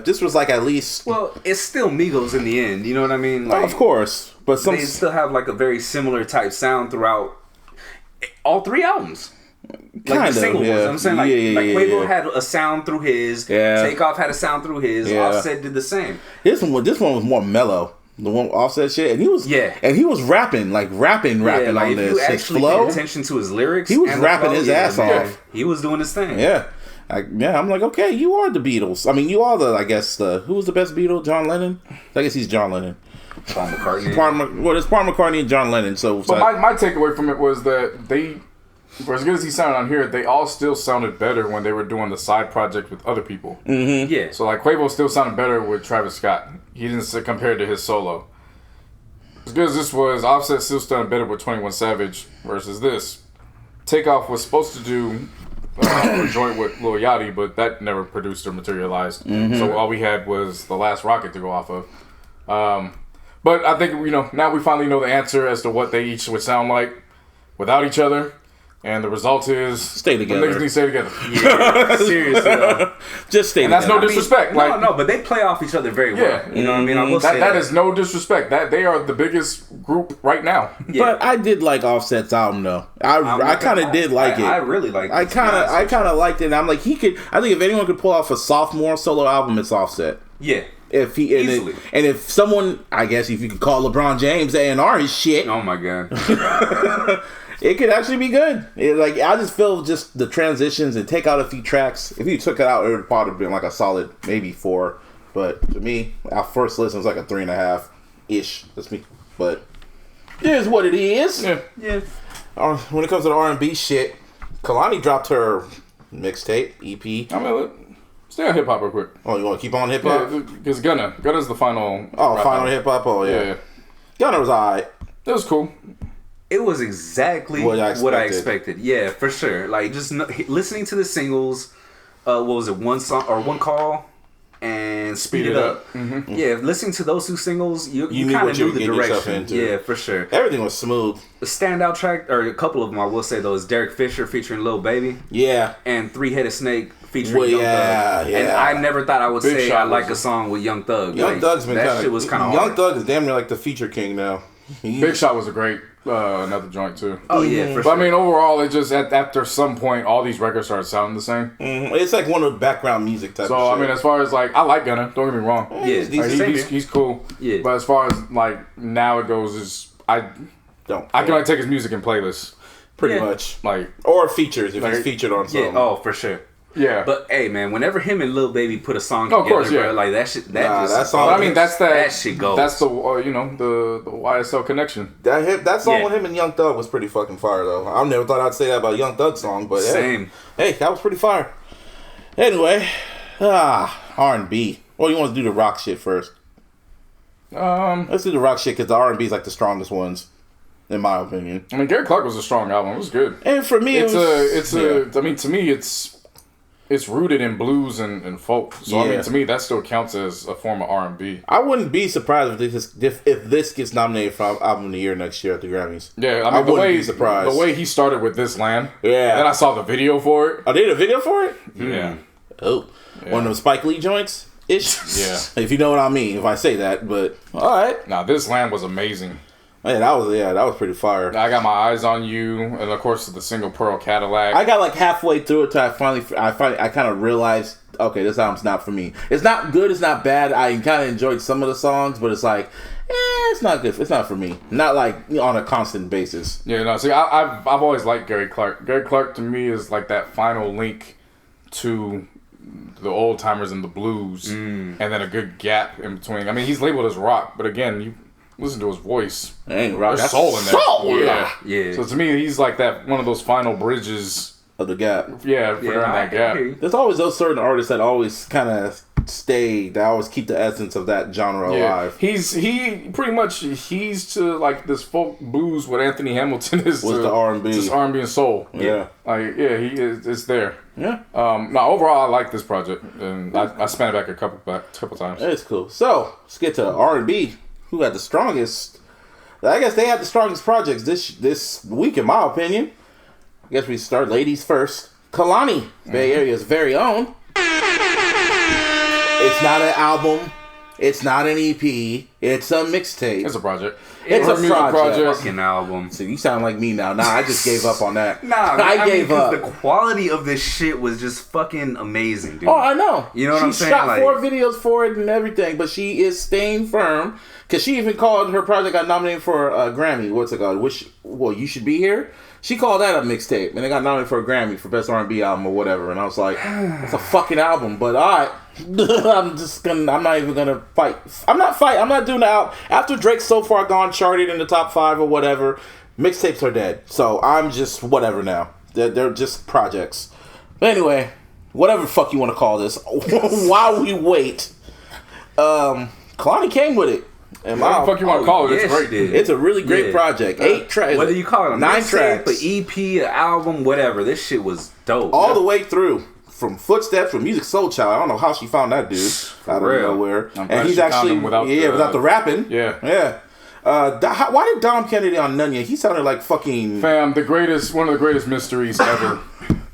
this was like at least... Well, it's still Migos in the end, you know what I mean? Like, of course. But they still have like a very similar type sound throughout all 3 albums. Like the single ones. I'm saying Quavo had a sound through his. Yeah. Takeoff had a sound through his. Yeah. Offset did the same. This one was more mellow. The one Offset shit, and he was rapping like rapping like on this. If you actually paid attention to his lyrics, he was rapping his ass off. He was doing his thing. Yeah. I'm like, okay, you are the Beatles. I mean, you are who was the best Beatle? John Lennon? I guess he's John Lennon. Paul McCartney. It's Paul McCartney and John Lennon. So my takeaway from it was that they, for as good as he sounded on here, they all still sounded better when they were doing the side project with other people. Mm-hmm. Yeah. So like Quavo still sounded better with Travis Scott. He didn't compare to his solo. As good as this was, Offset still sounded better with 21 Savage versus this. Takeoff was supposed to do a joint with Lil Yachty, but that never produced or materialized. Mm-hmm. So all we had was The Last Rocket to go off of. But I think now we finally know the answer as to what they each would sound like without each other. And the result is... Stay together. The niggas need to stay together. Yeah, seriously, though. Just stay and together. That's no disrespect. No, but they play off each other very well. Yeah. You know what I mean? I will say that is no disrespect. That they are the biggest group right now. Yeah. But I did like Offset's album, though. I kind of did like it. I really liked it. I kind of liked it. And I'm like, I think if anyone could pull off a sophomore solo album, it's Offset. Yeah. If he and if someone, I guess if you could call LeBron James A&R his shit. Oh my god. It could actually be good. I just feel just the transitions and take out a few tracks. If you took it out, it would probably have been like a solid maybe 4. But to me, our first listen was like a 3.5 ish. That's me. But it is what it is. Yeah. When it comes to the R&B shit, Kehlani dropped her mixtape EP. I'm gonna stay on hip hop real quick. Oh, you want to keep on hip hop? Yeah, because Gunna's the final. Oh, final hip hop. Oh yeah. Gunna was alright. It was cool. It was exactly what I expected. Yeah, for sure. Like just listening to the singles. What was it? One song or One Call and Speed It Up. Mm-hmm. Yeah, listening to those 2 singles, you kind of knew the direction. Yeah, for sure. Everything was smooth. The standout track, or a couple of them, I will say, though, is Derek Fisher featuring Lil Baby. Yeah. And Three Headed Snake featuring Young Thug. Yeah. And I never thought I would say I like a song with Young Thug. Young Thug's been that shit was kind of hard. Young Thug is damn near like the feature king now. Big Shot was a great another joint too. Oh yeah, for sure. But I mean, overall, it just after some point, all these records started sounding the same. Mm-hmm. It's like one of the background music type. So of shit. I mean, as far as like, I like Gunna. Don't get me wrong. Yeah, he's cool. Yeah. But as far as like now it goes, is I can only take his music in playlists. Pretty much, like or features if he's featured on something. Yeah. Oh, for sure. Yeah, but hey, man, whenever him and Lil Baby put a song together, of course, bro, like that shit, that song. I mean, that shit goes. That's the the YSL connection. That song with him and Young Thug was pretty fucking fire, though. I never thought I'd say that about Young Thug's song, but same. Hey, that was pretty fire. Anyway, R&B. Or you want to do the rock shit first? Let's do the rock shit because the R&B is like the strongest ones, in my opinion. I mean, Gary Clark was a strong album. It was good. And for me, I mean, to me, it's rooted in blues and folk. So I mean, to me, that still counts as a form of R&B. I wouldn't be surprised if this gets nominated for Album of the Year next year at the Grammys. Yeah, I mean, wouldn't be surprised. The way he started with This Land. Yeah. Then I saw the video for it. Oh, they did a video for it? Yeah. Oh. Yeah. One of those Spike Lee joints? Ish. Yeah. If you know what I mean, if I say that, but alright. Nah, This Land was amazing. Man, that was pretty fire. I Got My Eyes on You, and of course the single Pearl Cadillac. I got like halfway through it till I kind of realized, okay, this album's not for me. It's not good, it's not bad. I kind of enjoyed some of the songs, but it's like, it's not good. It's not for me. Not like on a constant basis. Yeah, no. See, I've always liked Gary Clark. Gary Clark to me is like that final link to the old timers and the blues, and then a good gap in between. I mean, he's labeled as rock, but again, you listen to his voice. Ain't rock. There's soul in there. Soul, yeah. So to me, he's like that one of those final bridges of the gap. Yeah, during that gap. There's always those certain artists that always kind of stay. That always keep the essence of that genre alive. He pretty much he's to like this folk blues. What Anthony Hamilton is with the R&B, just R&B and soul. Yeah, like he is. It's there. Yeah. Now overall, I like this project, and I span it back a couple times. It's cool. So let's get to R&B. Who had the strongest? I guess they had the strongest projects this week, in my opinion. I guess we start ladies first. Kehlani, Bay Area's very own. It's not an album. It's not an EP. It's a mixtape. It's a project. It's a project. Fucking album. So you sound like me now. Nah, I just gave up on that. I gave up. The quality of this shit was just fucking amazing, dude. Oh, I know. You know what I'm saying? She shot 4 videos for it and everything, but she is staying firm. Because she even called her project got nominated for a Grammy. What's it called? You Should Be Here? She called that a mixtape, and they got nominated for a Grammy for Best R&B Album or whatever. And I was like, that's a fucking album. But alright, I'm not even gonna fight. I'm not doing the album. After Drake's So Far Gone charted in the top 5 or whatever, mixtapes are dead. So I'm just whatever now. They're just projects. But anyway, whatever the fuck you want to call this. While we wait, Kehlani came with it. And what the fuck you want to call it? It's great. It's a really great project. 8 tracks. Whether you call it a 9 tracks, an EP, an album, whatever. This shit was dope. All the way through. From Footsteps with Music Soul Child. I don't know how she found that dude out of nowhere. And he's actually without the rapping. Yeah. Why did Dom Kennedy on Nunya? He sounded like fucking one of the greatest mysteries ever.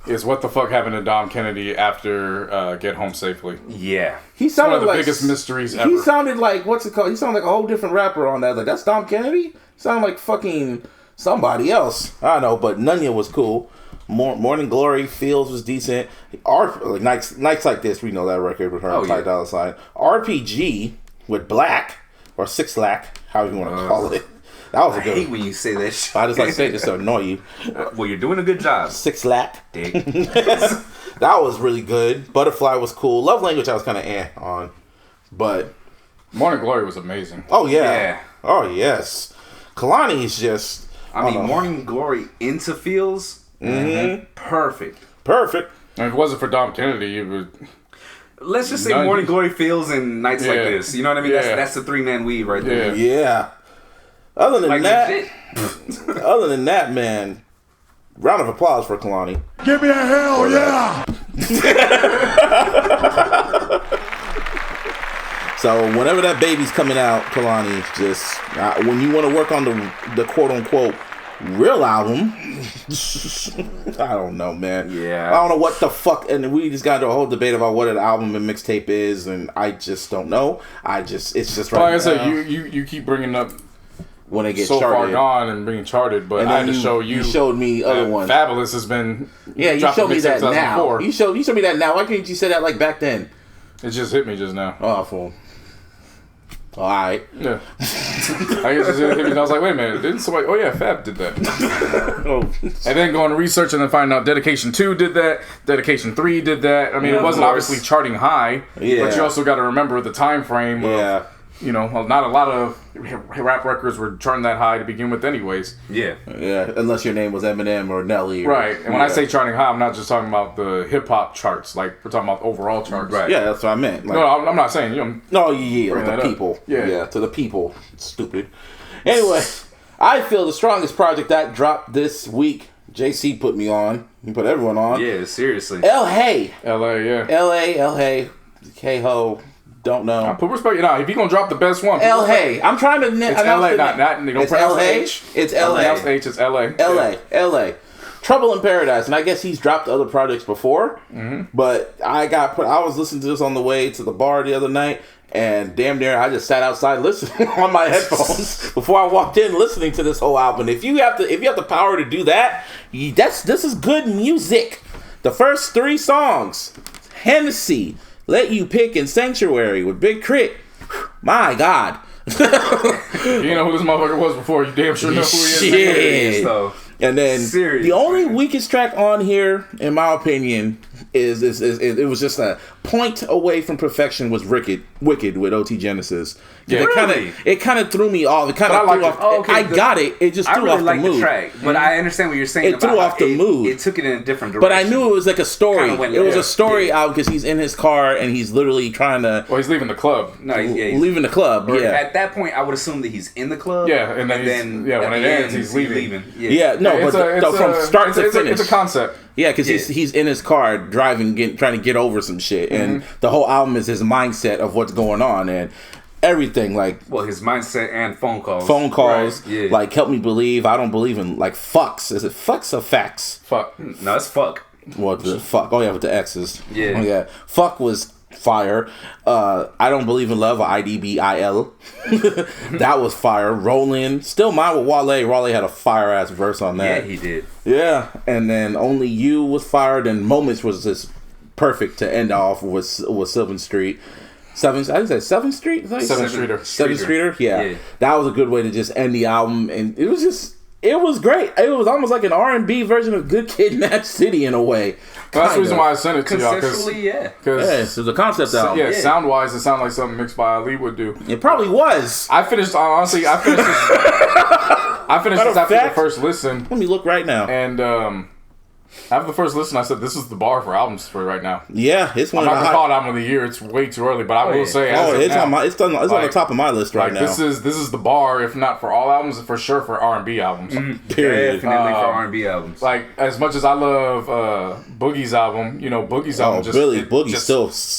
Is what the fuck happened to Dom Kennedy after Get Home Safely? Yeah, he sounded one of the biggest mysteries ever. He sounded like what's it called? He sounded like a whole different rapper on that. Like that's Dom Kennedy. He sounded like fucking somebody else. I don't know, but Nunya was cool. Morning Glory, Fields was decent. Nights Like This, we know that record with her and Ty Dolla $ign. RPG with Black or Six Lack, however you want to call it. That was a good. I hate when you say that shit. I just like to say it just to annoy you. Well, you're doing a good job. 6 Lack. Dick. That was really good. Butterfly was cool. Love Language I was kind of on. But Morning Glory was amazing. Oh, yeah. Oh, yes. Kehlani is just... I mean, Morning Glory into Fields, perfect. And if it wasn't for Dom Kennedy, it would... Let's just say Morning Glory, Fields, and Nights Like This. You know what I mean? That's the 3-man weave right there. Yeah. Other than that, man, round of applause for Kehlani. Give me a hell yeah! So whenever that baby's coming out, Kehlani, just when you want to work on the quote unquote real album, I don't know, man. Yeah, I don't know what the fuck. And we just got into a whole debate about what an album and mixtape is, and I just don't know. It's just right. Like I said, you keep bringing up. When they get so charted. far gone and being charted, but I had to show you. You showed me other ones. Fabulous has been. Yeah, you showed me that now. You showed me that now. Why can't you say that like back then? It just hit me just now. Oh, fool. All right. Yeah. I guess it just hit me. And I was like, wait a minute, didn't somebody? Oh yeah, Fab did that. And then going to research and then find out Dedication 2 did that. Dedication 3 did that. I mean, it wasn't obviously charting high, but you also got to remember the time frame. not a lot of rap records were charting that high to begin with anyways. Yeah, unless your name was Eminem or Nelly. Right, and when I say charting high, I'm not just talking about the hip-hop charts. Like, we're talking about overall charts. Right. Yeah, that's what I meant. Like, no, I'm not saying, No, the people. Yeah, to the people. Stupid. Anyway, I feel the strongest project that dropped this week, JC put me on. He put everyone on. Yeah, seriously. ELHAE. LA, yeah. ELHAE. K-Ho. Don't know. Put respect. If you're going to drop the best one. ELHAE. I'm trying to... It's LA, not don't pronounce the H. It's LA. Pronounce the H, it's LA. LA. Trouble in Paradise. And I guess he's dropped other projects before. Mm-hmm. But I was listening to this on the way to the bar the other night. And damn near, I just sat outside listening on my headphones before I walked in listening to this whole album. If you have the power to do that, this is good music. The first 3 songs, Hennessy, Let You Pick, and Sanctuary with Big Crit. My God. You know who this motherfucker was before. You damn sure know who he is. So. And then the only weakest track on here, in my opinion, is it was just a point away from perfection was Wicked with OT Genesis. Yeah, it kind of threw me off. It kind of threw off. Oh, okay. I got it. It just threw off the mood. The track, but I understand what you're saying. It threw off the mood. It took it in a different direction. But I knew it was like a story. It was a story out because he's in his car and he's literally trying to. Well, he's leaving the club. No, he's leaving the club. Yeah. At that point, I would assume that he's in the club. Yeah, and then when it ends, he's leaving. Yeah, no, from start to finish, it's a concept. Yeah, because he's in his car driving, trying to get over some shit, and the whole album is his mindset of what's going on and everything. Like, well, his mindset and phone calls, right. Yeah. Like, help me believe. I don't believe in like fucks. Is it fucks or facts? Fuck. No, it's fuck. What the fuck? Oh yeah, with the X's. Yeah. Oh yeah. Fuck was fire. I don't believe in love. IDBIL. That was fire. Rollin'. Still mine with Wale. Wale had a fire ass verse on that. Yeah, he did. Yeah, and then Only You was fired. And Moments was just perfect to end off with 7th Street. I think that's 7th Street. 7th Streeter. 7th Streeter. Yeah, that was a good way to just end the album, and it was great. It was almost like an R&B version of Good Kid, Mad City in a way. Well, that's the reason why I sent it to y'all. Conceptually, yeah. Because it's a concept album. Yeah, sound-wise, it sounded like something mixed by Ali would do. It probably was. I finished this after the first listen. Let me look right now. And after the first listen, I said, this is the bar for albums for right now. Yeah, it's one I'm not going to call it album of the year. It's way too early, but I will say it's on the top of my list right now. This is the bar, if not for all albums, for sure for R&B albums. Period. Definitely for R&B albums. Like, as much as I love Boogie's album, Boogie's album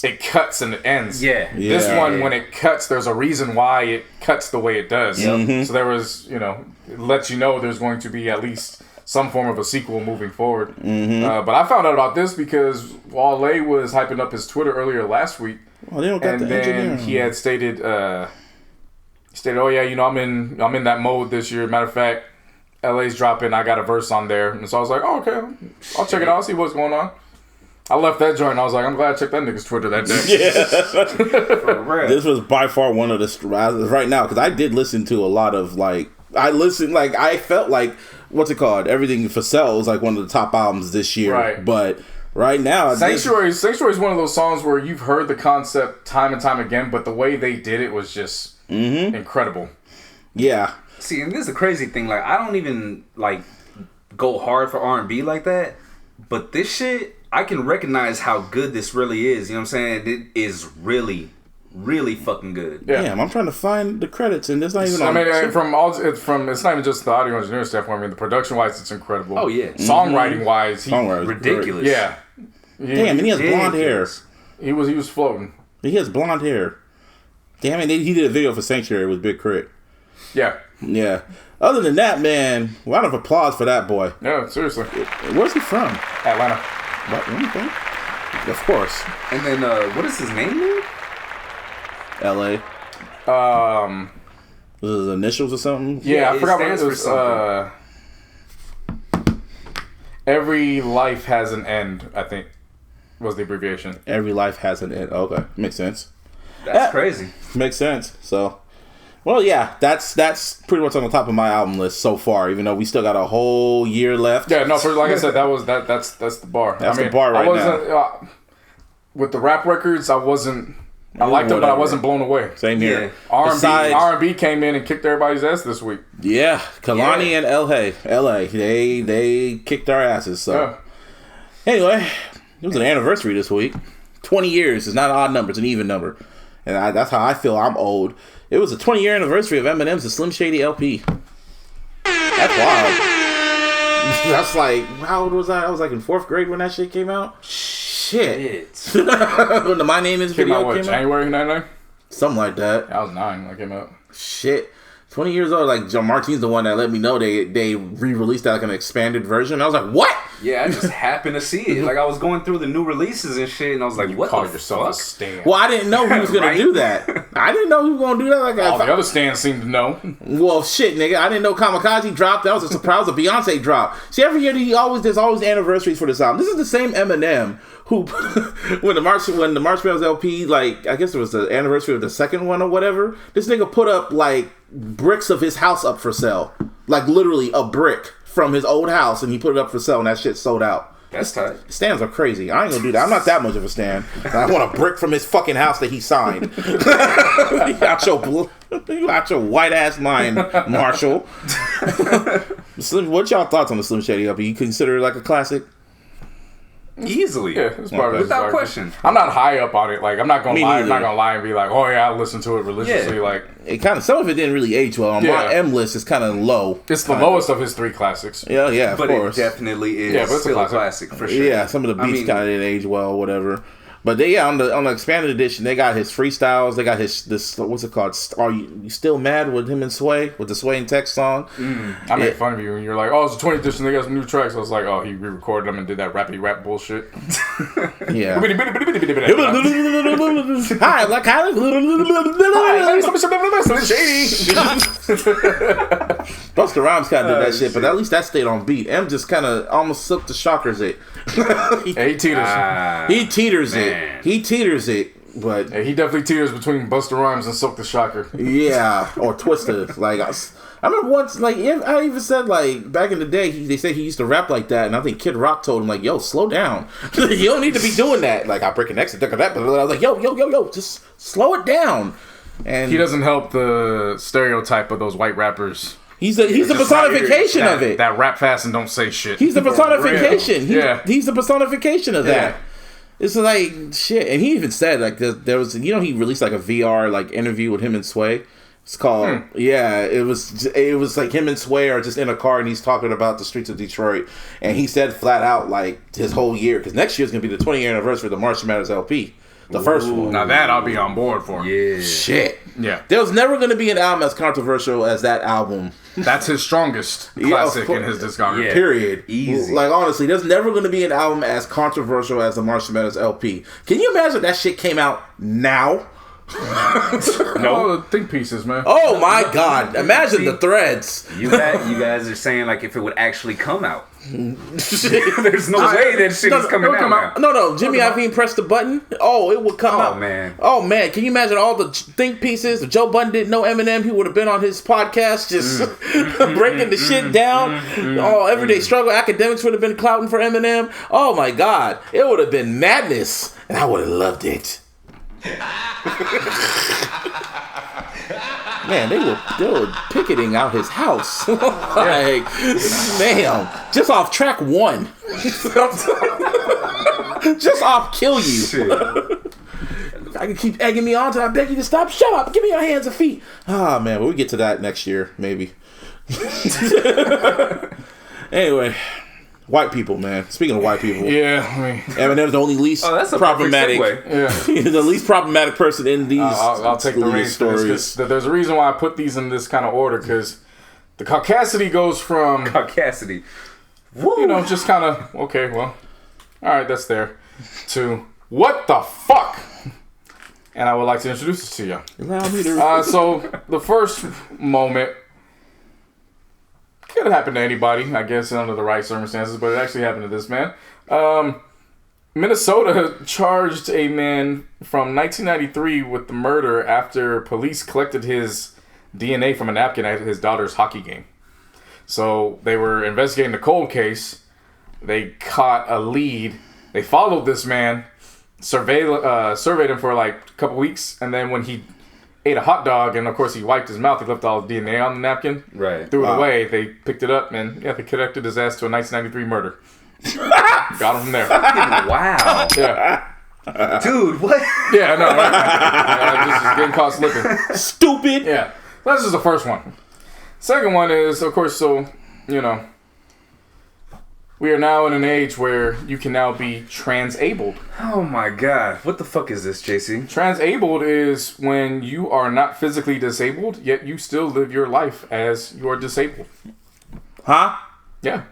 it cuts and it ends. Yeah. This one, when it cuts, there's a reason why it cuts the way it does. Mm-hmm. So there was, it lets you know there's going to be at least some form of a sequel moving forward. Mm-hmm. But I found out about this because Wale was hyping up his Twitter earlier last week. Then he had stated, oh yeah, I'm in that mode this year. Matter of fact, LA's dropping. I got a verse on there, and so I was like, oh, okay, I'll check it out. I'll see what's going on. I left that joint. I was like, I'm glad I checked that nigga's Twitter that day. Yeah, for real. This was by far one of the right now because I did listen to a lot of I felt like. What's it called? Everything for Sale is like one of the top albums this year. Right. But right now... Sanctuary is one of those songs where you've heard the concept time and time again, but the way they did it was just incredible. Yeah. See, and this is the crazy thing. Like, I don't even, go hard for R&B like that. But this shit, I can recognize how good this really is. You know what I'm saying? It is really... really fucking good. Yeah. Damn, I'm trying to find the credits, and there's not even. It's not even just the audio engineer standpoint. I mean, the production wise, it's incredible. Oh yeah, songwriting wise, he's ridiculous. Yeah. Damn, and he has blonde hair. He was floating. He has blonde hair. Damn it, he did a video for Sanctuary with Big Crit. Yeah. Yeah. Other than that, man, round of applause for that boy. Yeah, seriously. Where's he from? Atlanta. What? Anything? Of course. And then, what is his name? LA. Was it his initials or something? Yeah, I forgot what it was. Every life has an end, I think, was the abbreviation. Every life has an end. Okay, makes sense. That's crazy. Makes sense. So, well, yeah, that's pretty much on the top of my album list so far. Even though we still got a whole year left. Yeah, no, like I said, that's the bar. That's the bar right now. With the rap records, I wasn't I liked him, but I wasn't blown away. Same here. R&B came in and kicked everybody's ass this week. Yeah, Kehlani and ELHAE, they kicked our asses. So anyway, it was an anniversary this week. 20 years is not an odd number; it's an even number, and that's how I feel. I'm old. It was a 20-year anniversary of Eminem's The Slim Shady LP. That's wild. That's like, how old was I? I was like in 4th grade when that shit came out. Shit. When the My Name Is video came out. January 99? Something like that. I was 9 when it came out. Shit. 20 years old. Like, John Martin's the one that let me know they re-released that like an expanded version. I was like, what? Yeah, I just happened to see it. Like, I was going through the new releases and shit, and I was like, what call the yourself fuck? a stan. Well, I didn't know he was going to do that. I didn't know he was going to do that. Like, all the other stans seem to know. Well, shit, nigga. I didn't know Kamikaze dropped. That was a surprise. A Beyonce drop. See, every year there's always anniversaries for this album. This is the same Eminem who, when the Marshmallows LP, like, I guess it was the anniversary of the second one or whatever, this nigga put up, like, bricks of his house up for sale. Like, literally a brick from his old house, and he put it up for sale, and that shit sold out. That's tight. Stans are crazy. I ain't gonna do that. I'm not that much of a stan. I want a brick from his fucking house that he signed. You out your white ass mind, Marshall. What's y'all thoughts on the Slim Shady LP? You consider it like a classic? Easily. Yeah, it's part of it. Without question. I'm not high up on it. Like, I'm not gonna lie and be like, oh yeah, I listen to it religiously. Yeah. Like, it kind of, some of it didn't really age well. On my M list, it's kind of low. It's the lowest of his 3 classics. Yeah, of course. It definitely is. Yeah, but it's still a a classic for sure. Yeah, some of the beats kind of didn't age well, whatever. But they, on the expanded edition, they got his freestyles. They got this what's it called? Are you still mad with him and Sway with the Sway and Text song? I made fun of you when you're like, oh, it's the 20th edition. They got some new tracks. I was like, oh, he re-recorded them and did that rappy rap bullshit. Yeah. Hi, like Shady. Busta Rhymes kind of did that shit, but at least that stayed on beat. M just kind of almost slipped the shockers it. He teeters. He teeters it. He teeters it. But yeah, he definitely teeters between Busta Rhymes and Silk the Shocker. Yeah, or Twista. Like I remember once, like I even said, like back in the day, they said he used to rap like that, and I think Kid Rock told him like, "Yo, slow down. You don't need to be doing that." Like I break an exit, that, but I was like, "Yo, just slow it down." And he doesn't help the stereotype of those white rappers. He's the personification of it. That rap fast and don't say shit. He's the personification. He's the personification of that. Yeah. It's like shit, and he even said like there was, he released like a VR like interview with him and Sway. It's called it was like him and Sway are just in a car and he's talking about the streets of Detroit, and he said flat out like his whole year, because next year's gonna be the 20th anniversary of the March Matters LP. The first one. Now that I'll be on board for. Yeah. Shit. Yeah. There was never going to be an album as controversial as that album. That's his strongest classic in his discography. Yeah. Period. Easy. Like, honestly, there's never going to be an album as controversial as the March Matters LP. Can you imagine that shit came out now? No, think pieces, man. Oh my God! Imagine the threads. You guys are saying like if it would actually come out. There's no way that shit is coming out. No, Jimmy Iovine pressed the button. Oh, it would come out. Oh man, can you imagine all the think pieces? If Joe Budden didn't know Eminem, he would have been on his podcast just breaking the shit down. Everyday struggle. Academics would have been clouting for Eminem. Oh my God, it would have been madness, and I would have loved it. Man, they were picketing out his house. Like, damn, just off track 1. Just off Kill You. I can keep egging me on till I beg you to stop. Shut up. Give me your hands and feet. Ah, man, but we'll get to that next year, maybe. Anyway. White people, man. Speaking of white people, Eminem's the only least problematic. The least problematic person in these. I'll take the reins stories. There's a reason why I put these in this kind of order, because the caucasity goes from caucasity, just kind of okay, well, all right, that's there, to what the fuck. And I would like to introduce this to you. Allow me to. So the first moment. Could have happened to anybody, I guess, under the right circumstances, but it actually happened to this man. Minnesota charged a man from 1993 with the murder after police collected his DNA from a napkin at his daughter's hockey game. So they were investigating the cold case. They caught a lead. They followed this man. surveyed him for like a couple weeks, and then when he ate a hot dog, and of course he wiped his mouth, he left all the DNA on the napkin. Right. Threw it away. They picked it up, and they connected his ass to a 1993 murder. Got him from there. Wow. Yeah. Dude, what? Yeah, no, right. Just getting caught slipping. Stupid. Yeah. That's just the first one. Second one is, of course, so, we are now in an age where you can now be transabled. Oh my god. What the fuck is this, JC? Transabled is when you are not physically disabled, yet you still live your life as you are disabled. Huh? Yeah.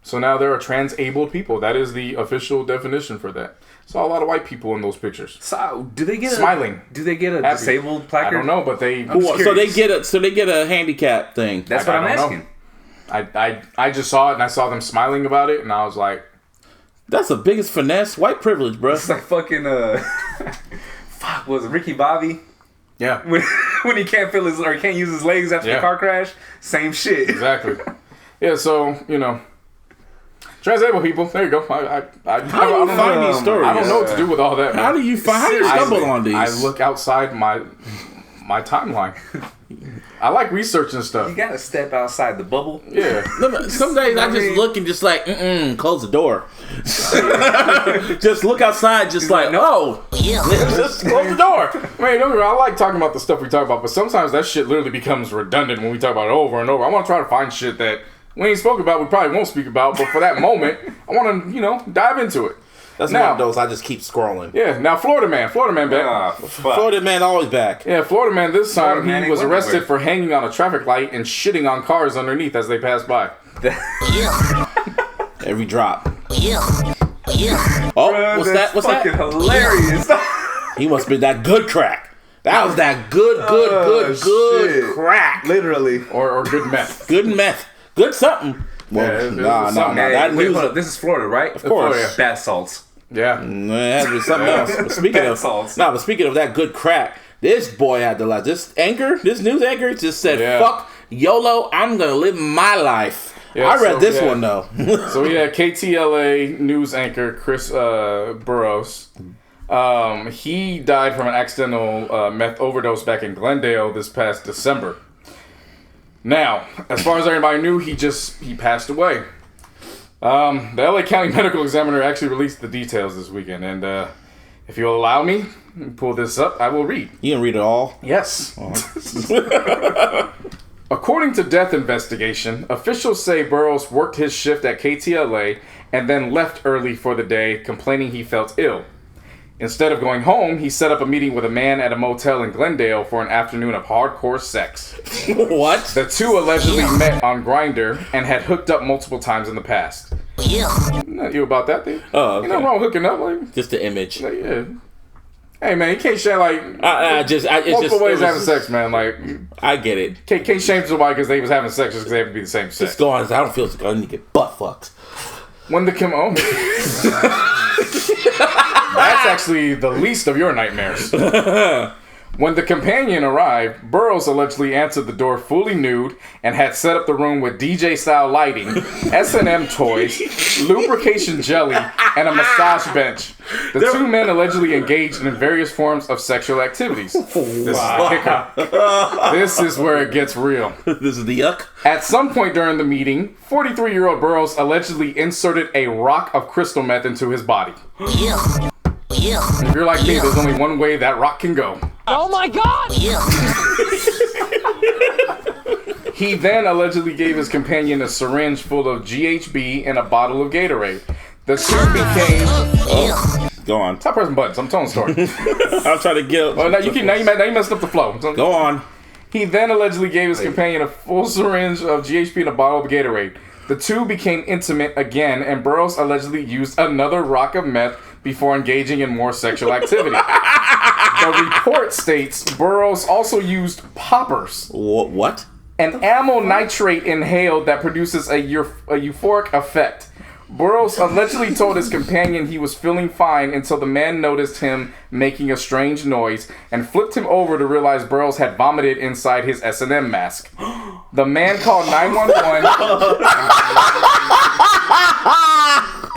So now there are transabled people. That is the official definition for that. Saw a lot of white people in those pictures. So, do they get smiling? Do they get a happy. disabled placard? I don't know, but they. So they get a handicap thing. That's what I'm asking. I just saw it, and I saw them smiling about it, and I was like, that's the biggest finesse, white privilege, bro. It's like fucking fuck, was it Ricky Bobby? yeah, When he can't feel his, or he can't use his legs after the car crash. Same shit. exactly. Yeah, so transabled people. There you go. I How do you find these stories? I don't know what to do with all that. Man. How do you stumble on these? I look outside my timeline. I like researching stuff. You gotta step outside the bubble. Yeah. Some days I just look and just like, close the door. Just look outside, just like, no. Just close the door. Man, don't get me wrong, I like talking about the stuff we talk about, but sometimes that shit literally becomes redundant when we talk about it over and over. I want to try to find shit that we ain't spoke about, we probably won't speak about, but for that moment, I want to, dive into it. That's now, one of those I just keep scrolling. Yeah, now Florida man back. Florida man always back. Yeah, Florida man this time, he was arrested everywhere. for hanging on a traffic light and shitting on cars underneath as they passed by. Every drop. Bro, What's that? What's fucking that? hilarious. He must be that good crack. That was that good shit. crack. Literally. Or good meth. Good meth. Good something. Well, nah. That Wait, news. hold up. This is Florida, right? Of course. Yeah. Bath salts. Yeah. It has to be something else. But speaking Bath salts. but speaking of that good crack, this boy had the life. This news anchor just said, "Fuck YOLO, I'm gonna live my life." Yeah, I read this one though. So we had KTLA news anchor Chris Burrows. He died from an accidental meth overdose back in Glendale this past December. Now, as far as everybody knew, he passed away. The LA County Medical Examiner actually released the details this weekend, and if you'll allow me to pull this up, I will read. You can read it all? Yes. According to Death Investigation, officials say Burrows worked his shift at KTLA and then left early for the day, complaining he felt ill. Instead of going home, he set up a meeting with a man at a motel in Glendale for an afternoon of hardcore sex. What? The two allegedly met on Grindr and had hooked up multiple times in the past. Not you about that thing. Oh, okay. You know wrong hooking up, like Just the image. yeah. Hey man, you can't share like multiple ways of having sex, man. Like I get it. can't shame somebody because they was having sex just because they have to be the same sex. Just go on. I don't feel I need to get butt fucked. When the that's actually the least of your nightmares. When the companion arrived, Burrows allegedly answered the door fully nude and had set up the room with DJ-style lighting, S&M toys, lubrication jelly, and a massage bench. The two men allegedly engaged in various forms of sexual activities. This is the kicker. This is where it gets real. This is the yuck. At some point during the meeting, 43-year-old Burrows allegedly inserted a rock of crystal meth into his body. If you're like me, there's only one way that rock can go. Oh my god! He then allegedly gave his companion a syringe full of GHB and a bottle of Gatorade. The two became... Go on. Stop pressing buttons. I'm telling the story. I'm trying to get... Well, now you messed up the flow. Go on. He then allegedly gave his companion a full syringe of GHB and a bottle of Gatorade. The two became intimate again, and Burrows allegedly used another rock of meth before engaging in more sexual activity. The report states Burrows also used poppers. What? An amyl nitrate inhaled that produces a euphoric effect. Burrows allegedly told his companion he was feeling fine until the man noticed him making a strange noise and flipped him over to realize Burrows had vomited inside his S&M mask. The man called 911.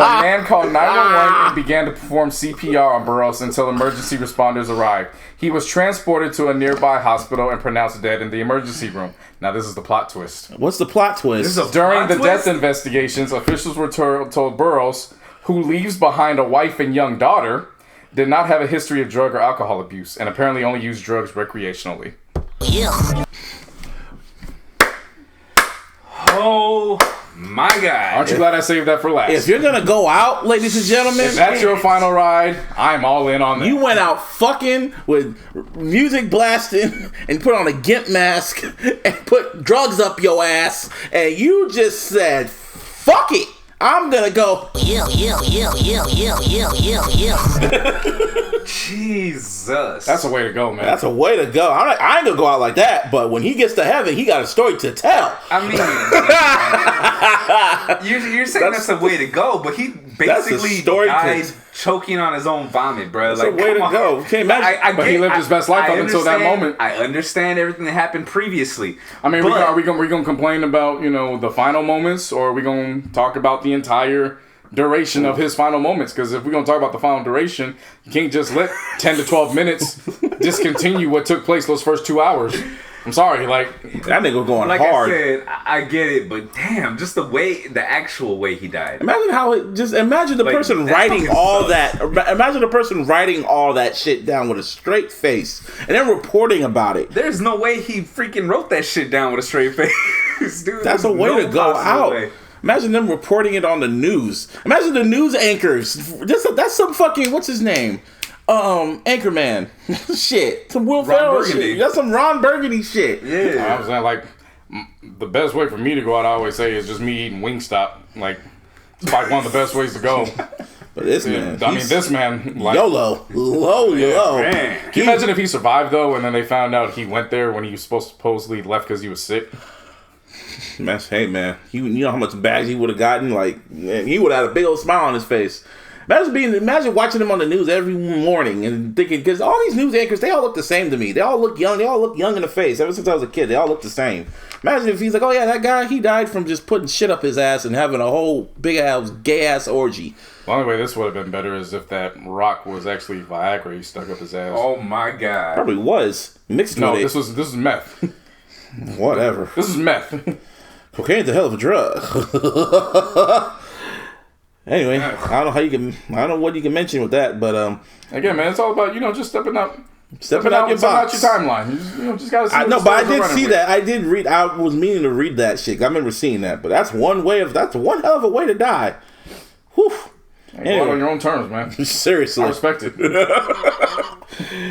The man called 911 and began to perform CPR on Burroughs until emergency responders arrived. He was transported to a nearby hospital and pronounced dead in the emergency room. Now, this is the plot twist. What's the plot twist? During the death investigations, officials were told Burroughs, who leaves behind a wife and young daughter, did not have a history of drug or alcohol abuse and apparently only used drugs recreationally. Yeah. Oh my God. Aren't you glad I saved that for last? If you're gonna go out, ladies and gentlemen, if that's your final ride, I'm all in on that. You went out fucking with music blasting and put on a gimp mask and put drugs up your ass, and you just said, fuck it. I'm gonna go. Yeah. Jesus. That's a way to go, man. That's a way to go. I ain't gonna go out like that, but when he gets to heaven, he got a story to tell. I mean, you're saying that's a way to go, but he basically died choking on his own vomit, bro. That's a way to go. Can't imagine. But he lived his best life up until that moment. I understand everything that happened previously. I mean, are we gonna complain about, the final moments, or are we gonna talk about the entire duration of his final moments? Because if we're gonna talk about the final duration, you can't just let 10 to 12 minutes discontinue what took place those first 2 hours. I'm sorry, that nigga going like hard. I said, I get it, but damn, just the actual way he died. Imagine the person writing all that. Imagine the person writing all that shit down with a straight face and then reporting about it. There's no way he freaking wrote that shit down with a straight face, dude. That's a way to go out. Imagine them reporting it on the news. Imagine the news anchors. That's some fucking, what's his name? Anchorman. Shit. Some Will Ferrell shit. That's some Ron Burgundy shit. Yeah. I was saying, the best way for me to go out, I always say, is just me eating Wingstop. It's one of the best ways to go. But this man. This man. YOLO. YOLO. Can you imagine if he survived, though, and then they found out he went there when he was supposedly left because he was sick? Hey, man. You know how much bags he would have gotten? He would have had a big old smile on his face. Imagine watching him on the news every morning and thinking, because all these news anchors, they all look the same to me. They all look young. They all look young in the face. Ever since I was a kid, they all look the same. Imagine if he's like, oh yeah, that guy, he died from just putting shit up his ass and having a whole big ass gay ass orgy. The only way this would have been better is if that rock was actually Viagra he stuck up his ass. Oh my God. Probably was mixed with it. This is meth. Whatever. This is meth. Cocaine's a hell of a drug. Anyway, I don't know what you can mention with that, but again, man, it's all about just stepping out your timeline. You just gotta see. I know, but I did see that. I did read. I was meaning to read that shit. I remember seeing that, but that's one hell of a way to die. Whew. Anyway, on your own terms, man. Seriously, I respect it.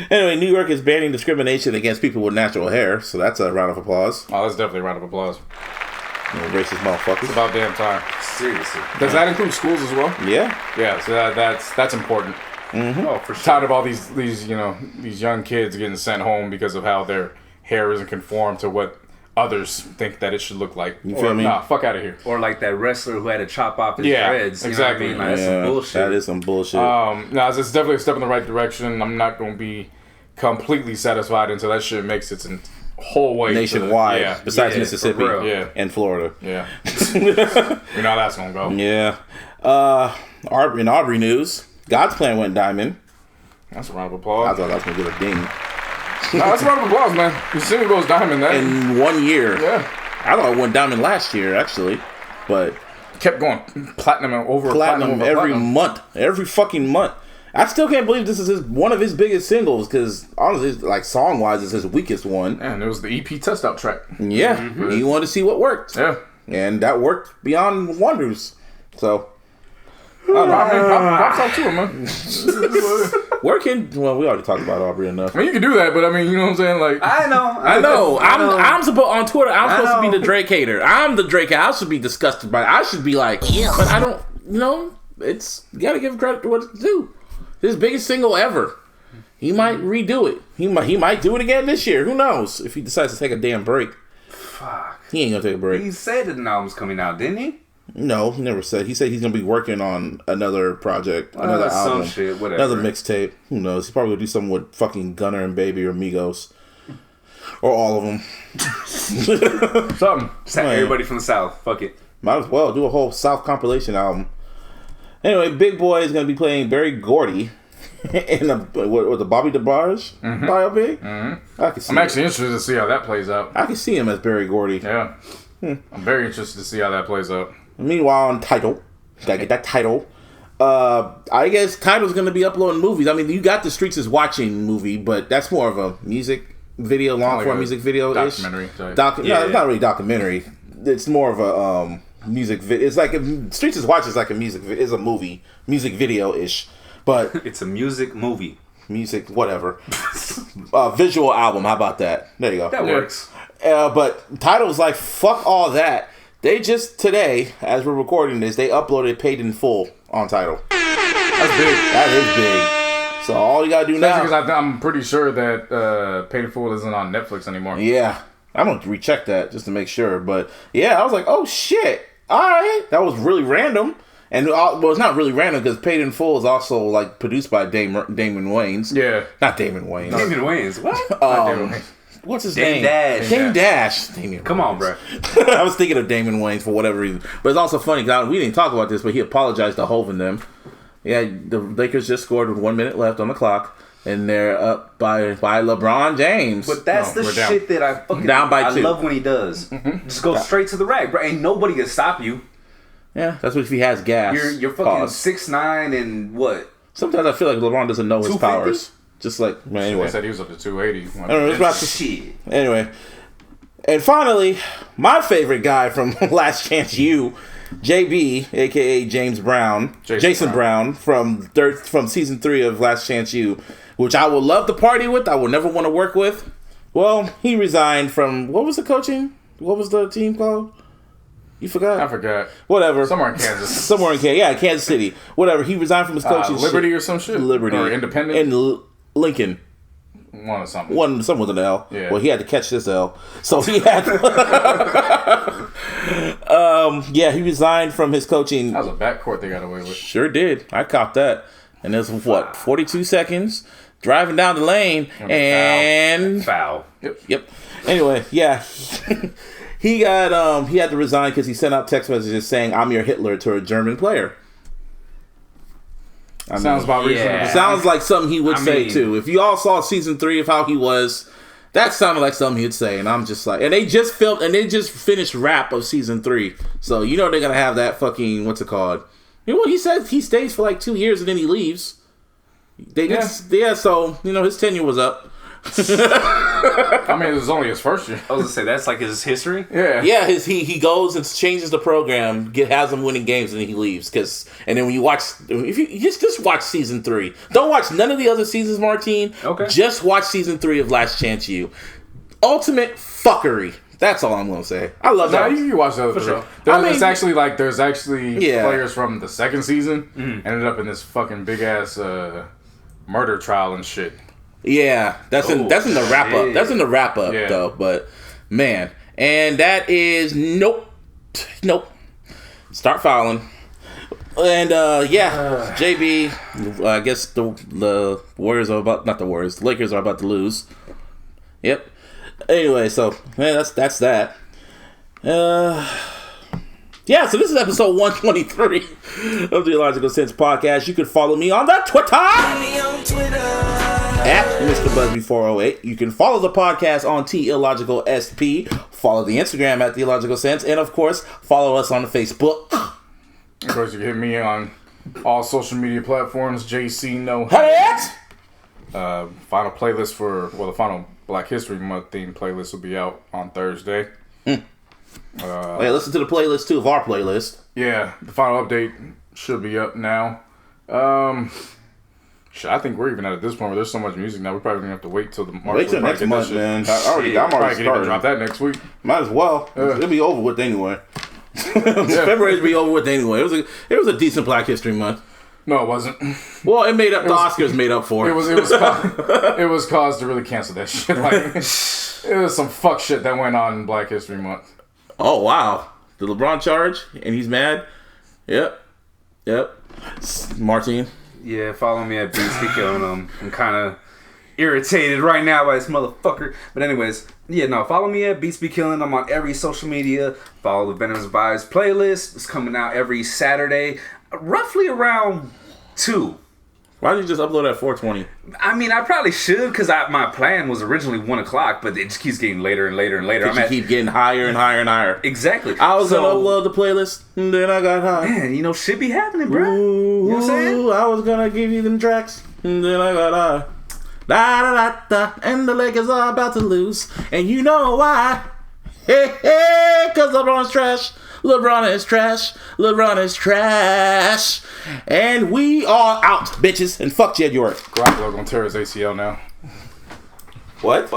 Anyway, New York is banning discrimination against people with natural hair, so that's a round of applause. Oh, that's definitely a round of applause. Racist motherfuckers. It's about damn time. Seriously. Does that include schools as well? Yeah. Yeah. So that's important. Mm-hmm. Oh, for sure. Tired of all these young kids getting sent home because of how their hair isn't conformed to what others think that it should look like. You feel me? Nah, fuck out of here. Or like that wrestler who had to chop off his dreads. Exactly. You know what I mean? That's some bullshit. That is some bullshit. No, it's definitely a step in the right direction. I'm not going to be completely satisfied until that shit makes its whole way nationwide, besides Mississippi and Florida. Yeah. We know how that's going to go. Yeah. In Aubrey news, God's Plan went diamond. That's a round of applause. I thought I was going to give a ding. No, that's a round of applause, man. Your single goes diamond in 1 year. Yeah. I thought it went diamond last year, actually, but kept going platinum every month, every fucking month. I still can't believe this is one of his biggest singles, because honestly, song wise, it's his weakest one. And it was the EP test out track. Yeah, he wanted to see what worked. Yeah, and that worked beyond wonders. So. Props out to him, man. Well, we already talked about Aubrey enough. I mean, you can do that, but I mean, you know what I'm saying? I know. I'm supposed on Twitter. I'm supposed to be the Drake hater. I'm the Drake hater. I should be disgusted by it. I should be like, but I don't. You gotta give credit to what it's due. His biggest single ever. He might redo it. He might do it again this year. Who knows? If he decides to take a damn break. Fuck. He ain't gonna take a break. He said that an album's coming out, didn't he? No, he never said. He said he's gonna be working on another project, another album, some shit, whatever. Another mixtape. Who knows? He's probably gonna do something with fucking Gunna and Baby or Migos, or all of them. Something. Everybody from the South. Fuck it. Might as well do a whole South compilation album. Anyway, Big Boy is going to be playing Barry Gordy in the Bobby DeBarge biopic. Mm-hmm. I'm actually interested to see how that plays out. I can see him as Barry Gordy. Yeah. I'm very interested to see how that plays out. Meanwhile, on Tidal, gotta get that title. I guess Tidal's going to be uploading movies. I mean, you got the Streets is Watching movie, but that's more of a music video, long form music video ish. Documentary. No, it's not really documentary. It's more of a music video. It's like Streets is Watching is like a is a movie, music video ish, but it's a music movie. Music, whatever. Visual album. How about that? There you go. That works. But Tidal's like, fuck all that. They just today, as we're recording this, they uploaded Paid in Full on Tidal. That's big. That is big. So all you gotta do now. Because I'm pretty sure that Paid in Full isn't on Netflix anymore. Yeah, I'm gonna recheck that just to make sure. But yeah, I was like, oh shit. All right, that was really random. And well, it's not really random because Paid in Full is also like produced by Damon Wayans. Yeah, not Damon Wayans. Damon Wayans. What? What's his name? Dame Dash. Come on, bro. I was thinking of Damon Wayans for whatever reason. But it's also funny because we didn't talk about this, but he apologized to Hov and them. Yeah, the Lakers just scored with 1 minute left on the clock, and they're up by LeBron James. But that's the shit that I fucking down by 2. I love when he does. Mm-hmm. Just go straight to the rack, bro. Ain't nobody can stop you. Yeah, that's what if he has gas. You're fucking 6'9" and what? Sometimes I feel like LeBron doesn't know his powers. Just like, man, anyway. I said he was up to 280. I don't know, shit. Anyway. And finally, my favorite guy from Last Chance U, JB, a.k.a. Jason Brown, from season 3 of Last Chance U, which I would love to party with, I would never want to work with. Well, he resigned from, what was the team called? You forgot? I forgot. Whatever. Somewhere in Kansas. Kansas City. Whatever. He resigned from his coaching. Or some shit. Liberty. Or Independent. And Lincoln. One or something. Some was an L. Yeah. Well, he had to catch this L. So he had he resigned from his coaching. That was a backcourt they got away with. Sure did. I copped that. And there's 42 seconds driving down the lane and foul. Yep. Anyway, yeah. He got he had to resign because he sent out text messages saying "I'm your Hitler" to a German player. Sounds about reasonable. Sounds like something he would say too. If you all saw season 3 of how he was, that sounded like something he'd say. And I'm just like, and they just finished wrap of season 3, so you know they're gonna have that fucking what's it called? You know what he said? He stays for like 2 years and then he leaves. So you know his tenure was up. I mean, it was only his first year. I was gonna say that's like his history. Yeah. He goes and changes the program, has them winning games, and then he leaves. And then when you watch, if you just watch season 3, don't watch none of the other seasons, Martine. Okay. Just watch season 3 of Last Chance U. Ultimate fuckery. That's all I'm gonna say. I love that. You watch the other for sure. There's actually players from the second season ended up in this fucking big ass murder trial and shit. Yeah, that's in the wrap up. That's in the wrap up though. But man, and that is nope. Start fouling. And JB. I guess the Warriors are about not the Warriors. The Lakers are about to lose. Yep. Anyway, so man, that's that. Yeah, so this is episode 123 of the Illogical Sense podcast. You can follow me on the Twitter. At Mr. Busby408. You can follow the podcast on iLLogicalSP. Follow the Instagram at The Illogical Sense. And, of course, follow us on the Facebook. Of course, you can hit me on all social media platforms. JC No. Final playlist the final Black History Month themed playlist will be out on Thursday. Listen to the playlist, too, of our playlist. Yeah, the final update should be up now. I think we're even at this point where there's so much music now. We're probably gonna have to wait till the March. Wait till next month, man. I'm already started. Drop that next week. Might as well. It'll be over with anyway. February will be over with anyway. It was a decent Black History Month. No, it wasn't. Well, the Oscars made up for it. It was caused to really cancel that shit. Like, it was some fuck shit that went on in Black History Month. Oh wow, the LeBron charge and he's mad. Yep. Martine. Yeah, follow me at BeatsBeKillin'. I'm kind of irritated right now by this motherfucker. But anyways, follow me at BeatsBeKillin'. I'm on every social media. Follow the Venomous Vibes playlist. It's coming out every Saturday. Roughly around 2. Why did you just upload at 4:20? I mean, I probably should because my plan was originally 1 o'clock, but it just keeps getting later and later and later. Keep getting higher and higher and higher. Exactly. I was gonna upload the playlist, and then I got high. Man, shit be happening, bro. You know what I'm saying? I was gonna give you them tracks, and then I got high. Da da da da, and the Lakers are about to lose, and you know why? Hey, hey, cause LeBron's trash. LeBron is trash. LeBron is trash. And we are out, bitches. And fuck Jed York. Garoppolo gonna tear his ACL now. What?